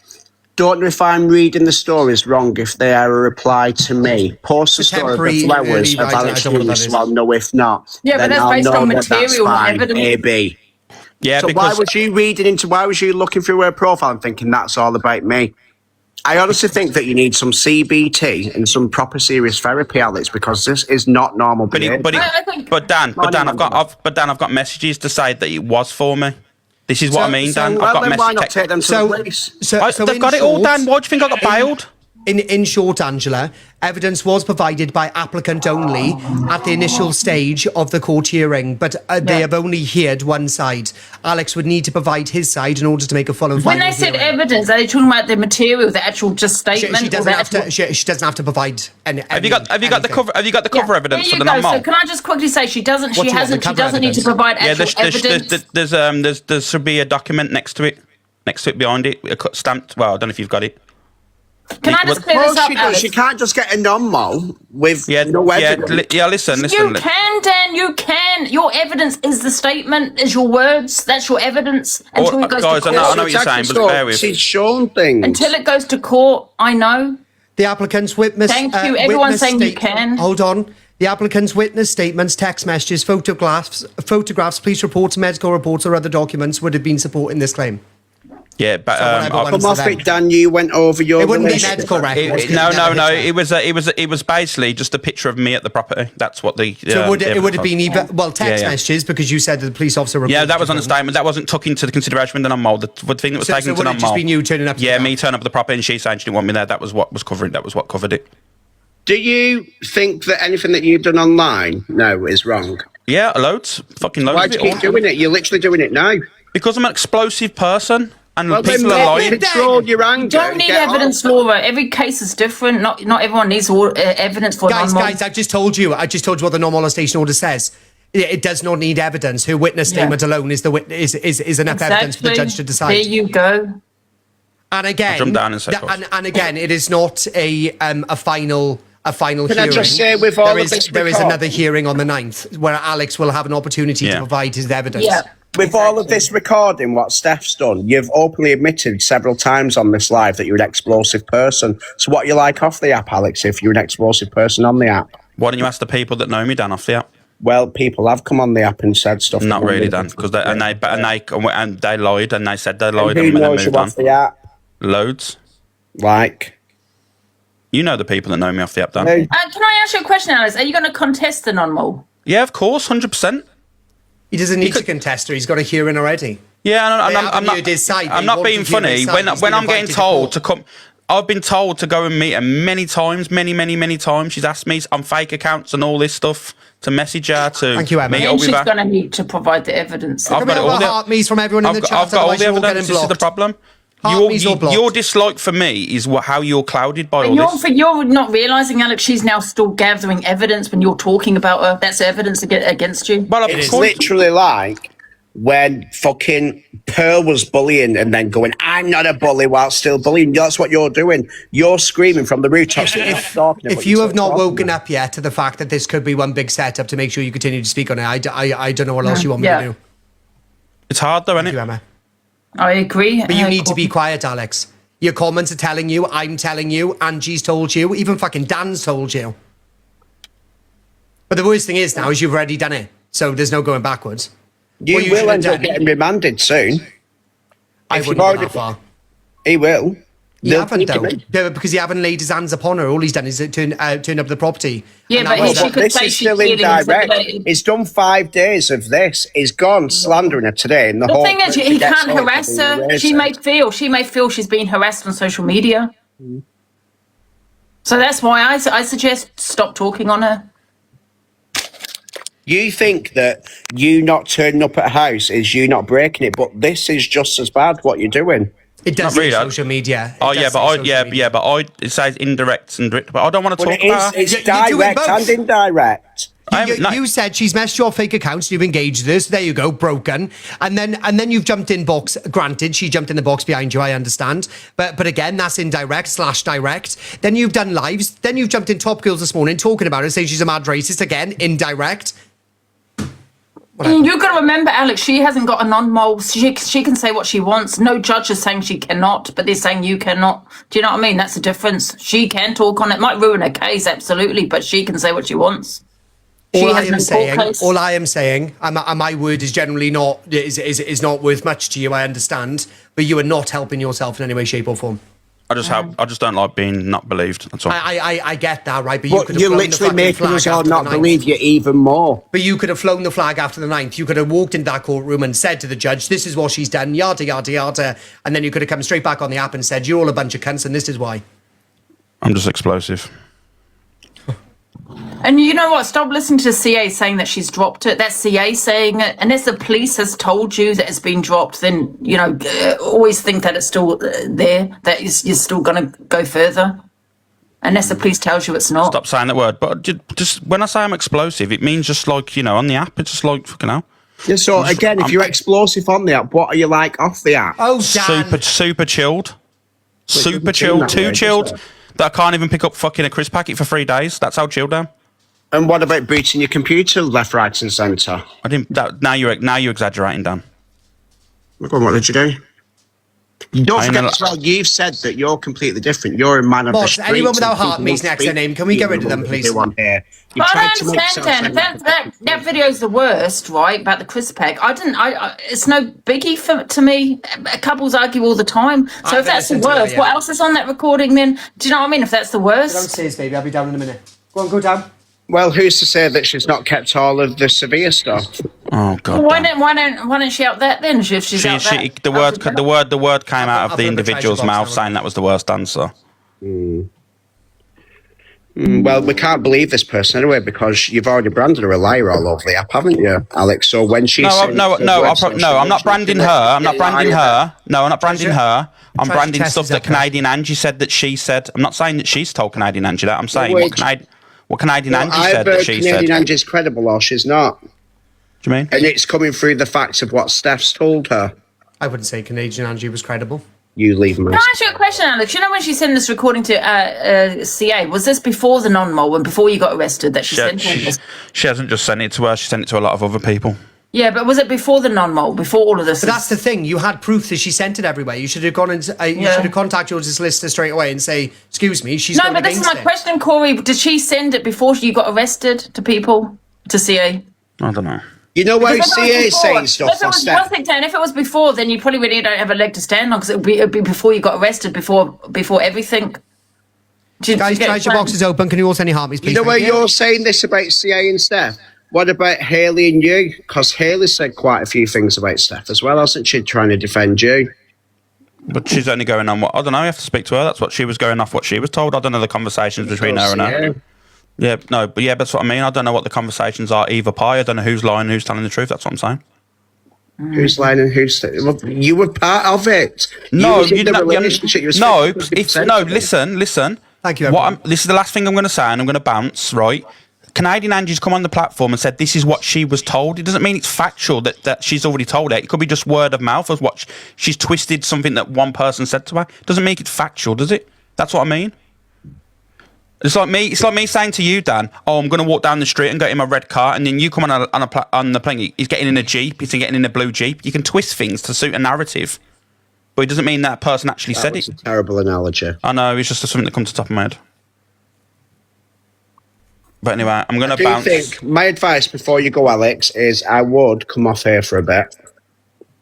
Don't know if I'm reading the stories wrong, if they are a reply to me. Post the story of the flowers of Alex Lewis, well, no, if not. Yeah, but that's based on material, not evidence. AB. Yeah, so why was you looking through her profile and thinking that's all about me? I honestly think that you need some CBT and some proper serious therapy, Alex, because this is not normal behaviour. But Dan, I've got messages to say that it was for me. This is what I mean, Dan. I've got messages. Why not take them to the police? They've got it all, Dan. Why do you think I got bailed? In short, Angela, evidence was provided by applicant only at the initial stage of the court hearing, but they have only heard one side. Alex would need to provide his side in order to make a full and final When they said hearing. evidence, are they talking about the material, the actual just statement? She doesn't have to provide any. Have you got the cover? Have you got the cover evidence for the non-mole? So can I just quickly say she doesn't need to provide actual evidence. There should be a document next to it, behind it, stamped. Well, I don't know if you've got it. Can I just clear this up, Alex? She can't just get a non-mole with no evidence. Listen. You can, Dan, you can. Your evidence is the statement, is your words. That's your evidence. Until it goes to court. I know what you're saying, but bear with. She's shown things. Until it goes to court, I know. The applicant's witness... Thank you. Everyone's saying you can. Hold on. The applicant's witness statements, text messages, photographs, police reports, medical reports or other documents would have been supporting this claim. Yeah, but come off it, Dan. You went over your. It wouldn't be medical records. No. It was basically just a picture of me at the property. That's what the. So it would have been text messages because you said that the police officer. Yeah, that was on the statement. That wasn't took into the consideration when the non-mole. The thing that was taken to non-mole. Just been you turning up. Yeah, me turning up at the property and she saying she didn't want me there. That was what was covering. That was what covered it. Do you think that anything that you've done online now is wrong? Yeah, loads. Fucking loads. Why do you keep doing it? You're literally doing it now. Because I'm an explosive person. And people are lying. Control your anger. You don't need evidence, Laura. Every case is different. Not everyone needs evidence for guys, I've just told you what the non-molestation order says. It does not need evidence. Her witness statement alone is enough evidence for the judge to decide. There you go. And again, and again, it is not a final hearing. Can I just say, with all of this there is another hearing on the 9th where Alex will have an opportunity to provide his evidence. Yeah. With all of this recording, what Steph's done, you've openly admitted several times on this live that you're an explosive person. So what are you like off the app, Alex, if you're an explosive person on the app? Why don't you ask the people that know me, Dan, off the app? Well, people have come on the app and said stuff. Not really, Dan, because they lied and they said they lied and and who then knows moved you on. off the app? Loads. Like, you know the people that know me off the app, Dan. Hey. Can I ask you a question, Alice? Are you going to contest the non-mole? Yeah, of course, 100%. He doesn't need to contest her. He's got a hearing already. Yeah, I'm not being funny. When I'm getting told to come, I've been told to go and meet her many times, many times. She's asked me on fake accounts and all this stuff to message her to Thank you, Emma. meet And up with she's her. going to need to provide the evidence. I've got all the heart me's from everyone in the chat. I've got all the otherwise you're all evidence. getting This is the blocked. problem. Heart me's all blocked. Your dislike for me is how you're clouded by But all this. you're not realising, Alex, she's now still gathering evidence when you're talking about her. That's evidence against you. Well, it's literally like when fucking Pearl was bullying and then going, I'm not a bully while still bullying. That's what you're doing. You're screaming from the rooftops. If you have not woken up yet to the fact that this could be one big setup to make sure you continue to speak on it, I don't know what else you want me to do. It's hard though, isn't it? You, Emma. I agree. But you need to be quiet, Alex. Your comments are telling you, I'm telling you, Angie's told you, even fucking Dan's told you. But the worst thing is now is you've already done it. So there's no going backwards. You will end up getting remanded soon. I wouldn't go that far. He will. You haven't, though. Because he haven't laid his hands upon her. All he's done is turn up the property. Yeah, but she could this say is she's still feeling indirect. intimidated. He's done 5 days of this. He's gone slandering her today. In the The hope thing is, that he she gets can't off harass and her. erase She her. may feel she's being harassed on social media. So that's why I suggest stop talking on her. You think that you not turning up at a house is you not breaking it, but this is just as bad what you're doing. It does Not really, say social media. It says indirect and direct, but I don't want to But talk it is, about her. it's You're doing direct both. and indirect. You said she's messed your fake accounts. You've engaged this. There you go, broken. And then you've jumped in box. Granted, she jumped in the box behind you. I understand, but again, that's indirect / direct. Then you've done lives. Then you've jumped in Top Girls this morning talking about her, saying she's a mad racist. Again, indirect. And you've got to remember, Alex, she hasn't got a non-mole. She can say what she wants. No judge is saying she cannot, but they're saying you cannot. Do you know what I mean? That's the difference. She can talk on it. Might ruin her case, absolutely, but she can say what she wants. All I am saying, and my word is generally not is not worth much to you. I understand, but you are not helping yourself in any way, shape, or form. I just don't like being not believed. That's all. I get that, right? But You're literally making us all not believe you even more. But you could have flown the flag after the 9th. You could have walked into that courtroom and said to the judge, "This is what she's done," yada yada yada, and then you could have come straight back on the app and said, "You're all a bunch of cunts, and this is why." I'm just explosive. And you know what? Stop listening to CA saying that she's dropped it. That's CA saying it. Unless the police has told you that it's been dropped, then, always think that it's still there, that you're still going to go further. Unless the police tells you it's not. Stop saying that word. But just when I say I'm explosive, it means just like, on the app, it's just like, fucking hell. Yeah, so again, if you're explosive on the app, what are you like off the app? Oh, Dan. Super chilled. Super chilled. Too chilled that I can't even pick up fucking a crisp packet for 3 days. That's how chilled I am. And what about booting your computer left, right, and centre? I didn't. Now you're exaggerating, Dan. Look on, what did you do? Don't forget as well, you've said that you're completely different. You're a man of the streets. Anyone without heart me's next to their name. Can we get rid of them, please? But I don't understand, Dan. That video's the worst, right? About the crisp pack. It's no biggie to me. Couples argue all the time. So if that's the worst, what else is on that recording then? Do you know what I mean? If that's the worst. Downstairs, baby. I'll be down in a minute. Go down. Well, who's to say that she's not kept all of the severe stuff? Oh God! Well, why don't she out that then? If she's out that, the word came out of the individual's mouth saying that was the worst answer. Well, we can't believe this person anyway because you've already branded her a liar all over the app, haven't you, Alex? So when she I'm not branding her. I'm not branding her. No, I'm not branding her. I'm branding stuff that Canadian Angie said that she said. I'm not saying that she's told Canadian Angie that. I'm saying what Canadian Angie said that she said. Canadian Angie's credible or she's not. Do you mean? And it's coming through the facts of what Steph's told her. I wouldn't say Canadian Angie was credible. You leave me. Can I ask you a question, Alex? You know when she sent this recording to CA, was this before the non-mole and before you got arrested that she sent this? She hasn't just sent it to her, she sent it to a lot of other people. Yeah, but was it before the non-mole, before all of this? But that's the thing. You had proof that she sent it everywhere. You should have gone and should have contacted your solicitor straight away and say, "Excuse me, she's no." But this is my question, Corey. Did she send it before you got arrested to people to CA? I don't know. You know where Because if it was CA before- saying stuff if it for was, Steph? one thing, Dan, if it was before, then you probably really don't have a leg to stand on because it'd be before you got arrested, before everything. Guys, try your boxes open. Can you all send your heartbeats, please? You know where Thank you're saying this about CA and Steph? What about Hayley and you? Because Hayley said quite a few things about Steph as well, hasn't she, trying to defend you? But she's only going on what I don't know. You have to speak to her. That's what she was going off. What she was told. I don't know the conversations between her and her. Yeah, no, but yeah, that's what I mean. I don't know what the conversations are either pie. I don't know who's lying, who's telling the truth. That's what I'm saying. Who's lying and who's... Well, you were part of it. No, you was in the relationship. You was 50% listen. Thank you, This is the last thing I'm going to say, and I'm going to bounce, right? Canadian Angie's come on the platform and said this is what she was told. It doesn't mean it's factual that she's already told it. It could be just word of mouth of what she's twisted something that one person said to her. It doesn't make it factual, does it? That's what I mean. It's like me saying to you, Dan, oh, I'm going to walk down the street and get in my red car, and then you come on the plane. He's getting in a Jeep. He's getting in a blue Jeep. You can twist things to suit a narrative, but it doesn't mean that person actually said it. That was a terrible analogy. I know, it's just something that comes to the top of my head. But anyway, I'm going to bounce. I think my advice before you go, Alex, is I would come off here for a bit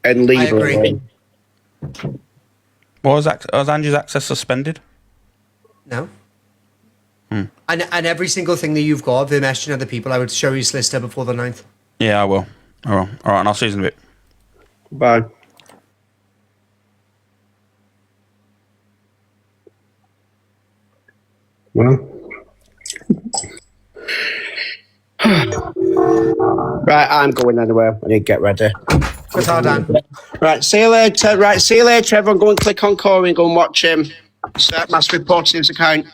and leave her alone. Was Angie's access suspended? No. And every single thing that you've got, the messaging other people, I would show you solicitor before the 9th. Yeah, I will. All right, and I'll see you in a bit. Bye. Well. Right, I'm going anyway. I need to get ready. Good hard, Dan. Right, see you later. Right, see you later, everyone. Go and click on Corey and go and watch him. Start Mass reporting his account.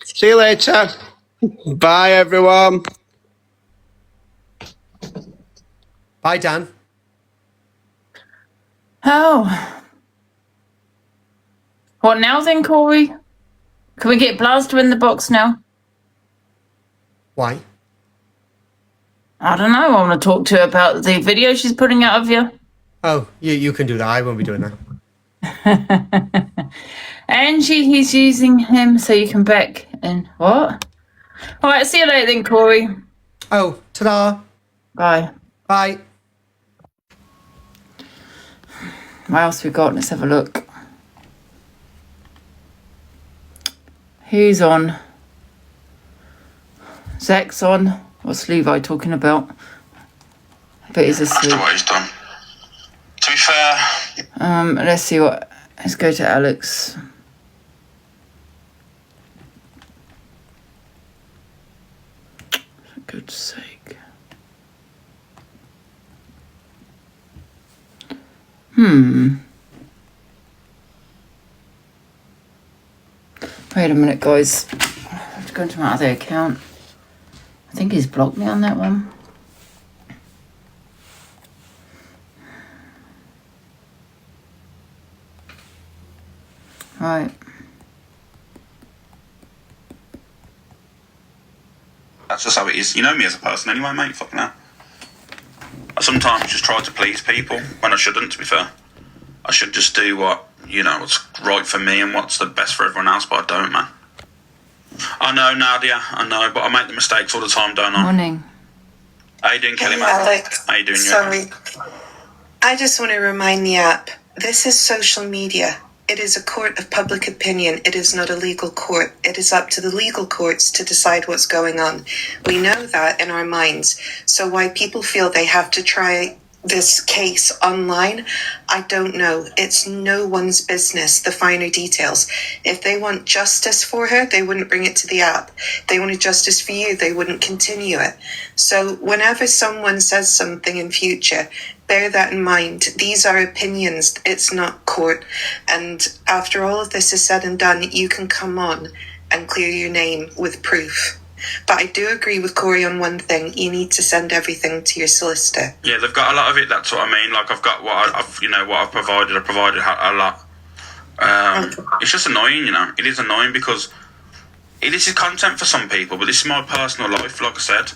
See you later. Bye, everyone. Bye, Dan. Oh. What now then, Corey? Can we get Blaster in the box now? Why? I don't know. I want to talk to her about the video she's putting out of you. Oh, you can do that. I won't be doing that. Angie, he's using him so you can back in. What? All right, see you later then, Corey. Oh, ta-da. Bye. Bye. What else we got? Let's have a look. Who's on? Zach's on. What's Levi talking about? I bet he's asleep. After what he's done. To be fair... Let's see what... Let's go to Alex. For goodness sake. Wait a minute, guys. I have to go into my other account. I think he's blocked me on that one. Right. That's just how it is. You know me as a person anyway, mate. Fucking hell. I sometimes just try to please people when I shouldn't, to be fair. I should just do what's right for me and what's the best for everyone else, but I don't, man. I know, Nadia, I know, but I make the mistakes all the time, don't I? Morning. How you doing, Kelly, man? Alex, How you doing? sorry. I just want to remind the app, this is social media. It is a court of public opinion. It is not a legal court. It is up to the legal courts to decide what's going on. We know that in our minds. So why people feel they have to try this case online, I don't know. It's no one's business, the finer details. If they want justice for her, they wouldn't bring it to the app. If they wanted justice for you, they wouldn't continue it. So whenever someone says something in future, bear that in mind. These are opinions. It's not court. And after all of this is said and done, you can come on and clear your name with proof. But I do agree with Corey on one thing. You need to send everything to your solicitor. Yeah, they've got a lot of it. That's what I mean. Like I've got what I've provided. I provided a lot. It's just annoying, It is annoying because this is content for some people, but this is my personal life. Like I said,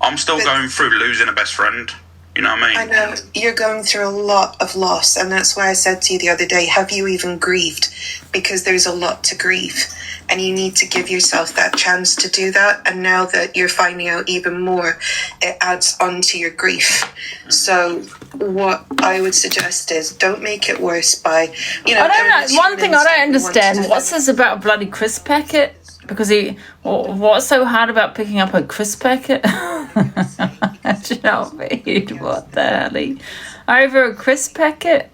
I'm still going through losing a best friend. You know what I mean? I know you're going through a lot of loss, and that's why I said to you the other day, have you even grieved? Because there's a lot to grieve. and you need to give yourself that chance to do that. And now that you're finding out even more, it adds on to your grief. So what I would suggest is don't make it worse by, you know. I don't know. One thing I don't understand. What's this about a bloody crisp packet? Because what's so hard about picking up a crisp packet? Do you know what I mean? What the hell? Over a crisp packet?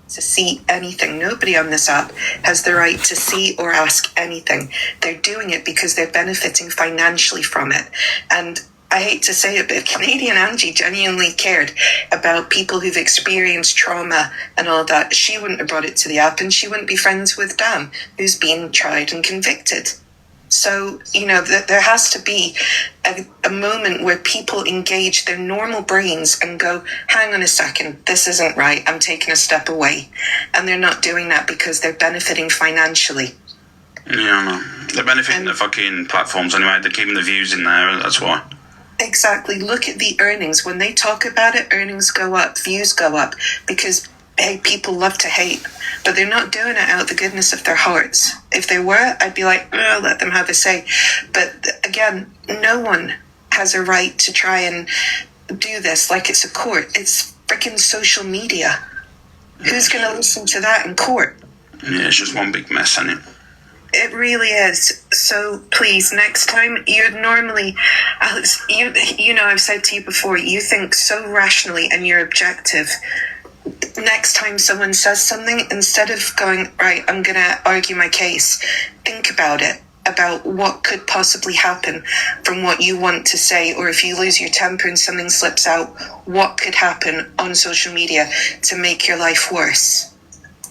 To see anything. Nobody on this app has the right to see or ask anything. They're doing it because they're benefiting financially from it. And I hate to say it, but if Canadian Angie genuinely cared about people who've experienced trauma and all that, she wouldn't have brought it to the app, and she wouldn't be friends with Dan, who's been tried and convicted. So, you know, there has to be a moment where people engage their normal brains and go, hang on a second, this isn't right, I'm taking a step away. And they're not doing that because they're benefiting financially. Yeah, no. They're benefiting the fucking platforms anyway. They're keeping the views in there, that's why. Exactly. Look at the earnings. When they talk about it, earnings go up, views go up, because hey, people love to hate, but they're not doing it out of the goodness of their hearts. If they were, I'd be like, oh, let them have a say. But again, no one has a right to try and do this like it's a court. It's freaking social media. Who's going to listen to that in court? Yeah, it's just one big mess, isn't it? It really is. So please, next time, you'd normally, Alex, you know, I've said to you before, you think so rationally and you're objective. Next time someone says something, instead of going, right, I'm going to argue my case, think about it, about what could possibly happen from what you want to say, or if you lose your temper and something slips out, what could happen on social media to make your life worse.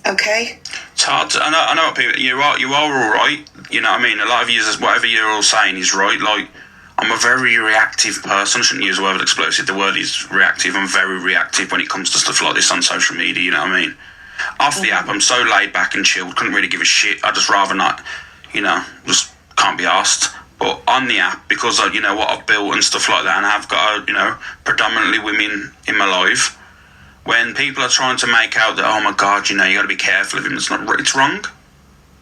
Okay? It's hard to, I know what people, you are all right, you know what I mean? A lot of users, whatever you're all saying is right. Like, I'm a very reactive person. I shouldn't use the word explosive. The word is reactive. I'm very reactive when it comes to stuff like this on social media, you know what I mean? Off the app, I'm so laid back and chilled, couldn't really give a shit. I'd just rather not, you know, just can't be asked. But on the app, because of, you know, what I've built and stuff like that, and I've got, you know, predominantly women in my life, when people are trying to make out that, oh my God, you know, you got to be careful of him, it's wrong.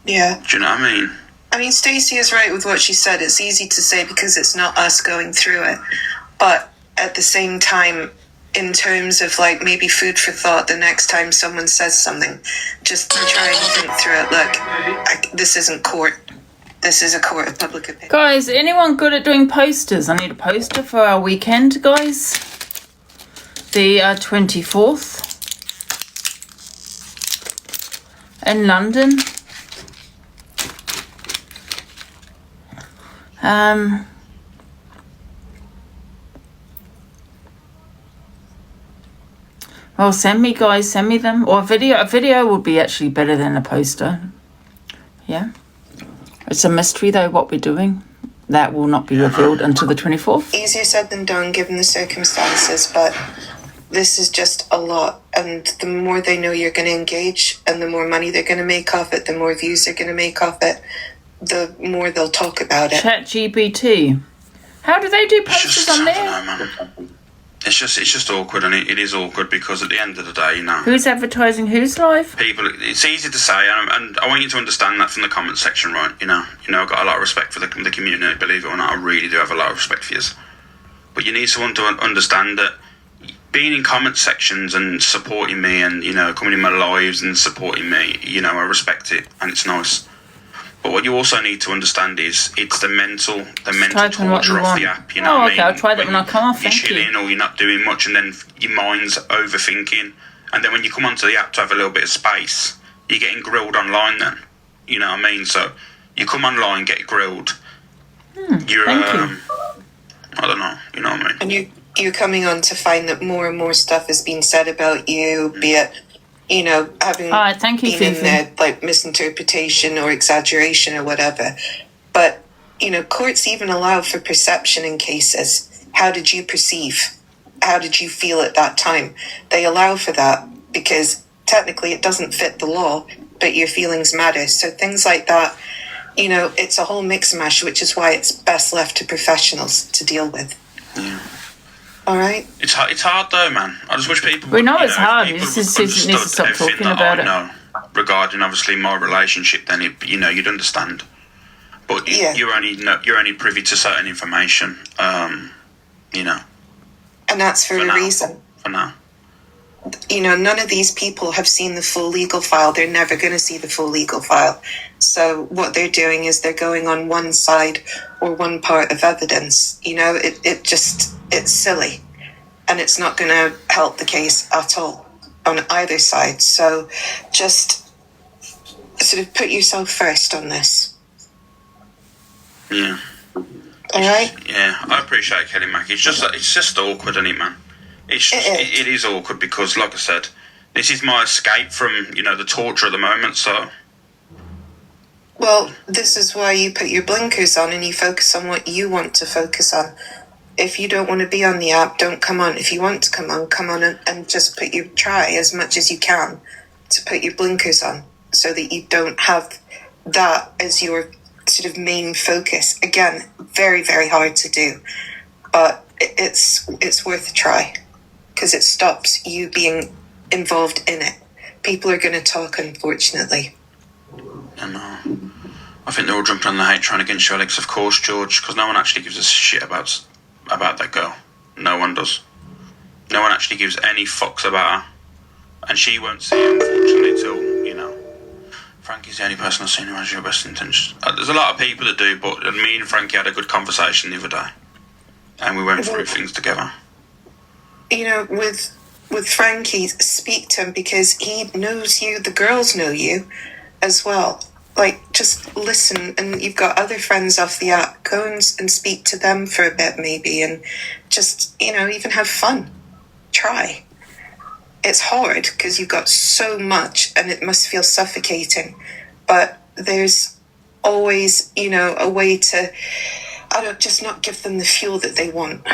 Yeah. Do you know what I mean? I mean, Stacey is right with what she said. It's easy to say because it's not us going through it. But at the same time, in terms of like maybe food for thought, the next time someone says something, just try and think through it. Look, this isn't court. This is a court of public opinion. Guys, anyone good at doing posters? I need a poster for our weekend, guys. The 24th in London. Well, send me them, or a video would be actually better than a poster. Yeah, it's a mystery though what we're doing. That will not be revealed until the 24th. Easier said than done given the circumstances, but this is just a lot, and the more they know you're going to engage and the more money they're going to make off it, the more views they're going to make off it, the more they'll talk about it. ChatGPT. How do they do posters on there? It's just awkward, and it is awkward because at the end of the day, you know, who's advertising whose life? People. It's easy to say, and I want you to understand that from the comment section, right? You know, I've got a lot of respect for the community. Believe it or not, I really do have a lot of respect for you. But you need someone to understand that being in comment sections and supporting me, and you know, coming in my lives and supporting me, you know, I respect it, and it's nice. But what you also need to understand is it's the mental torture off the app. You know what I mean? I'll try that when I come off. You're chilling or you're not doing much, and then your mind's overthinking. And then when you come onto the app to have a little bit of space, you're getting grilled online. Then, you know what I mean? So you come online, get grilled. You're, I don't know. You know what I mean? And you're coming on to find that more and more stuff is being said about you, be it, you know, having been in there, like misinterpretation or exaggeration or whatever. But, you know, courts even allow for perception in cases. How did you perceive? How did you feel at that time? They allow for that because technically it doesn't fit the law, but your feelings matter. So things like that, you know, it's a whole mix and mash, which is why it's best left to professionals to deal with. Yeah. All right. It's hard though, man. I just wish people. We know it's hard. People You just needs to stop everything talking that about I it. know regarding obviously my relationship. Then you'd understand. But you're only privy to certain information. You know. And that's for a now. reason. For now. You know, none of these people have seen the full legal file. They're never going to see the full legal file. So what they're doing is they're going on one side or one part of evidence. You know, it's silly. And it's not going to help the case at all on either side. So just sort of put yourself first on this. Yeah. All right? Yeah, I appreciate Kelly Mac. It's just awkward, isn't it, man? It is awkward because, like I said, this is my escape from, the torture at the moment, so... Well, this is why you put your blinkers on and you focus on what you want to focus on. If you don't want to be on the app, don't come on. If you want to come on and just try as much as you can to put your blinkers on so that you don't have that as your sort of main focus. Again, very, very hard to do, but it's worth a try. Because it stops you being involved in it. People are going to talk, unfortunately. I know. I think they're all jumping on the hate train against you, Alex, of course, George, because no one actually gives a shit about that girl. No one does. No one actually gives any fucks about her. And she won't see it, unfortunately, till, Frankie's the only person I've seen who has your best intentions. There's a lot of people that do, but me and Frankie had a good conversation the other day. And we went through things together. You know, with Frankie, speak to him because he knows you. The girls know you as well. Like, just listen. And you've got other friends off the app. Go and speak to them for a bit, maybe. And just, even have fun. Try. It's hard because you've got so much and it must feel suffocating. But there's always, a way to, just not give them the fuel that they want.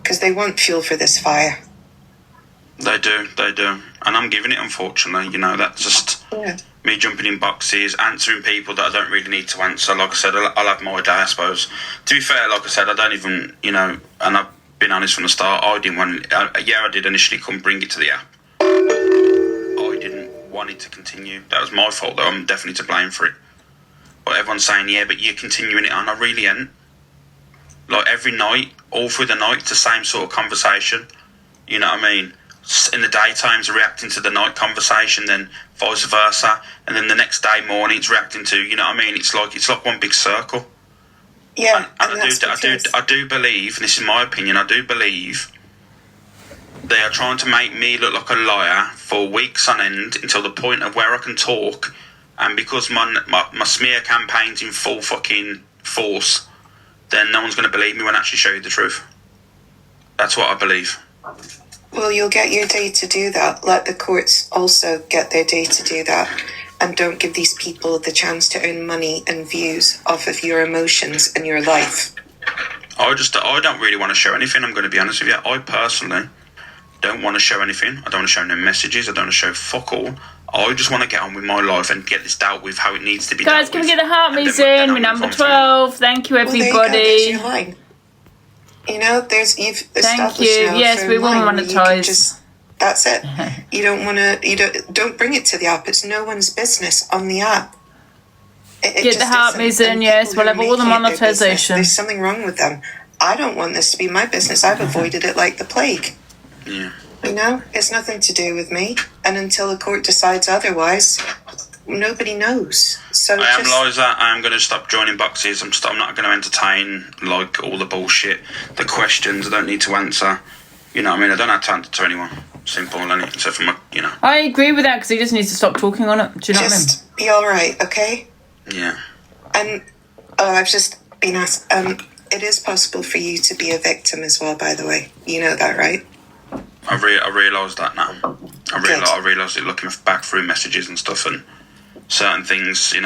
Because they want fuel for this fire. They do. And I'm giving it, unfortunately. That's just me jumping in boxes, answering people that I don't really need to answer. Like I said, I'll have my day, I suppose. To be fair, like I said, I don't even, and I've been honest from the start, I didn't want, I did initially come bring it to the app. I didn't want it to continue. That was my fault, though. I'm definitely to blame for it. But everyone's saying, yeah, but you're continuing it on. I really ain't. Like, every night, all through the night, it's the same sort of conversation. You know what I mean? In the daytimes, reacting to the night conversation, then vice versa, and then the next day morning, it's reacting to, you know what I mean? It's like one big circle. Yeah, and I do believe, and this is my opinion, I do believe they are trying to make me look like a liar for weeks on end until the point of where I can talk, and because my smear campaign's in full fucking force, then no one's going to believe me when I actually show you the truth. That's what I believe. Well, you'll get your day to do that. Let the courts also get their day to do that. And don't give these people the chance to earn money and views off of your emotions and your life. I don't really want to show anything, I'm going to be honest with you. I personally don't want to show anything. I don't want to show no messages. I don't want to show fuck all. I just want to get on with my life and get this dealt with how it needs to be dealt with. Guys, can we get the heart me's in? We're number 12. Thank you, everybody. Well, there you go. There's your line. You've established. Thank you. Now yes, we will monetize. That's it. You don't bring it to the app. It's no one's business on the app. Get the heart me's in. Yes, we'll have all the monetization. There's something wrong with them. I don't want this to be my business. I've avoided it like the plague. Yeah. It's nothing to do with me. And until the court decides otherwise, nobody knows. So I am Liza. I am going to stop joining boxes. I'm not going to entertain like all the bullshit, the questions I don't need to answer. You know what I mean? I don't have to answer to anyone. Simple, innit? Except for my, I agree with that because he just needs to stop talking on it. Do you know what I mean? Just be all right, okay? Yeah. And I've just been asked. It is possible for you to be a victim as well. By the way, you know that, right? I realised that now. I realised it looking back through messages and stuff and certain things, at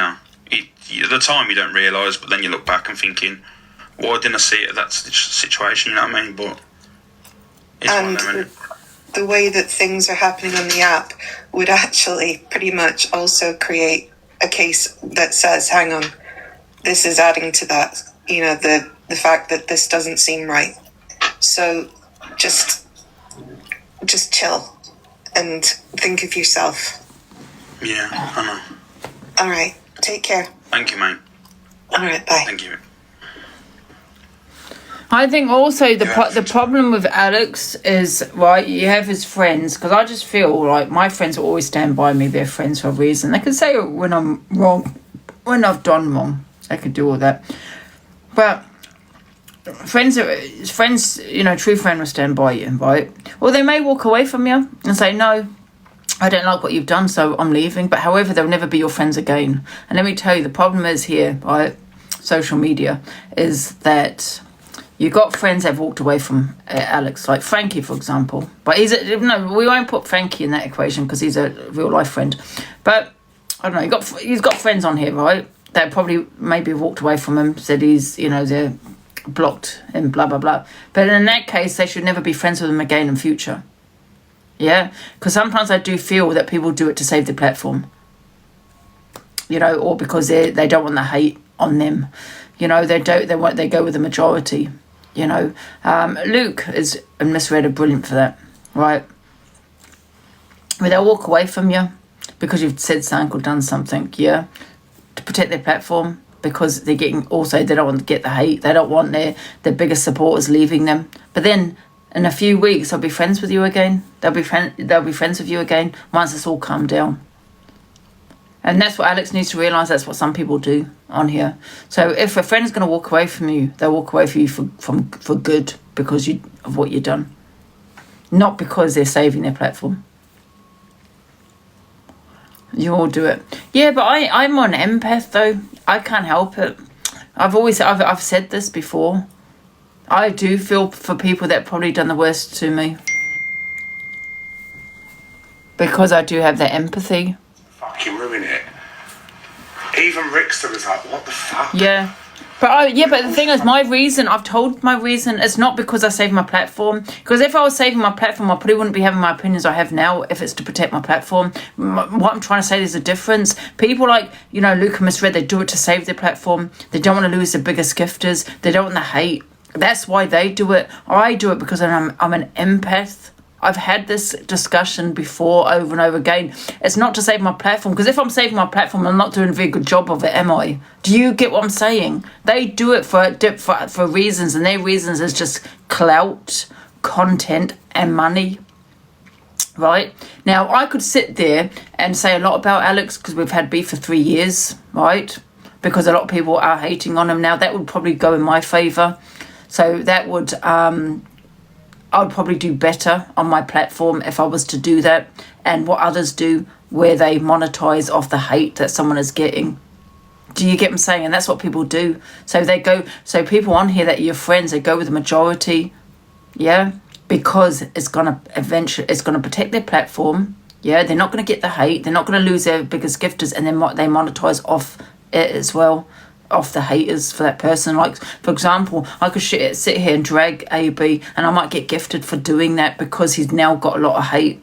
the time you don't realise, but then you look back and thinking, why didn't I see it at that situation, you know what I mean? But it's and one of them, the way that things are happening on the app would actually pretty much also create a case that says, hang on, this is adding to that, the fact that this doesn't seem right. So just just chill and think of yourself. Yeah, I know. All right. Take care. Thank you, mate. All right. Bye. Thank you. I think also the problem with Alex is, right, you have his friends, because I just feel like my friends will always stand by me. They're friends for a reason. They can say when I'm wrong, when I've done wrong. They could do all that. But friends, you know, true friend will stand by you, right? Or they may walk away from you and say, no, I don't like what you've done, so I'm leaving. But however, they'll never be your friends again. And let me tell you, the problem is here, right, social media, is that you got friends that have walked away from Alex, like Frankie, for example. But no, we won't put Frankie in that equation because he's a real life friend. But I don't know, he's got friends on here, right, that probably maybe walked away from him, said he's, you know, they're blocked and blah, blah, blah. But in that case, they should never be friends with him again in future. Yeah, because sometimes I do feel that people do it to save their platform, you know, or because they don't want the hate on them, you know. They go with the majority, you know. Luke is and Miss Red are brilliant for that, right? But they'll walk away from you because you've said something or done something, yeah, to protect their platform, because they don't want to get the hate. They don't want their biggest supporters leaving them. But then in a few weeks, they'll be friends with you again. They'll be friends with you again once it's all calmed down. And that's what Alex needs to realise. That's what some people do on here. So if a friend's going to walk away from you, they'll walk away from you for good because of what you've done, not because they're saving their platform. You all do it. Yeah, but I'm an empath though. I can't help it. I've said this before. I do feel for people that probably done the worst to me, because I do have that empathy. Fucking ruin it. Even Rickster was like, what the fuck? Yeah. But the thing is, I've told my reason, it's not because I saved my platform. Because if I was saving my platform, I probably wouldn't be having my opinions I have now if it's to protect my platform. What I'm trying to say, there's a difference. People like, you know, Luke and Miss Red, they do it to save their platform. They don't want to lose their biggest gifters. They don't want the hate. That's why they do it. I do it because I'm an empath. I've had this discussion before over and over again. It's not to save my platform, because if I'm saving my platform, I'm not doing a very good job of it, am I? Do you get what I'm saying? They do it for reasons, and their reasons is just clout, content, and money. Right? Now, I could sit there and say a lot about Alex because we've had beef for 3 years, right? Because a lot of people are hating on him now. That would probably go in my favour. So that would, I would probably do better on my platform if I was to do that. And what others do, where they monetize off the hate that someone is getting. Do you get what I'm saying? And that's what people do. So people on here that are your friends, they go with the majority, yeah, because it's gonna protect their platform. Yeah, they're not gonna get the hate. They're not gonna lose their biggest gifters, and then they monetize off it as well. Off the haters for that person. Like, for example, I could sit here and drag AB, and I might get gifted for doing that because he's now got a lot of hate.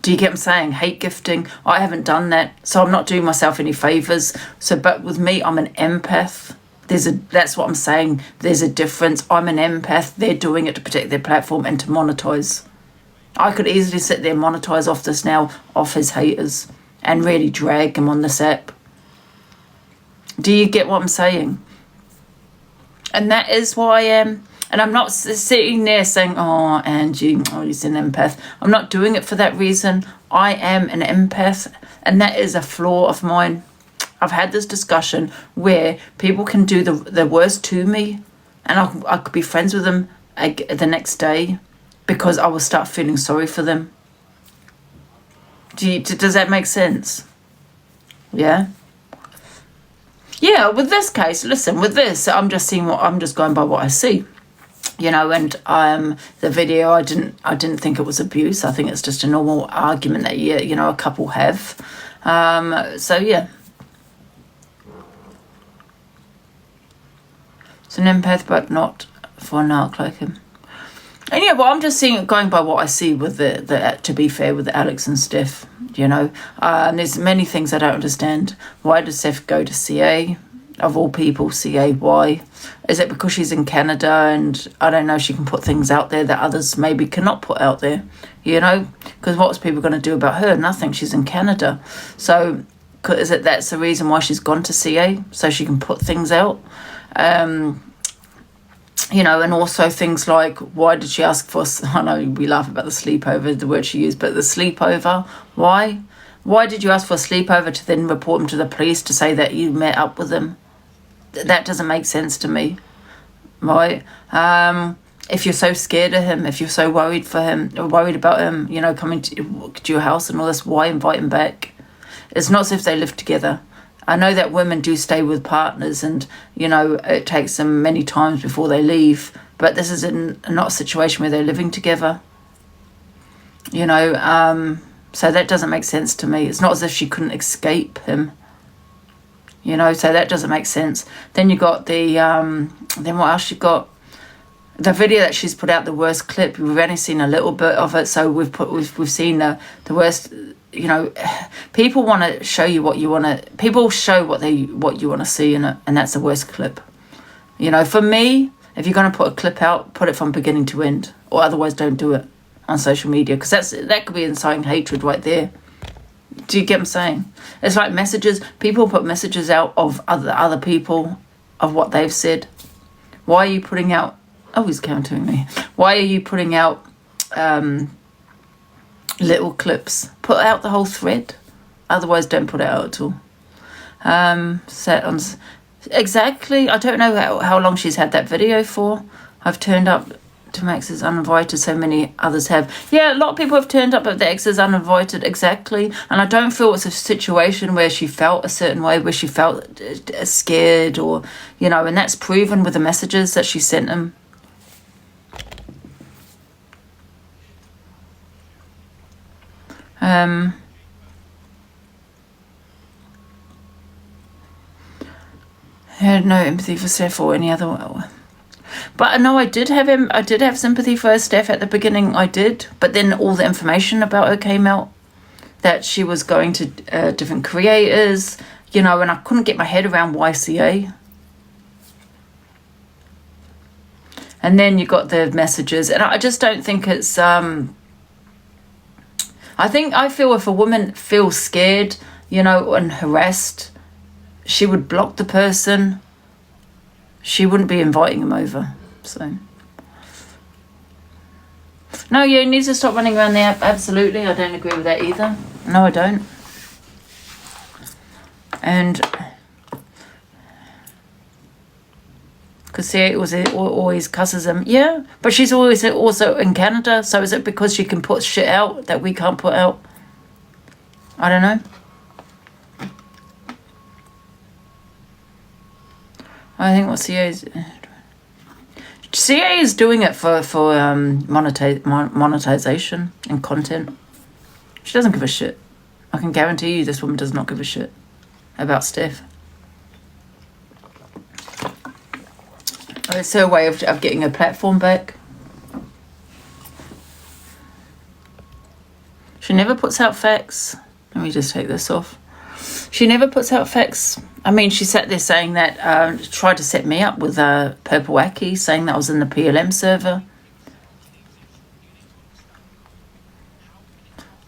Do you get what I'm saying? Hate gifting. I haven't done that, so I'm not doing myself any favours. So, but with me, I'm an empath. That's what I'm saying. There's a difference. I'm an empath. They're doing it to protect their platform and to monetize. I could easily sit there and monetize off this now, off his haters, and really drag him on this app. Do you get what I'm saying? And that is why I am. And I'm not sitting there saying, oh, Angie, oh, he's an empath. I'm not doing it for that reason. I am an empath, and that is a flaw of mine. I've had this discussion where people can do the worst to me, and I could be friends with them the next day because I will start feeling sorry for them. Does that make sense? Yeah? Yeah, with this case, listen, with this, I'm just going by what I see, you know. And the video, I didn't think it was abuse. I think it's just a normal argument that you know a couple have. So yeah, it's an empath, but not for a narc like him. And yeah, well, I'm just going by what I see with the to be fair, with Alex and Steph, you know. And there's many things I don't understand. Why does Steph go to CA? of all people, CA. Why? Is it because she's in Canada and, I don't know, she can put things out there that others maybe cannot put out there, you know? Because what's people going to do about her? Nothing. She's in Canada. So is it that's the reason why she's gone to CA? So she can put things out? You know, and also things like, why did she ask for, I know we laugh about the sleepover, the word she used, but the sleepover, why? Why did you ask for a sleepover to then report him to the police to say that you met up with him? That doesn't make sense to me, right? If you're so scared of him, if you're so worried for him, or worried about him, you know, coming to your house and all this, why invite him back? It's not as if they live together. I know that women do stay with partners and, you know, it takes them many times before they leave, but this is not a situation where they're living together, you know, so that doesn't make sense to me. It's not as if she couldn't escape him, you know, so that doesn't make sense. Then you got the, then what else you got? The video that she's put out, the worst clip, we've only seen a little bit of it, so we've seen the worst. You know, people want to show you what you want to. People show what you want to see in it, and that's the worst clip. You know, for me, if you're going to put a clip out, put it from beginning to end, or otherwise don't do it on social media, because that could be inciting hatred right there. Do you get what I'm saying? It's like messages. People put messages out of other people of what they've said. Why are you putting out? Oh, he's countering me. Why are you putting out? Little clips. Put out the whole thread. Otherwise, don't put it out at all. Set on exactly. I don't know how long she's had that video for. I've turned up to my ex's uninvited. So many others have. Yeah, a lot of people have turned up at the ex's uninvited. Exactly. And I don't feel it's a situation where she felt a certain way, where she felt scared, or you know, and that's proven with the messages that she sent him. I had no empathy for Steph or any other. But no, I did have sympathy for Steph at the beginning. I did, but then all the information about her came out that she was going to different creators, you know, and I couldn't get my head around YCA. And then you got the messages, and I just don't think it's. I feel if a woman feels scared, you know, and harassed, she would block the person. She wouldn't be inviting him over. So, no, you need to stop running around the app. Absolutely, I don't agree with that either. No, I don't. And because see, it was always cusses him. Yeah, but she's always also in Canada. So is it because she can put shit out that we can't put out? I don't know. I think what CA is doing it for monetization and content. She doesn't give a shit. I can guarantee you this woman does not give a shit about Steph. It's her way of getting her platform back. She never puts out facts. Let me just take this off. She never puts out facts. I mean, she sat there saying that, tried to set me up with Purple Wacky, saying that I was in the PLM server.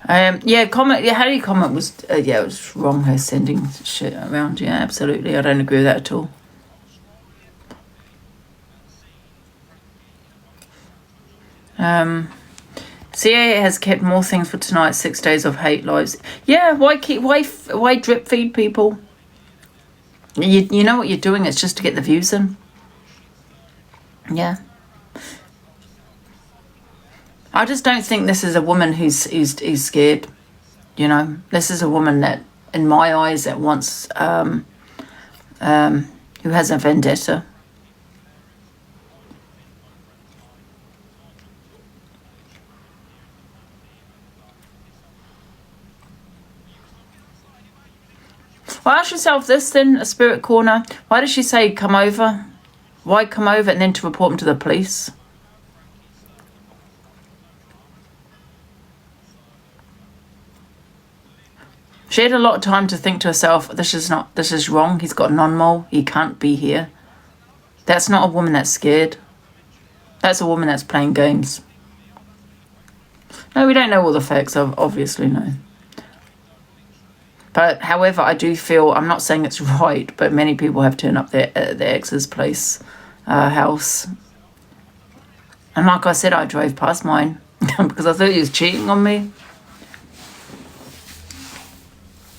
How do you comment was, it was wrong, her sending shit around. Yeah, absolutely. I don't agree with that at all. CA has kept more things for tonight. 6 days of hate lives. Yeah, why drip feed people? You know what you're doing. It's just to get the views in. Yeah. I just don't think this is a woman who's scared. You know, this is a woman that, in my eyes, that wants who has a vendetta. Well, ask yourself this then, a spirit corner. Why does she say come over? Why come over and then to report them to the police? She had a lot of time to think to herself, this is wrong. He's got non-mole. He can't be here. That's not a woman that's scared. That's a woman that's playing games. No, we don't know all the facts, obviously, no. But, however, I do feel, I'm not saying it's right, but many people have turned up their ex's place, house. And like I said, I drove past mine because I thought he was cheating on me.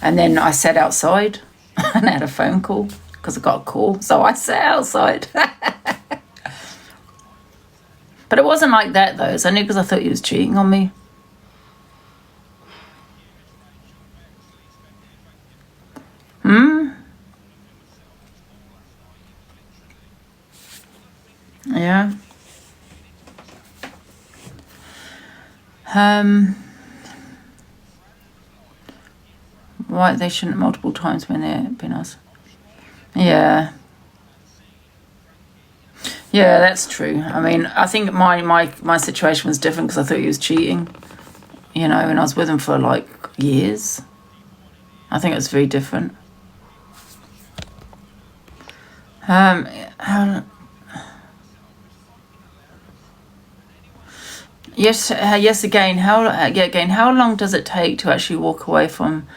And then I sat outside and had a phone call because I got a call. So I sat outside. But it wasn't like that, though. It's only because I thought he was cheating on me. Yeah. Right, they shouldn't multiple times when they're being asked. Yeah. Yeah, that's true. I mean, I think my situation was different because I thought he was cheating, you know, and I was with him for like years. I think it was very different. Yes, again, how long does it take to actually walk away from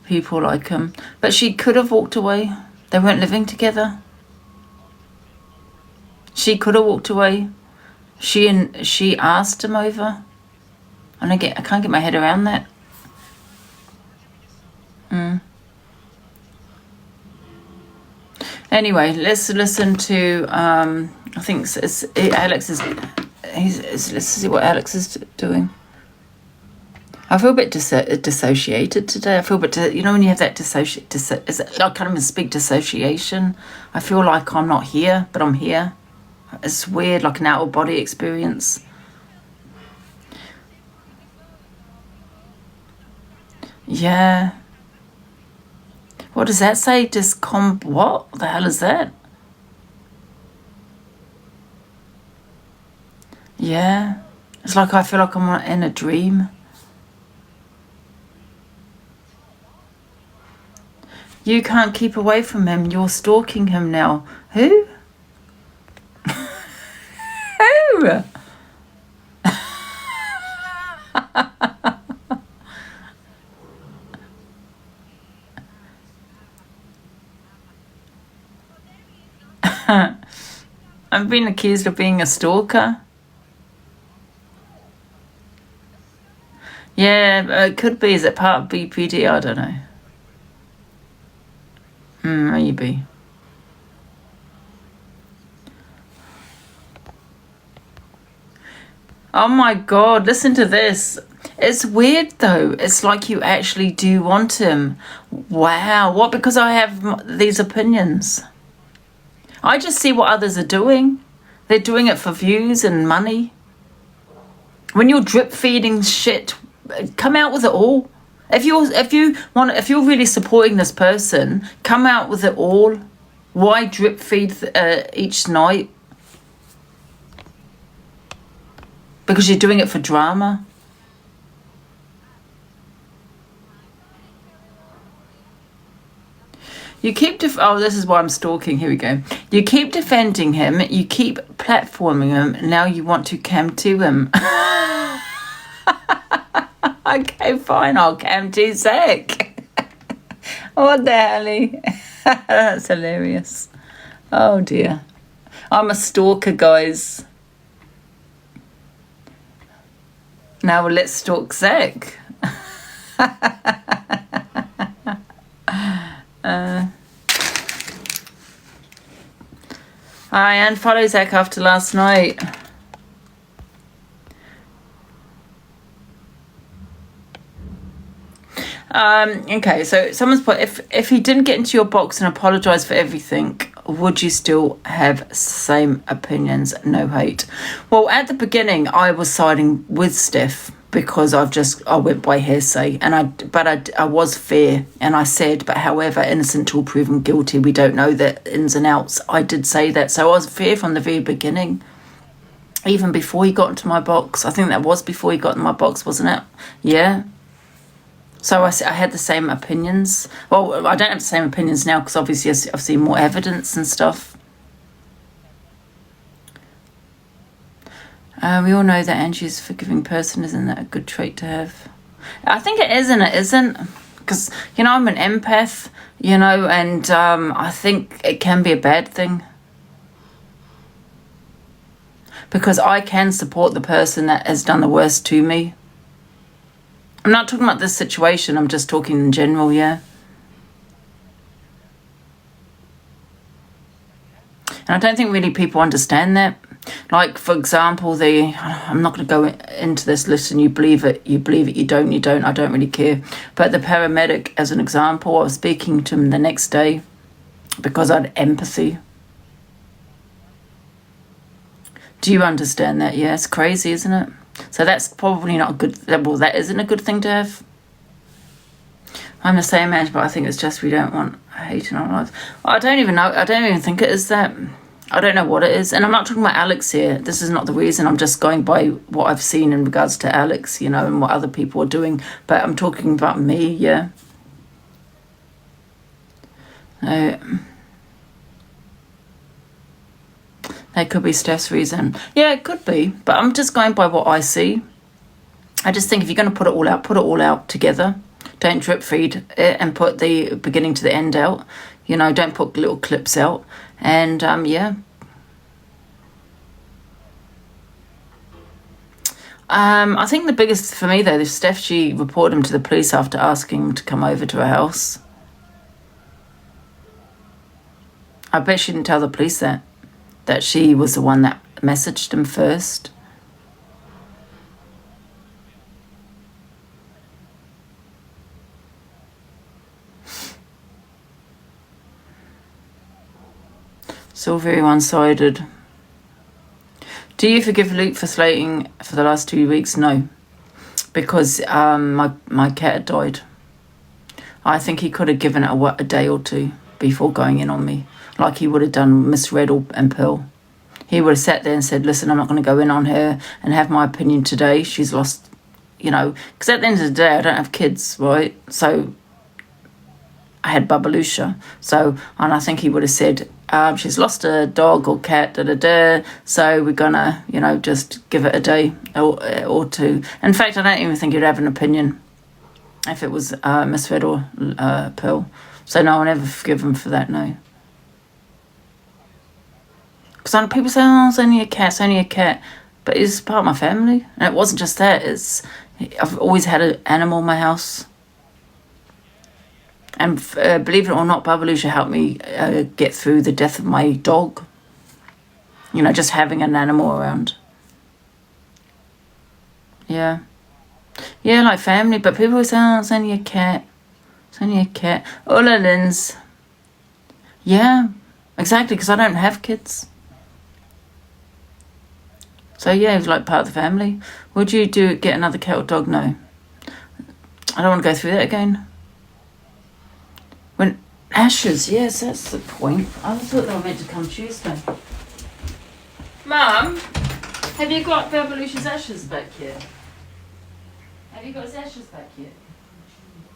people like him? But she could have walked away. They weren't living together. She could have walked away. She asked him over. And I can't get my head around that. Anyway, let's listen to I think Alex is. Let's see what Alex is doing. I feel a bit dissociated today. I feel a bit, you know, when you have that I can't even speak dissociation. I feel like I'm not here, but I'm here. It's weird, like an out of body experience. Yeah. What does that say? What the hell is that? Yeah. It's like I feel like I'm in a dream. You can't keep away from him. You're stalking him now. Who? Who? I'm being accused of being a stalker. Yeah, it could be. Is it part of BPD? I don't know. Maybe. Oh my God, listen to this. It's weird though. It's like you actually do want him. Wow. What? Because I have these opinions. I just see what others are doing. They're doing it for views and money. When you're drip feeding shit, come out with it all. If you're really supporting this person, come out with it all. Why drip feed each night? Because you're doing it for drama. You keep this is why I'm stalking. Here we go. You keep defending him. You keep platforming him. Now you want to cam to him. Okay, fine. I'll cam to Zach. What the hell? That's hilarious. Oh dear. I'm a stalker, guys. Now let's stalk Zach. I unfollowed Zach after last night. Okay, so someone's put, if he didn't get into your box and apologise for everything, would you still have same opinions? No hate. Well, at the beginning, I was siding with Steph because I went by hearsay, and I was fair, and I said, but however, innocent till proven guilty. We don't know the ins and outs. I did say that, so I was fair from the very beginning, even before he got into my box. I think that was before he got in my box, wasn't it? Yeah. So I had the same opinions. Well, I don't have the same opinions now because obviously I've seen more evidence and stuff. We all know that Angie's a forgiving person. Isn't that a good trait to have? I think it is and it isn't. Because, you know, I'm an empath, you know, and I think it can be a bad thing. Because I can support the person that has done the worst to me. I'm not talking about this situation, I'm just talking in general, yeah. And I don't think really people understand that. Like, for example, I'm not going to go into this list and you believe it, you don't, I don't really care. But the paramedic, as an example, I was speaking to him the next day because I had empathy. Do you understand that? Yeah, it's crazy, isn't it? So that's probably not a good, well, that isn't a good thing to have. I'm the same age, but I think it's just we don't want hate in our lives. I don't even know. I don't even think it is that. I don't know what it is. And I'm not talking about Alex here. This is not the reason. I'm just going by what I've seen in regards to Alex, you know, and what other people are doing. But I'm talking about me, yeah. That could be Steph's reason. Yeah, it could be. But I'm just going by what I see. I just think if you're going to put it all out together. Don't drip feed it and put the beginning to the end out. You know, don't put little clips out. And, yeah. I think the biggest for me, though, is Steph, she reported him to the police after asking him to come over to her house. I bet she didn't tell the police that she was the one that messaged him first. It's all very one-sided. Do you forgive Luke for slating for the last 2 weeks? No. Because my cat had died. I think he could have given it a day or two before going in on me. Like he would have done Miss Red and Pearl. He would have sat there and said, listen, I'm not going to go in on her and have my opinion today. She's lost, you know. Because at the end of the day, I don't have kids, right? So I had Babalusha. So, and I think he would have said, she's lost a dog or cat, so we're going to, you know, just give it a day or two. In fact, I don't even think he'd have an opinion if it was Miss Red or Pearl. So no, I'll never forgive him for that, no. Because people say, oh, it's only a cat. But it's part of my family. And it wasn't just that. I've always had an animal in my house. And believe it or not, Babalusha helped me get through the death of my dog. You know, just having an animal around. Yeah. Yeah, like family. But people say, oh, it's only a cat. It's only a cat. Hola, Linz. Yeah, exactly, because I don't have kids. So yeah, it's like part of the family. Would you get another cat or dog? No. I don't want to go through that again. When ashes, yes, that's the point. I thought they were meant to come Tuesday. Mum, have you got Babalusha's ashes back yet? Have you got his ashes back yet?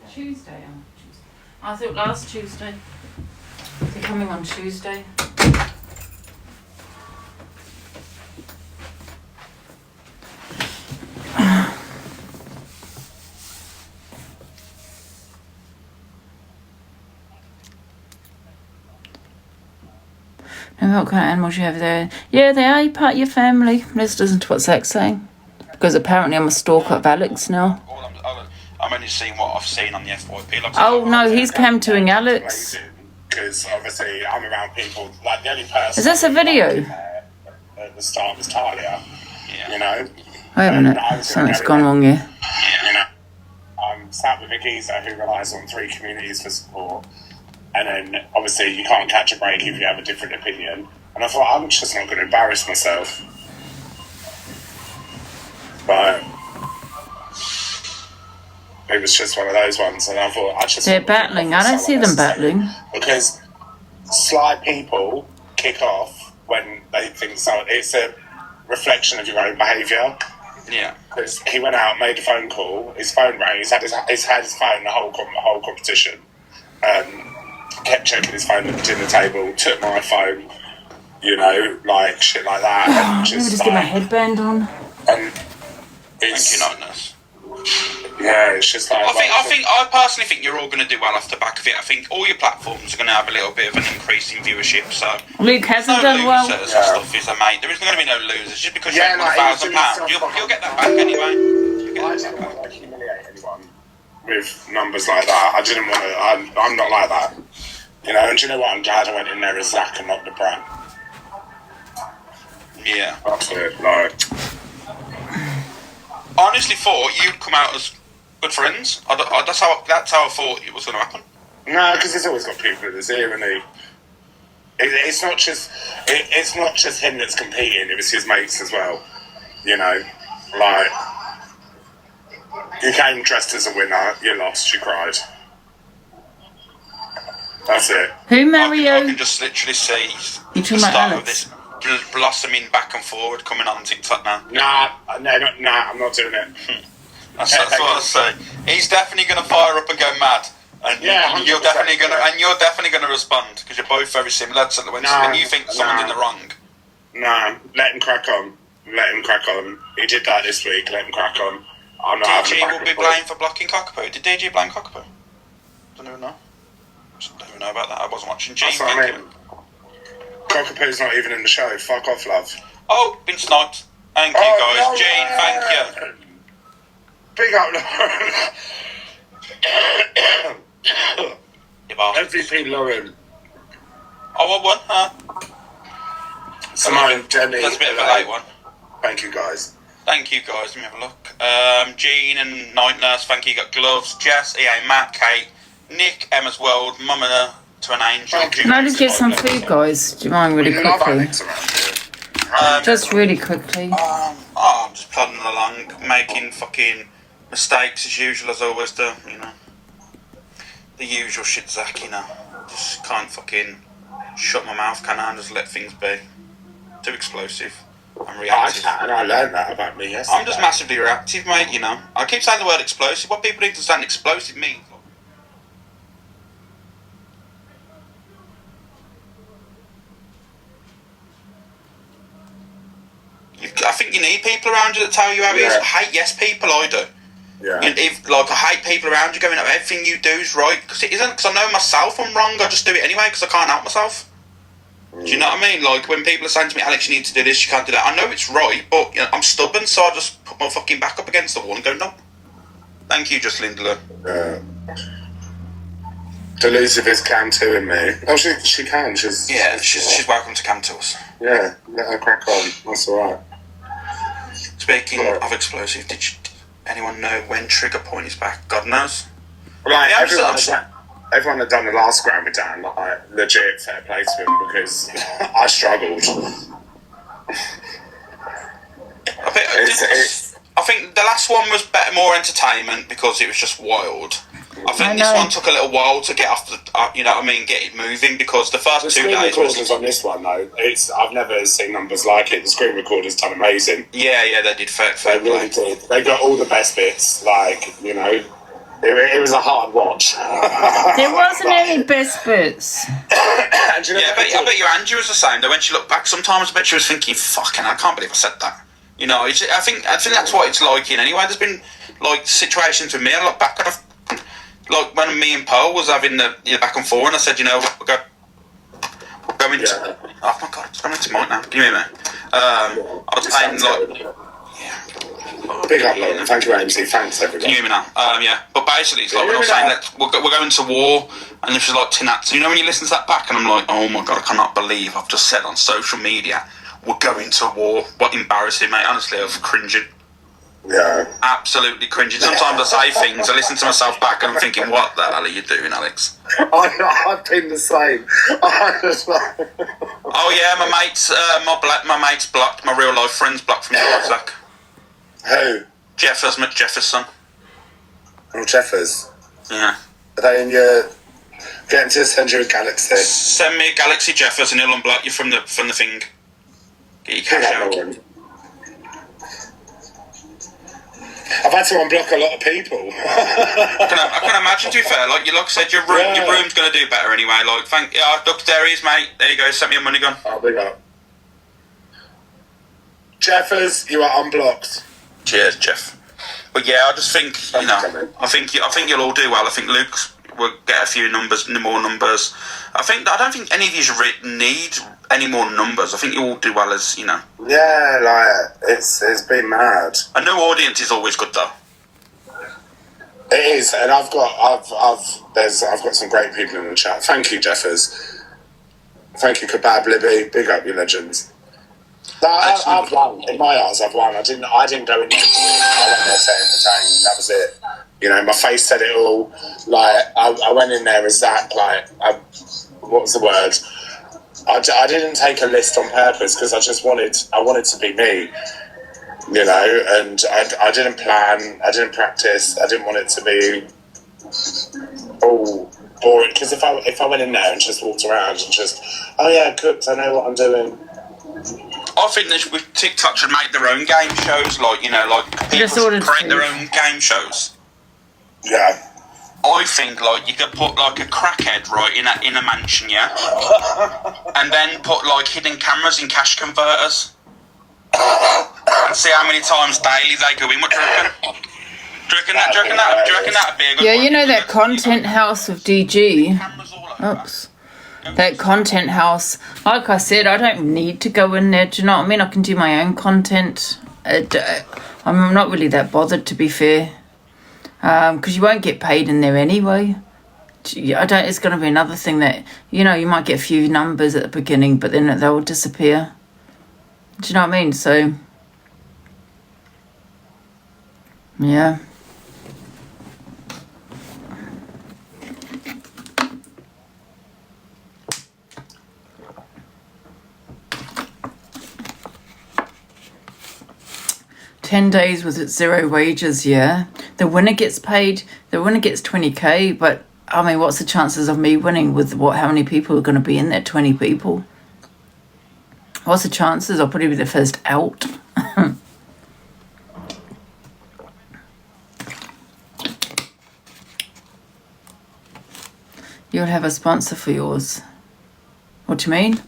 Tuesday. I thought last Tuesday. They're coming on Tuesday. And what kind of animals you have there? Yeah, they are part of your family. Let's listen to what Zach's saying. Because apparently I'm a stalker of Alex now. I'm only seeing what I've seen on the FYP. Like, oh, no, he's camping Alex. Because obviously I'm around people, like the only person... Is this a video? At the start was Talia, you know? Wait a minute, something's gone wrong here. You know, I'm sat with a geezer who relies on 3 communities for support. And then, obviously, you can't catch a break if you have a different opinion. And I thought, I'm just not going to embarrass myself. But it was just one of those ones. And I thought, they're battling. I don't see them battling. Because sly people kick off when they think so. It's a reflection of your own behaviour. Yeah. Because he went out, made a phone call, his phone rang, he's had his phone the whole competition. Kept checking his phone at the dinner table, took my phone, you know, like shit like that. Let me just get my headband on. And Thank you, Nightness. Yeah, it's just like... I personally think you're all going to do well off the back of it. I think all your platforms are going to have a little bit of an increase in viewership, so... Luke hasn't done well. And stuff, is there, mate? There isn't going to be no losers. Just because you've won £1,000, you'll get that back anyway. I didn't want to like, humiliate anyone with numbers like that. I didn't want to... I'm not like that. You know, and do you know what? I'm glad I went in there as Zach and not the Brat. Yeah. That's it, like... I honestly thought you'd come out as good friends. That's how I thought it was going to happen. No, because he's always got people in his ear, and it's not just him that's competing. It was his mates as well. You know, like you came dressed as a winner, you lost, you cried. That's it. Who, Mario? I can just literally see You talking about Alex? Blossoming back and forward coming on TikTok now. Nah, I'm not doing it. That's what I say. He's definitely going to fire up and go mad, and you're definitely going to respond because you're both very similar. So when you think someone's in the wrong, let him crack on. Let him crack on. He did that this week. Let him crack on. I'm not. DG will be blamed for blocking Cockapoo. Did DG blame Cockapoo? Don't even know. Don't even know about that. I wasn't watching. That's what I mean. Cockapoo's not even in the show. Fuck off, love. Oh, been sniped. Thank you, guys. Gene, thank you. Big up, Lauren. MVP Lauren. Oh, what one? Huh? Simone, Jenny. That's a bit of a late one. Thank you, guys. Thank you, guys. Let me have a look. Gene and Night Nurse, thank you. You got Gloves, Jess, EA, Matt, Kate, Nick, Emma's World, Mama to an Angel. Can I just get some food, guys? Do you mind really quickly? Just really quickly. I'm just plodding along, making fucking mistakes as usual, as I always do, you know. The usual shit, Zach, you know. Just can't fucking shut my mouth, can I, and just let things be. Too explosive. I'm reactive. And I learned that about me yesterday. I'm just massively reactive, mate, you know. I keep saying the word explosive. What people need to understand explosive means. I think you need people around you that tell you how it is. I hate yes people, I do. Yeah. I hate people around you going, everything you do is right. Because it isn't, because I know myself I'm wrong. I just do it anyway because I can't help myself. Do you know what I mean? Like, when people are saying to me, Alex, you need to do this, you can't do that. I know it's right, but you know, I'm stubborn, so I just put my fucking back up against the wall and go, no. Thank you, just Lindelof. Delusive is Cam 2 in me. Oh, she can. She's welcome to Cam 2 us. Yeah, let her crack on. That's alright. Speaking of explosive, did anyone know when Trigger Point is back? God knows. Like, everyone had done the last Grammy down, like, legit fair play to him because I struggled. I think the last one was more entertainment because it was just wild. I think this one took a little while to get off the, you know what I mean, get it moving because the first 2 days. The recorders on this one though, I've never seen numbers like it. The screen recorders done amazing. Yeah, they did fair play. They really did. They got all the best bits. Like, you know, it was a hard watch. There wasn't any best bits. I bet you Angie was the same. Though when she looked back, sometimes I bet she was thinking, "Fucking, I can't believe I said that." You know, I think that's what it's like in anyway. There's been like situations with me. I look back and like when me and Paul was having the back and forth, and I said, you know, we're going to. Oh my god, it's going to Mike now. Can you hear me? I was playing Big up, Lauren. Thank you, Angie. Thanks, everyone. Can you hear me now? Yeah. But basically, it's like when I was saying that we're going to war, and this was like Tinat. You know when you listen to that back, and I'm like, oh my god, I cannot believe I've just said on social media, we're going to war. What embarrassing, mate. Honestly, I was cringing. Yeah. Absolutely cringing. Sometimes I say things, I listen to myself back, and I'm thinking, what the hell are you doing, Alex? I've been the same. Oh yeah, my mate's blocked. My real life friend's blocked from your WhatsApp. Who? Jeffers, Jefferson. Oh, Jeffers. Yeah. Are they in your... Getting to send you a galaxy? Send me a galaxy, Jeffers, and he'll unblock you from the thing. Get your cash out. had to unblock a lot of people. I can imagine, to be fair, like I said, your room's going to do better anyway. Like, look, there he is, mate. There you go, sent me your money gun. Oh, big up. Jeffers, you are unblocked. Cheers, Jeff. But yeah, I just think, I think you'll all do well. I think Luke will get a few more numbers. I don't think any of you need any more numbers. I think you all do well as, Yeah, like, it's been mad. A new audience is always good, though. It is, and I've got some great people in the chat. Thank you, Jeffers. Thank you, Kebab Libby. Big up, you legends. No, I've won. In my eyes, I've won. I didn't go in there. I went there to entertain. That was it. You know, my face said it all. Like, I went in there as that. Like, what was the word? I didn't take a list on purpose because I wanted to be me. You know, and I didn't plan. I didn't practice. I didn't want it to be all boring. Because if I went in there and just walked around and just, oh yeah, cooked. I know what I'm doing. I think with TikTok should make their own game shows, like people should create their own game shows. Yeah. I think you could put a crackhead in a mansion, yeah, and then put hidden cameras in cash converters, and see how many times daily they go in. What do you reckon? Do you reckon that'd be a good one? Yeah, you know that content house with DG. Oops. That content house, like I said, I don't need to go in there. Do you know what I mean? I can do my own content. I'm not really that bothered, to be fair, because you won't get paid in there anyway. It's going to be another thing that you might get a few numbers at the beginning, but then they will disappear. Do you know what I mean? So, yeah. $10 days with 0 wages, yeah. The winner gets paid, the winner gets 20k, but I mean, what's the chances of me winning with how many people are going to be in there? 20 people. What's the chances? I'll probably be the first out. You'll have a sponsor for yours. What do you mean?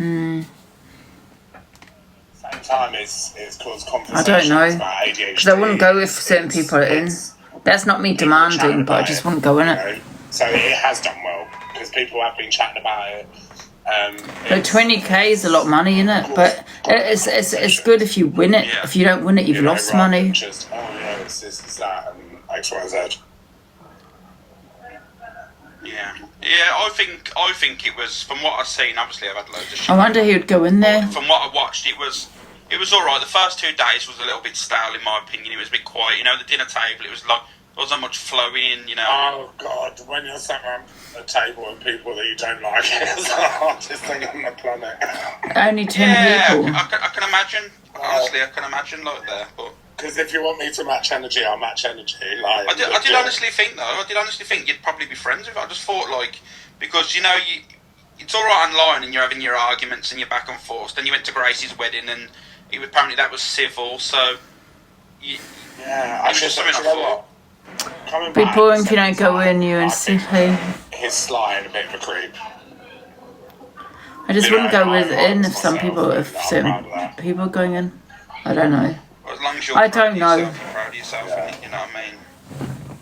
Same time, it's caused conversations I don't know. about ADHD. Because I wouldn't go if certain people are in. That's not me demanding, but I just wouldn't go in it. So it has done well because people have been chatting about it. But 20k is a lot of money, isn't it? But it's good if you win it. If you don't win it, you've lost money. Just, it's this, it's that, and X, Y, Z. Yeah, I think it was, from what I've seen, obviously I've had loads of shit. I wonder who would go in there. From what I watched, it was alright. The first 2 days was a little bit stale, in my opinion. It was a bit quiet. The dinner table, it was there wasn't much flowing, Oh, God, when you're sat around a table with people that you don't like, it's the hardest thing on the planet. Only 10 people. I can imagine. Honestly, I can imagine there, but... Because if you want me to match energy, I'll match energy. I did honestly think, though. I did honestly think you'd probably be friends with it. I just thought, because it's all right online and you're having your arguments and your back and forth. Then you went to Gracie's wedding and apparently that was civil. So yeah, I just something I thought. Be boring if you don't go in. You and Sippy. He's sly and a bit of a creep. I just wouldn't go in if certain people are going in. I don't know. As long as you're I don't know. proud of yourself, you know what I mean?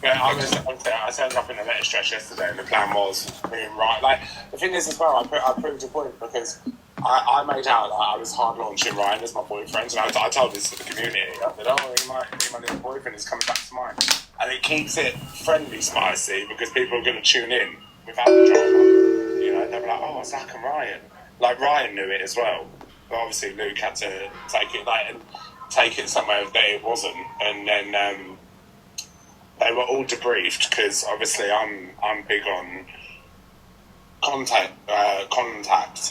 Yeah, I turned up in a letter stretch yesterday, and the plan was being right. The thing is, as well, I proved a point because I made out that I was hard launching Ryan as my boyfriend, and I told this to the community. I said, my little boyfriend is coming back to mine, and it keeps it friendly, spicy, because people are going to tune in without the drama. They'll be like, oh, Zach and Ryan. Ryan knew it as well, but obviously Luke had to take it somewhere that it wasn't, and then they were all debriefed because obviously I'm big on contact,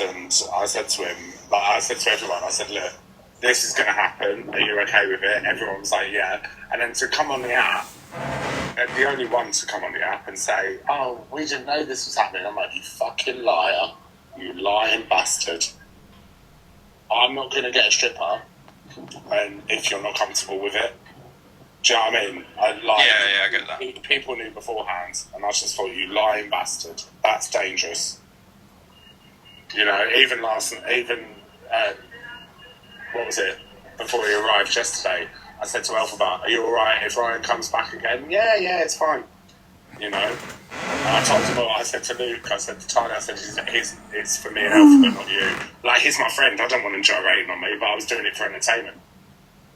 and I said to him, I said to everyone, I said, look, this is going to happen. Are you okay with it? Everyone was like, yeah. And then to come on the app, the only one to come on the app and say, oh, we didn't know this was happening. I'm like, you fucking liar, you lying bastard. I'm not going to get a stripper, and if you're not comfortable with it. Do you know what I mean? I get that. People knew beforehand, and I just thought, you lying bastard. That's dangerous. You know, even what was it? Before he arrived yesterday, I said to Alphabet, are you alright if Ryan comes back again? Yeah, it's fine. You know? And I told him, I said to Luke, I said to Tyler, I said, it's for me and Alphabet, not you. Like, he's my friend, I don't want him gyrating on me, but I was doing it for entertainment.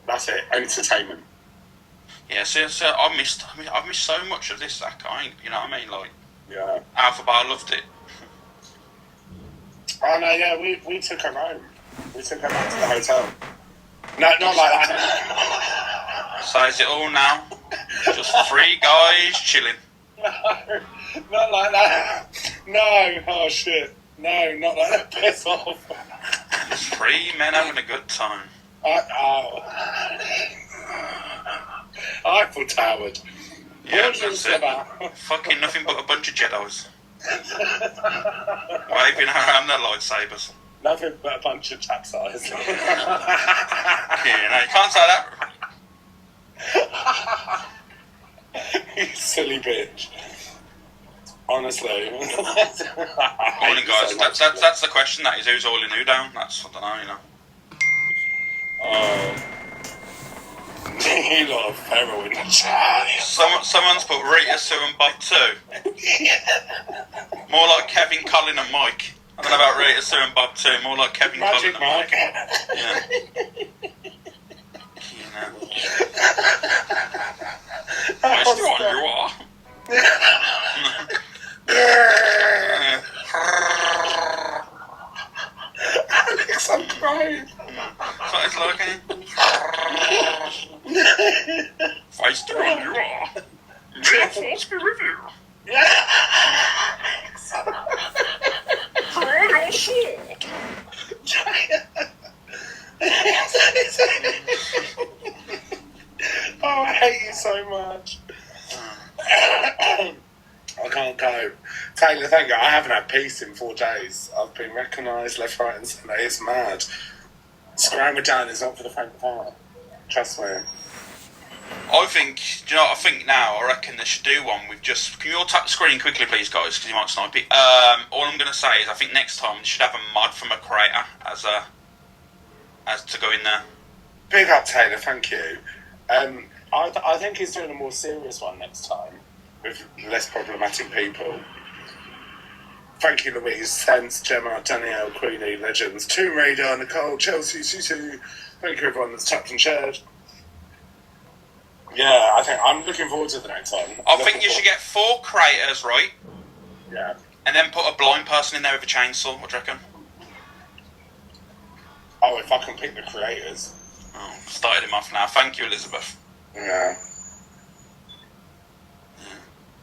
That's it, entertainment. Yeah, so I've missed so much of this, Zach. You know what I mean? Like, yeah. Alphabet, I loved it. Oh no, yeah, we took her home. We took her back to the hotel. No, not like that. So is it all now? Just 3 guys chilling. No, not like that. No, oh shit. No, not like that. Piss off. Just 3 men having a good time. I feel towered. Yeah, that's it. Fucking nothing but a bunch of Jedis. Waving around their lightsabers. Nothing but a bunch of chaps eyes. Yeah, no, you can't say that. You silly bitch. Honestly. Morning, guys. That's the question. That is, who's all in who down? That's, I don't know, you know. Oh. You lot of feral in the chat. Someone's put Rita, Sue and Bob too. More like Kevin, Colin and Mike. I don't know about Rita, Sue and Bob too. More like Kevin, Magic Colin and Mike. Yeah. Nice to one you are. Alex, I'm crying. That's what it's like, eh? Nice to one you are. Force be with you. Oh, I hate you so much. I can't cope. Taylor, thank you. I haven't had peace in 4 days. I've been recognised left, right and centre. It's mad. Scramble down is not for the faint of heart. Trust me. I think, do you know what I think now? I reckon they should do one with just... Can you all tap the screen quickly, please, guys? Because you might snipe it. All I'm going to say is I think next time they should have a mod from a creator as to go in there. Big up, Taylor. Thank you. I think he's doing a more serious one next time with less problematic people. Thank you, Louise. Thanks, Gemma, Danielle, Queenie, Legends, Tomb Raider, Nicole, Chelsea, Susu. Thank you, everyone that's tapped and shared. Yeah, I think I'm looking forward to the next one. I think you should get 4 creators, right? Yeah. And then put a blind person in there with a chainsaw. What do you reckon? Oh, if I can pick the creators. Oh, started him off now. Thank you, Elizabeth. Yeah.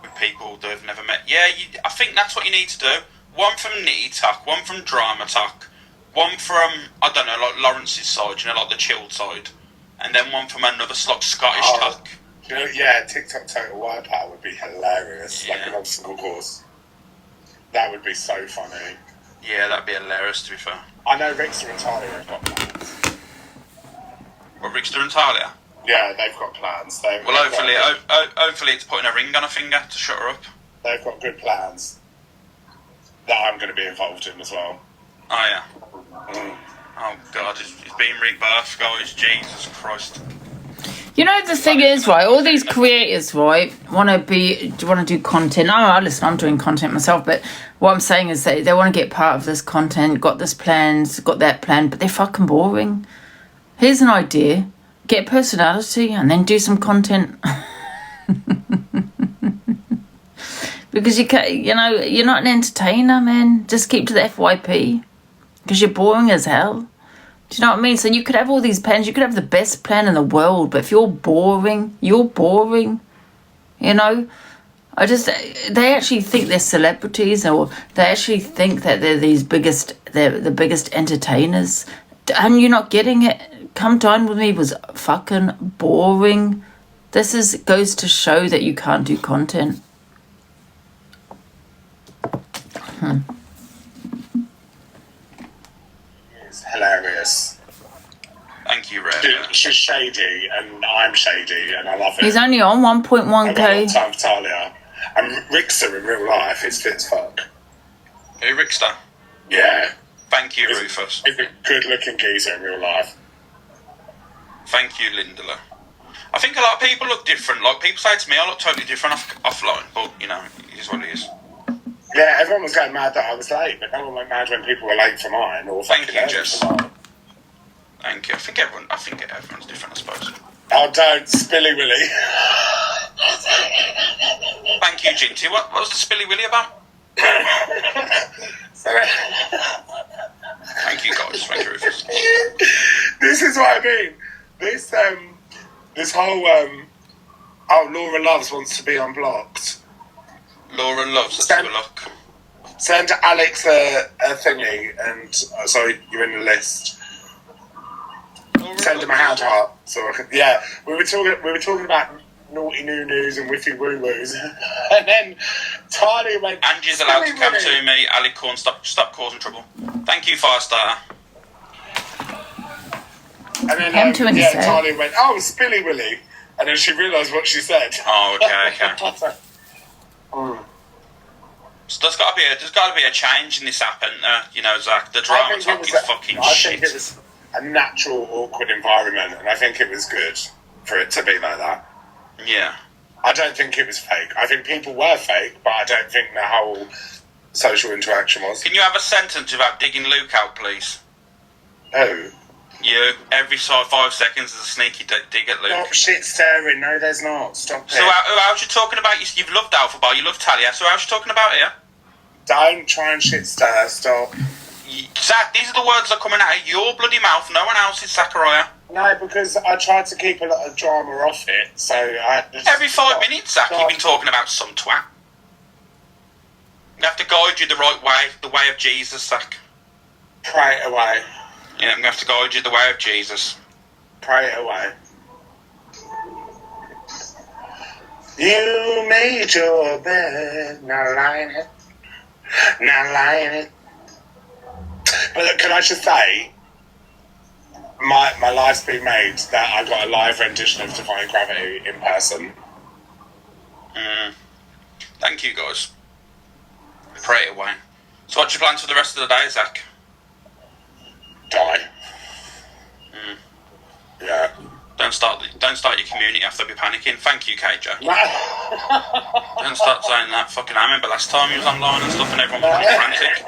With people they've never met. Yeah, I think that's what you need to do. One from Nitty Talk, one from Drama Talk, one from, I don't know, like Lawrence's side, you know, like the chilled side. And then one from another like Scottish Talk. You know, yeah, TikTok Total Wipeout would be hilarious. Yeah. Like an obstacle course. That would be so funny. Yeah, that'd be hilarious, to be fair. I know Rickster and Talia have got plans. What, Rickster and Talia? Yeah, they've got plans. Hopefully it's putting a ring on her finger to shut her up. They've got good plans that I'm going to be involved in as well. Oh, yeah. Oh, God, it's being rebirthed, guys. Jesus Christ. You know, the thing is, right, all these creators, right, want to do content. Oh, listen, I'm doing content myself, but what I'm saying is they want to get part of this content, got this plans, got that plan, but they're fucking boring. Here's an idea. Get a personality and then do some content. Because you're not an entertainer, man. Just keep to the FYP. Because you're boring as hell. Do you know what I mean? So you could have all these plans. You could have the best plan in the world. But if you're boring, you're boring. You know? They actually think they're celebrities. Or they actually think that they're the biggest entertainers. And you're not getting it. Come Dine With Me was fucking boring. This goes to show that you can't do content. It's hilarious. Thank you, Red. She's shady, and I'm shady, and I love it. He's only on I've got a lot 1.1k. of time for Talia. And Rickster in real life is fit as fuck. Who, Rickster? Yeah. Thank you, Rufus. He's a good-looking geezer in real life. Thank you, Lindela. I think a lot of people look different. Like, people say to me, I look totally different offline, but, you know, it is what it is. Yeah, everyone was going mad that I was late, but no one went mad when people were late for mine. Or Thank you, Jess. Thank you. I think everyone's different, I suppose. Oh, don't. Spilly Willy. Thank you, Ginty. What was the Spilly Willy about? Sorry. Thank you, guys. Thank you, Rufus. This is what I mean. This whole, Laura Loves wants to be unblocked. Laura Loves, let's have a look. Send Alex a thingy, and, sorry, you're in the list. Send him a hand heart. So I can, yeah, we were talking about naughty news and whiffy woo woos, and then Talia went. Angie's allowed to come to me. Ali Corn, stop causing trouble. Thank you, Firestarter. And then Talia went, oh, Spilly Willy, and then she realised what she said. Oh, okay. So there's got to be a change in this app, and you know, Zach, the drama talk is fucking shit. I think it was a natural, awkward environment, and I think it was good for it to be like that. Yeah. I don't think it was fake. I think people were fake, but I don't think the whole social interaction was. Can you have a sentence without digging Luke out, please? Who? You. Every 5 seconds there's a sneaky dig at Luke. Stop shit staring. No, there's not. Stop it. So who else you talking about? You've loved Alpha Bar, you love Talia, so who else you talking about here? Don't try and shit stare. Stop. Zach, these are the words that are coming out of your bloody mouth, no one else's, Zachariah. No, because I tried to keep a lot of drama off it, so I... Every 5 minutes, Zach, you've been talking about some twat. You have to guide you the right way, the way of Jesus, Zach. Pray it away. Yeah, I'm going to have to guide you the way of Jesus. Pray it away. You made your bed, now lie in it. Now lie in it. But look, can I just say, my life's been made that I got a live rendition of Defying Gravity in person. Thank you, guys. Pray it away. So what's your plans for the rest of the day, Zach? Die. Yeah. Don't start your community after be panicking. Thank you, KJ. Don't start saying that. Fucking, I remember last time he was online and stuff and everyone was running frantic.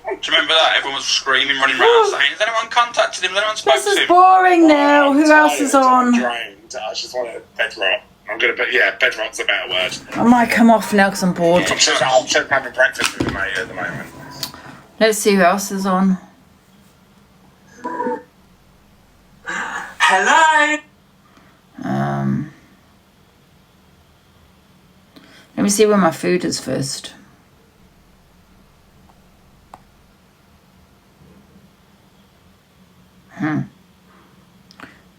Do you remember that? Everyone was screaming, running around saying, has anyone contacted him? Has anyone spoken to him? This is boring now. Who else is on? I'm drained. I just want to bedrock. I'm going to, bedrock's a better word. I might come off now because I'm bored. I'm just having breakfast with my mate at the moment. Let's see who else is on. Hello. Let me see where my food is first.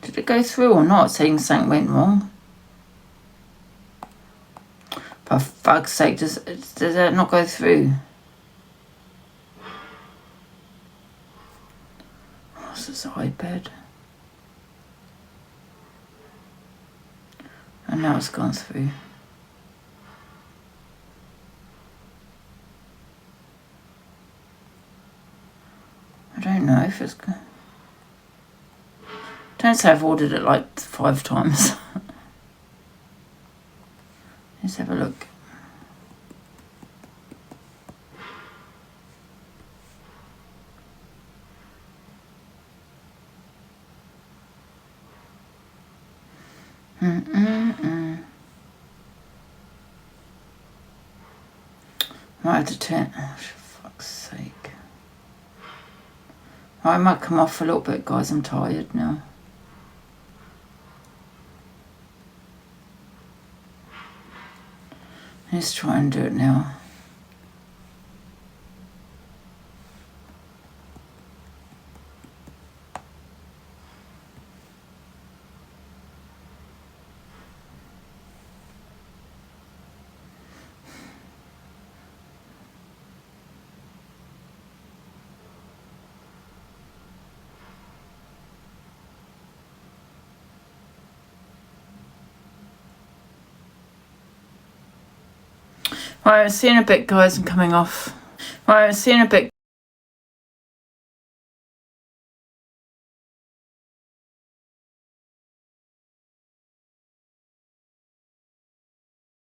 Did it go through or not? Saying something went wrong. For fuck's sake, does that not go through? What's this iPad? And now it's gone through. I don't know if it's... Don't say I've ordered it like 5 times. Let's have a look. Might have to turn... Oh, for fuck's sake. I might come off a little bit, guys. I'm tired now. Let's try and do it now. Alright, see you in a bit, guys. I'm coming off. Alright, see you in a bit.